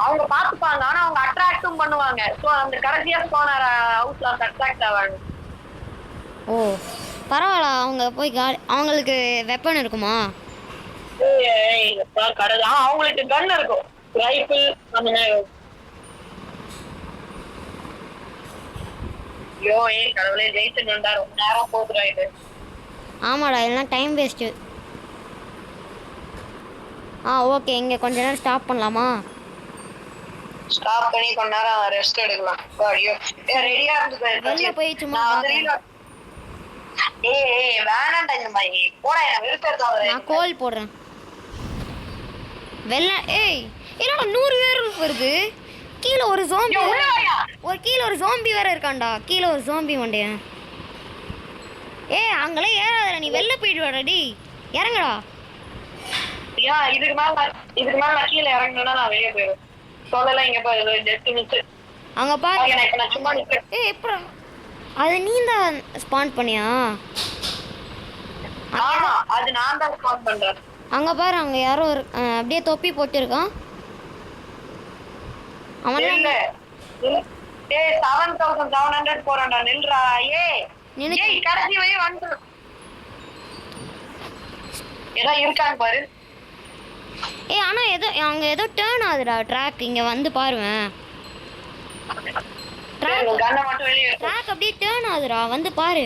அவங்க பாத்துப்பாங்க. ஆனா அவங்க அட்ராக்டும் பண்ணுவாங்க. சோ அந்த கடைசியா ஸ்பானர் அவுட்லாஸ் அட்ராக்ட் ஆவாங்க. ஓ பரவாயில்ல. அவங்க போய் அவங்களுக்கு வெப்பன் இருக்குமா? அவங்களுக்கு கன் இருக்கும். ரைபிள் அந்த மாதிரி. கடவுளே ஜெயிச்சு வந்தா ரொம்ப நேரம் போகுதுடா இது. ஆமாடா இதெல்லாம் டைம் வேஸ்ட்டு. ஓகே, இங்கே கொஞ்ச நேரம் ஸ்டாப் பண்ணலாமா? ஸ்டாப் பண்ணி கொஞ்ச நேரம் ரெஸ்ட் எடுக்கலாம். ஐயோ ரெடியா வெளில போய் சும்மா வேணாண்டா இந்த மாதிரி போடா, நான் கோல் போடுறேன். என்னடா 100 பேர் வருது. கீழே ஒரு ஜோம்பி வேற இருக்கான்டா. கீழே ஒரு ஜோம்பி மண்டையன். அங்கெல்லாம் ஏறாதடா, நீ வெளில போயிடுவாடா. டேய் இறங்குடா. இதுக்கு மேல நான் கீழே இறங்கணும்னா நான் வெளியே போயிடுவேன். சொல்லலாம் இங்க போய் அங்க பாரு. எப்படா அது நீ தான் ஸ்பான் பண்ணியா? ஆமா, அது நான் தான் ஸ்பான் பண்றேன். அங்க பாரு, அங்க யாரோ அப்படியே தொப்பி போட்டுருக்கான். அவன் இல்ல 7700 போறான்டா. நில்றா. கடைசி வரை வந்து ஏதோ இருக்கான்னு பாரு. ஆனா அங்க ஏதோ டர்ன் ஆகுதுடா ட்ராக். இங்க வந்து பாருவேன். ட்ராக் அப்படியே டர்ன் ஆகுதுடா, வந்து பாரு.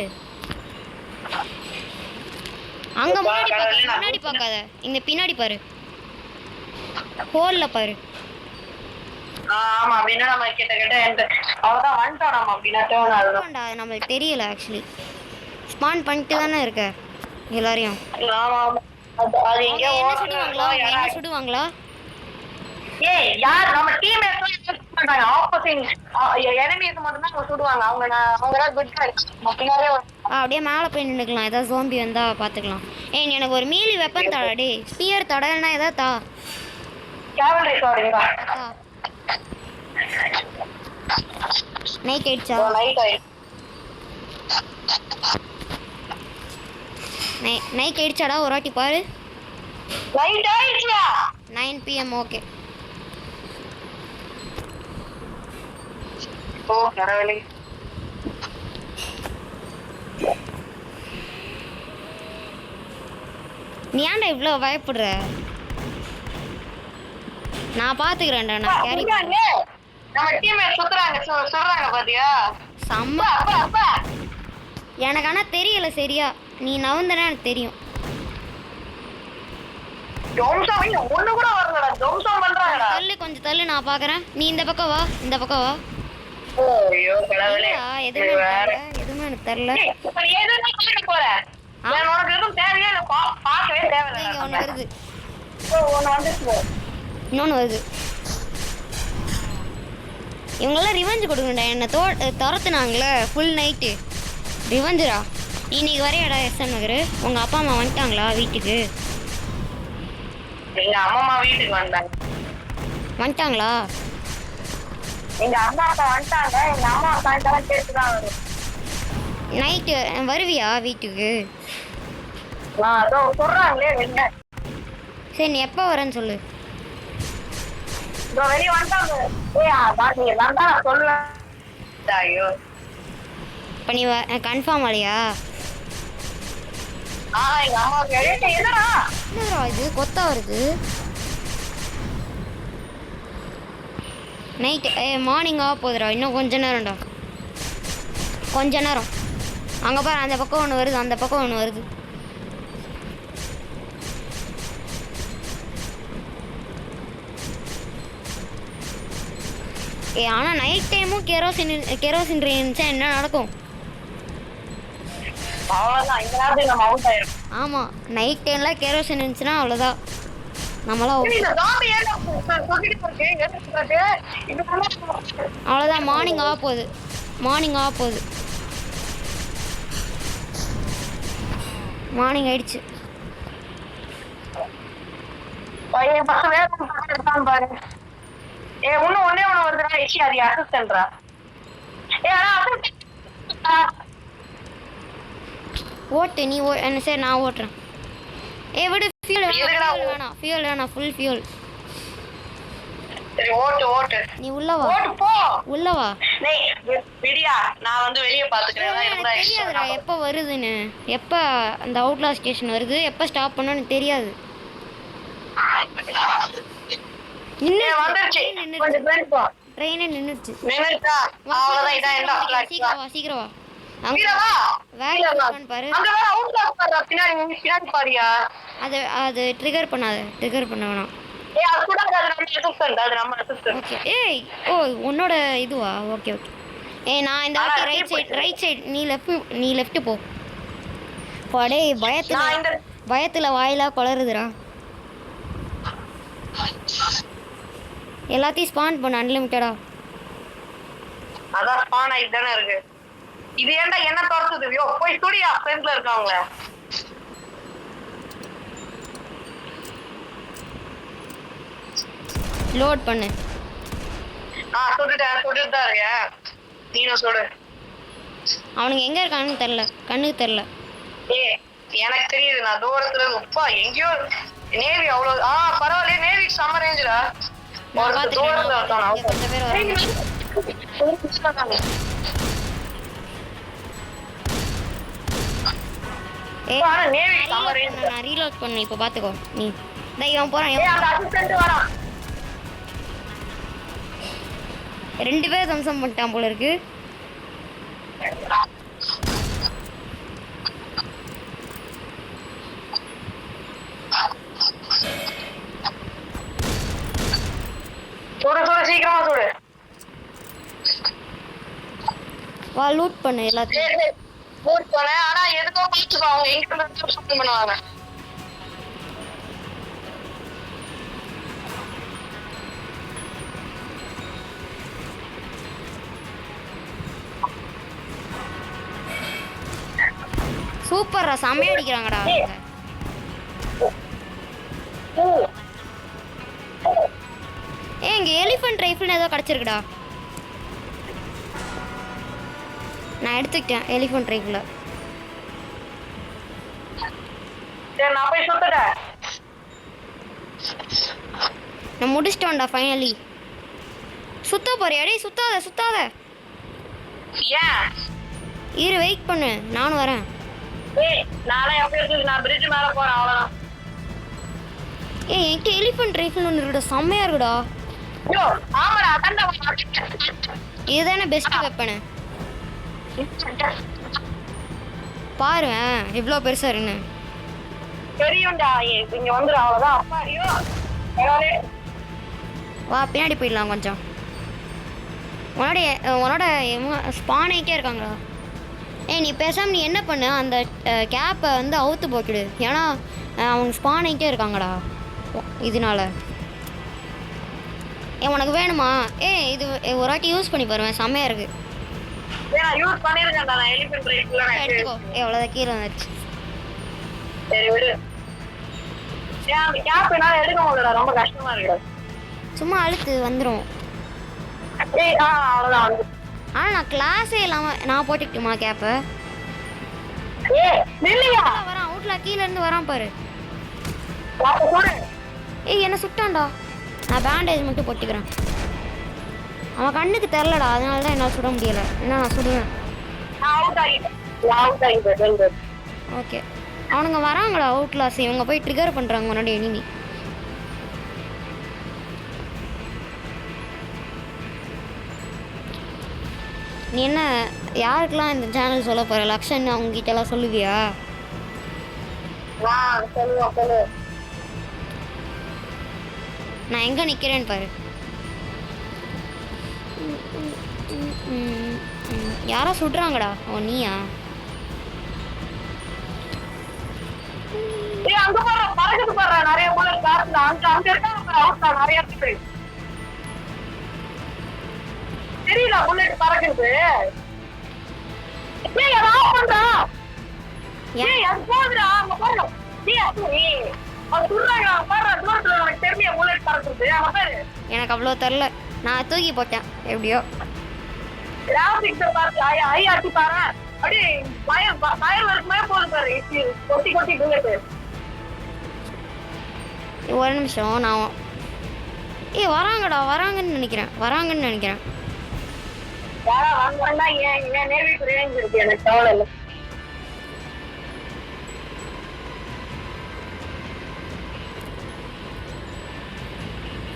அங்க முன்னாடி பார்க்காத, இங்க பின்னாடி பாரு. ஹோல்ல பாரு. ஆமா, அப்படின்னா நம்ம கிட்ட அவதான் வந்துட்டோம். நம்ம அப்படின்னா டர்ன் ஆகுதுடா. அது நம்மளுக்கு தெரியல. ஆக்சுவலி ஸ்பான் பண்ணிட்டு தானே இருக்க எல்லாரையும். ஆமா, அது எங்க என்ன சுடுவாங்களா? யார் நம்ம டீம்மேட்ஸ் பண்றாங்க. ஆப்போசிட் எனிமீஸ் மட்டும் தான் சுடுவாங்க. அவங்க குட்டா பின்னாடியே அப்படியே மேலே போய் நின்றுக்கலாம். ஏதாவது ஜோம்பி வந்தா பார்த்துக்கலாம். எனக்கு ஒரு மீலி வெப்பன் தாடா. டே ஸ்பியர் தடவைனா ஏதாவது தா. கேவல் ரேஸ் ஆடுறீங்களா? நைட் ஆயிடுச்சா? நைட் ஆயிடுச்சாடா? ஒரு வாட்டி பாரு. 9 PM. ஓகே. கடவுளே, நீ ஏன்டா இவ்வளோ பயப்படுற? நான் பாத்துக்கிறேன்டா. நான் கேரி நம்ம டீம்மேட் சொல்றாங்க பாத்தியா? செம்ம. எனக்கு ஆனா தெரியல சரியா. நீ நவுந்தனா எனக்கு தெரியும். ஒண்ணு கூட வரலடா. ஜம்சம் பண்றாங்கடா. கொஞ்சம் தள்ளு, நான் பாக்குறேன். நீ இந்த பக்கம் வா, இந்த பக்கம் வா. ஐயோ கடவுளே, எதுவுமே எனக்கு தெரியல. இப்ப நீ எதுனா சொல்ல போற? நான் உனக்கு எதுவும் தேவையே இல்ல, பார்க்கவே தேவையில்லை. இங்க ஒண்ணு வருது. ஒண்ணு வந்துச்சு. இன்னொன்னு வருது. இவங்கெல்லாம் ரிவெஞ்ச் கொடுக்கணும்டா. என்னை துரத்துனாங்களே ஃபுல் நைட்டு. ரிவெஞ்சுடா. இன்னைக்கு வரையாடா எஸ்என் நகர். உங்கள் அப்பா அம்மா வந்துட்டாங்களா வீட்டுக்கு? எங்கள் அம்மா வீட்டுக்கு வந்துட்டாங்களா? எங்கள் அம்மா அப்பா வந்துட்டாங்க. எங்கள் அம்மா சாயங்காலம் கேட்டு தான் வரும். நைட்டு வருவியா வீட்டுக்கு? சொல்கிறாங்களே வெளில. சரி, நீ எப்போ வரேன்னு சொல்லு. வெளியே வந்துட்டாங்க. சொல்லுவேன். ஐயோ, இப்போ நீ கன்ஃபார்ம் ஆலையா? எங்க அம்மாவுக்கு என்னடா இது கொத்தா வருது. நைட்டு மார்னிங் ஆக போகுதுடா. இன்னும் கொஞ்ச நேரம்டா, கொஞ்ச நேரம். அங்கே பாரு, அந்த பக்கம் ஒன்று வருது, அந்த பக்கம் ஒன்று வருது. ஆனால் நைட் டைமும் கெரோசின் இருந்துச்சா என்ன நடக்கும்? ஆமாம், நைட் டைம்லாம் கெரோசின் இருந்துச்சுன்னா அவ்வளோதான். நம்மளாம் அவ்வளோதான். மார்னிங் ஆக போகுது. மார்னிங் ஆயிடுச்சு. இன்னும் ஒன்னே ஒண்ணு வருதுடா. அது அசிஸ்டன்ட்ரா. ஓட்டு நீ என்ன? சரி, நான் ஓட்டுறேன். விடு. ஃபியூல் வேணாம். Full fuel. சரி, ஓட்டு. நீ உள்ள வா. விடியா, நான் வந்து வெளிய பாத்துக்கிறேன். தெரியாதுடா எப்போ வருதுன்னு. எப்போ அந்த அவுட்லா ஸ்டேஷன் வருது, எப்போ ஸ்டாப் பண்ணணும்னு தெரியாது. ட்ரெயினே நின்னுச்சு. சீக்கிரம் வா. கீழ வா வேற கீழ வா பாரு. அங்க வேற அவுட்லாக் பாரு பின்னாடி பாரியா அது ட்ரிகர் பண்ணாத, ட்ரிகர் பண்ண வேணாம். ஏய் அது கூட அது நம்ம அசிஸ்டன்ட் ஓகே. ஏய் ஓ உன்னோட இதுவா? Okay okay. ஏய் நான் இந்த வாட்டி ரைட் சைடு நீ லெஃப்ட் போ. படே பயத்துல வாயிலா கொளறுதுடா. எல்லாத்தையும் ஸ்பான் பண்ண அன்லிமிட்டடா. அதான் ஸ்பான் ஆயிட்டு தானே இருக்கு. இது ஏன்டா என்ன துரத்துது? யோ போய் ஸ்டுடியோ ஃப்ரெண்ட்ல இருக்காங்க. லோட் பண்ணு. சுட்டுட்டு தான் இருக்கேன். நீனும் சுடு. அவனுங்க எங்க இருக்கான்னு தெரியல, கண்ணுக்கு தெரியல. ஏய் எனக்கு தெரியுது, நான் தூரத்துல அப்பா எங்கேயோ நேவி அவ்வளவு பரவாயில்லையே, நேவி சம்ம ரேஞ்சுடா. தூரத்துல இருக்கான். கொஞ்சம் பேர் வராங்க. நான் ரீலோட் பண்ணு. இப்போ பாத்துக்கோ நீ. இவன் போறான். ரெண்டு பேர் தம்சம் பண்ணிட்டான் போல இருக்கு. சீக்கிரமா சுடு. வா லூட் பண்ணு எல்லாத்தையும். லூட் பண்ண. ஆனா எதுக்கோ பாத்துக்கோ, அவங்க எங்க இருந்து ஷூட் பண்ணுவாங்க. சூப்பர்ரா, செமையா அடிக்கிறாங்கடா. இங்க எலிஃபண்ட் ரைஃபிள்னு ஏதோ கிடைச்சிருக்குடா. நான் எடுத்துக்கிட்டேன் எலிஃபண்ட் ரைஃபிள். சரி நான் போய் சுத்துறேன். நான் முடிச்சிட்டேன்டா ஃபைனலி. சுத்த போறியா? டேய் சுத்தாத. ஏன்? இரு வெயிட் பண்ணு, நானும் வரேன். ஏய் நானே அப்படியே இருக்கு, நான் பிரிட்ஜ் மேல போறேன் அவ்வளவுதான். ஏய் என்கிட்ட எலிஃபண்ட் ரைஃபிள் ஒன்று இருக்குடா, செம்மையா இருக்குடா. யோ ஆமாடா, அதான்டா. இதுதானே பெஸ்ட் வெப்பனு. பாரு இவ்வளோ பெருசா இருக்குன்னு. தெரியும்டா, இங்க வந்துரு அவ்வளவுதான். அப்பா ஐயோ வா பின்னாடி போயிடலாம் கொஞ்சம். உன்னோட ஸ்பான் ஆகிட்டே இருக்காங்களா? ஏய் நீ பேசாம நீ என்ன பண்ணு, அந்த கேப்பை வந்து அவுத்து போட்டுடு. ஏன்னா அவங்க ஸ்பான் ஆகிட்டே இருக்காங்கடா இதனால. உனக்கு வேணுமா? இது ஒரு வாட்டி யூஸ் பண்ணி பாருவேன், செம்மையா இருக்கு. யூஸ் பண்ணிருக்கேன்டா நான் எலிஃபண்ட் ரைஃபிள். எடுத்துக்கோ. எவ்வளோதான் கீழே வந்துருச்சு. சரி விடு. அந்த கேப் என்னால எடுக்க முடியல, ரொம்ப கஷ்டமா இருக்கு. சும்மா அழுத்து வந்துடும். அவ்வளோதான் வந்து. ஆனால் நான் கிளாஸே இல்லாமல் நான் போட்டுக்கிட்டுமா கேப்பை? வரான் அவுட்ல கீழே இருந்து வரான் பாரு. ஏய் என்ன சுட்டான்டா. நான் பேண்டேஜ் மட்டும் போட்டுக்கிறேன். அவன் கண்ணுக்கு தெரிலடா, அதனால தான் என்னால் சுட முடியலை. என்ன நான் சுடுவேன். ஓகே அவனுங்க வராங்களா அவுட்லாஸ்? இவங்க போய் ட்ரிகர் பண்ணுறாங்க முன்னாடி எனிமி. நீ என்ன யாருக்கெல்லாம் இந்த சேனல் சொல்ல போகிற? லக்ஷன் அவங்ககிட்டலாம் சொல்லுவியா? நான் எங்கே நிற்கிறேன்னு பாரு. யாரோ சுடுறாங்கடா. ஓ நீயா? அங்க பாரு, பறக்குது பாரு, நிறைய புல்லட் காத்துல அங்க இருக்காங்க அவுட்ல நிறைய பேர். தெரியல புல்லட் பறக்குது. ஏய் அத ஆஃப் பண்றா. ஏய் அது போடுடா, அங்க பாரு. ஏய் அது சுடுறாங்க பாரு, தூரத்துல எனக்கு தெரியும் புல்லட் பறக்குது. அங்க பாரு. எனக்கு அவ்வளோ தெரியல, நான் தூக்கி போட்டேன் எப்படியோ. கிராபிக்ஸ் பாரு, ஐ ஆட்டி பாரு. அப்படியே ஃபயர் வர்க்குமே போகுது பாரு, கொட்டி கொட்டி புல்லட். ஒரு நிமிஷம் நான் வராங்கன்னு நினைக்கிறேன். யாரா வாங்கன்னா ஏன் நேவி ரேஞ்ச் இருக்கு, எனக்கு கவலை இல்லை.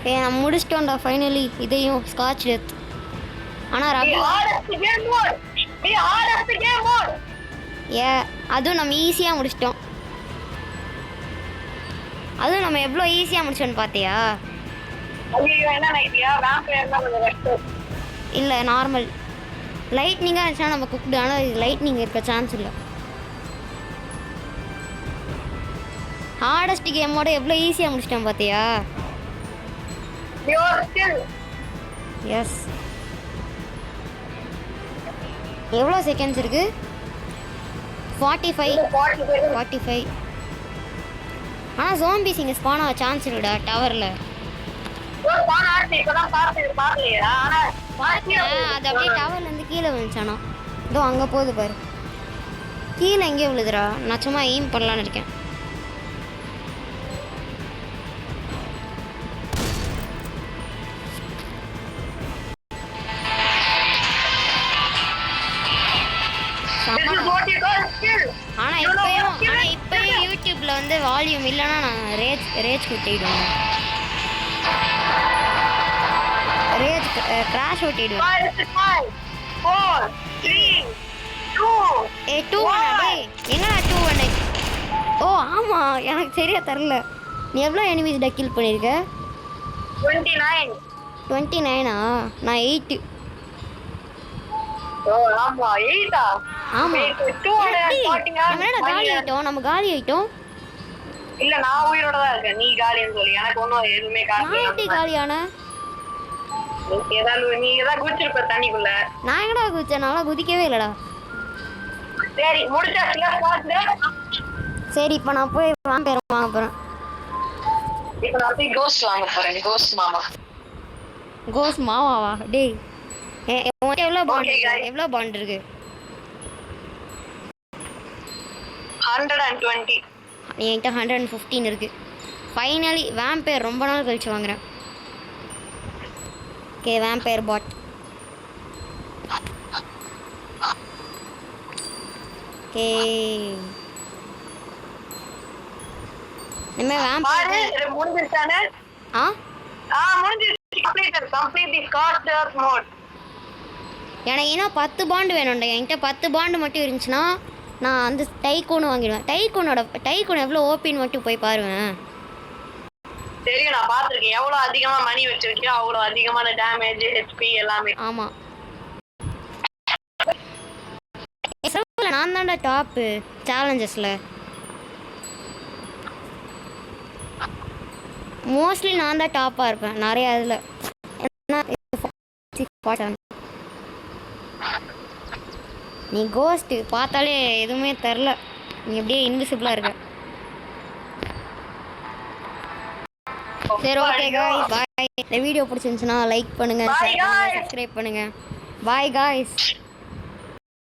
நான் முடிச்சிட்டோம்டா ஃபைனலி இதையும் ஸ்காட்ச் டெத். ஆனால் We hardest game mode. ஏ அதுவும் நம்ம ஈஸியாக முடிச்சிட்டோம். அதுவும் நம்ம எவ்வளோ ஈஸியாக முடிச்சோன்னு பார்த்தியா? ஐயோ என்ன ஐடியா வேம்பயர்னா கொஞ்சம் கஷ்டம். இல்லை நார்மல் லைட்னிங்காக இருந்துச்சுன்னா நம்ம குக்டு. ஆனால் இது லைட்னிங் இருக்க சான்ஸ் இல்லை. ஹார்டஸ்ட் கேமோட எவ்வளோ ஈஸியாக முடிச்சிட்டோம் பார்த்தியா? Your skill. எஸ். எவ்வளோ செகண்ட்ஸ் இருக்குது? 45. 45. ஆனால் ஜோம்பிஸ் இங்கே ஸ்பான் ஆக சான்ஸ் இல்லைடா டவரில். அது அப்படியே டவர்லேருந்து கீழே விழுந்துச்சானா? இதோ அங்கே போகுது பாரு. கீழே எங்கேயோ விழுதுடா. நான் சும்மா எய்ம் பண்ணலான்னு இருக்கேன். ஆனால் இப்போயும் யூடியூப்பில் வந்து வால்யூம் இல்லைன்னா நான் ரேஜ் குட்டிடுவேன். ரேஜ் கிராஷ் ஓட்டிடுவேன். 5 4 3 2 ஏ 200 எங்கடா 200? ஓ ஆமாம் எனக்கு சரியா தரல. நீ எவ்வளோ எனிமீஸ் கில் பண்ணியிருக்க? 29. 29ஆ? நான் 8. ஓ ஆமா 8ஆ? ஆமா. 240 காலி ஆயிட்டோம். நம்ம காலி ஆயிட்டோம். இல்ல நான் உயிரோட தான் இருக்கேன். நீ காலின்னு சொல்லி எனக்கு ஒன்றும் எதுவுமே நான் எப்படி காலியான? நீ ஏதாவது குதிச்சிருப்ப தண்ணிக்குள்ள. நான் எங்கடா குதிச்சேன்? நல்லா குதிக்கவே இல்லடா. சரி முடிச்சாச்சுல. சரி இப்போ நான் போய் வாங்க போகிறேன். இப்போ நான் போய் கோஸ்ட் வாங்க போறேன். கோஸ்ட் மாமா. கோஸ்ட் மாமாவா? டேய் எவ்வளோ பாண்ட் இருக்கு? 120. என்கிட்ட 115 இருக்கு. ஃபைனலி வேம்பயர் ரொம்ப நாள் கழிச்சு வாங்குறேன். Okay vampire bot. ஓகே நம்ம வேம்பயர் முடிஞ்சிருச்சானே? முடிஞ்சிருச்சு. Complete the card mode. எனக்கு இன்னும் 10 பாண்டு வேணும்டா. என்கிட்ட 10 பாண்டு மட்டும் இருந்துச்சுன்னா நான் அந்த டைகோனு வாங்கிடுவேன். டைகோன் எவ்வளோ ஓபின்னு மட்டும் போய் பாருவேன். தெரியும் நான் பார்த்துருக்கேன். எவ்வளோ அதிகமாக மணி வச்சிருக்கியோ அவ்வளோ அதிகமான டேமேஜ் ஹெச்பி எல்லாமே. ஆமாம் நான் தான்டா டாப்பு சேலஞ்சஸில். மோஸ்ட்லி நான் தான் டாப்பாக இருப்பேன் நிறையா இதில். நீ கோஸ்ட்டு பார்த்தாலே எதுவுமே தெரில. நீ அப்படியே இன்விசிபிளாக இருக்க. சரி ஓகே காய்ஸ் பாய். இந்த வீடியோ பிடிச்சிருந்துச்சுன்னா லைக் பண்ணுங்கள், ஷேர் பண்ணுங்கள், சப்ஸ்கிரைப் பண்ணுங்கள். Bye guys.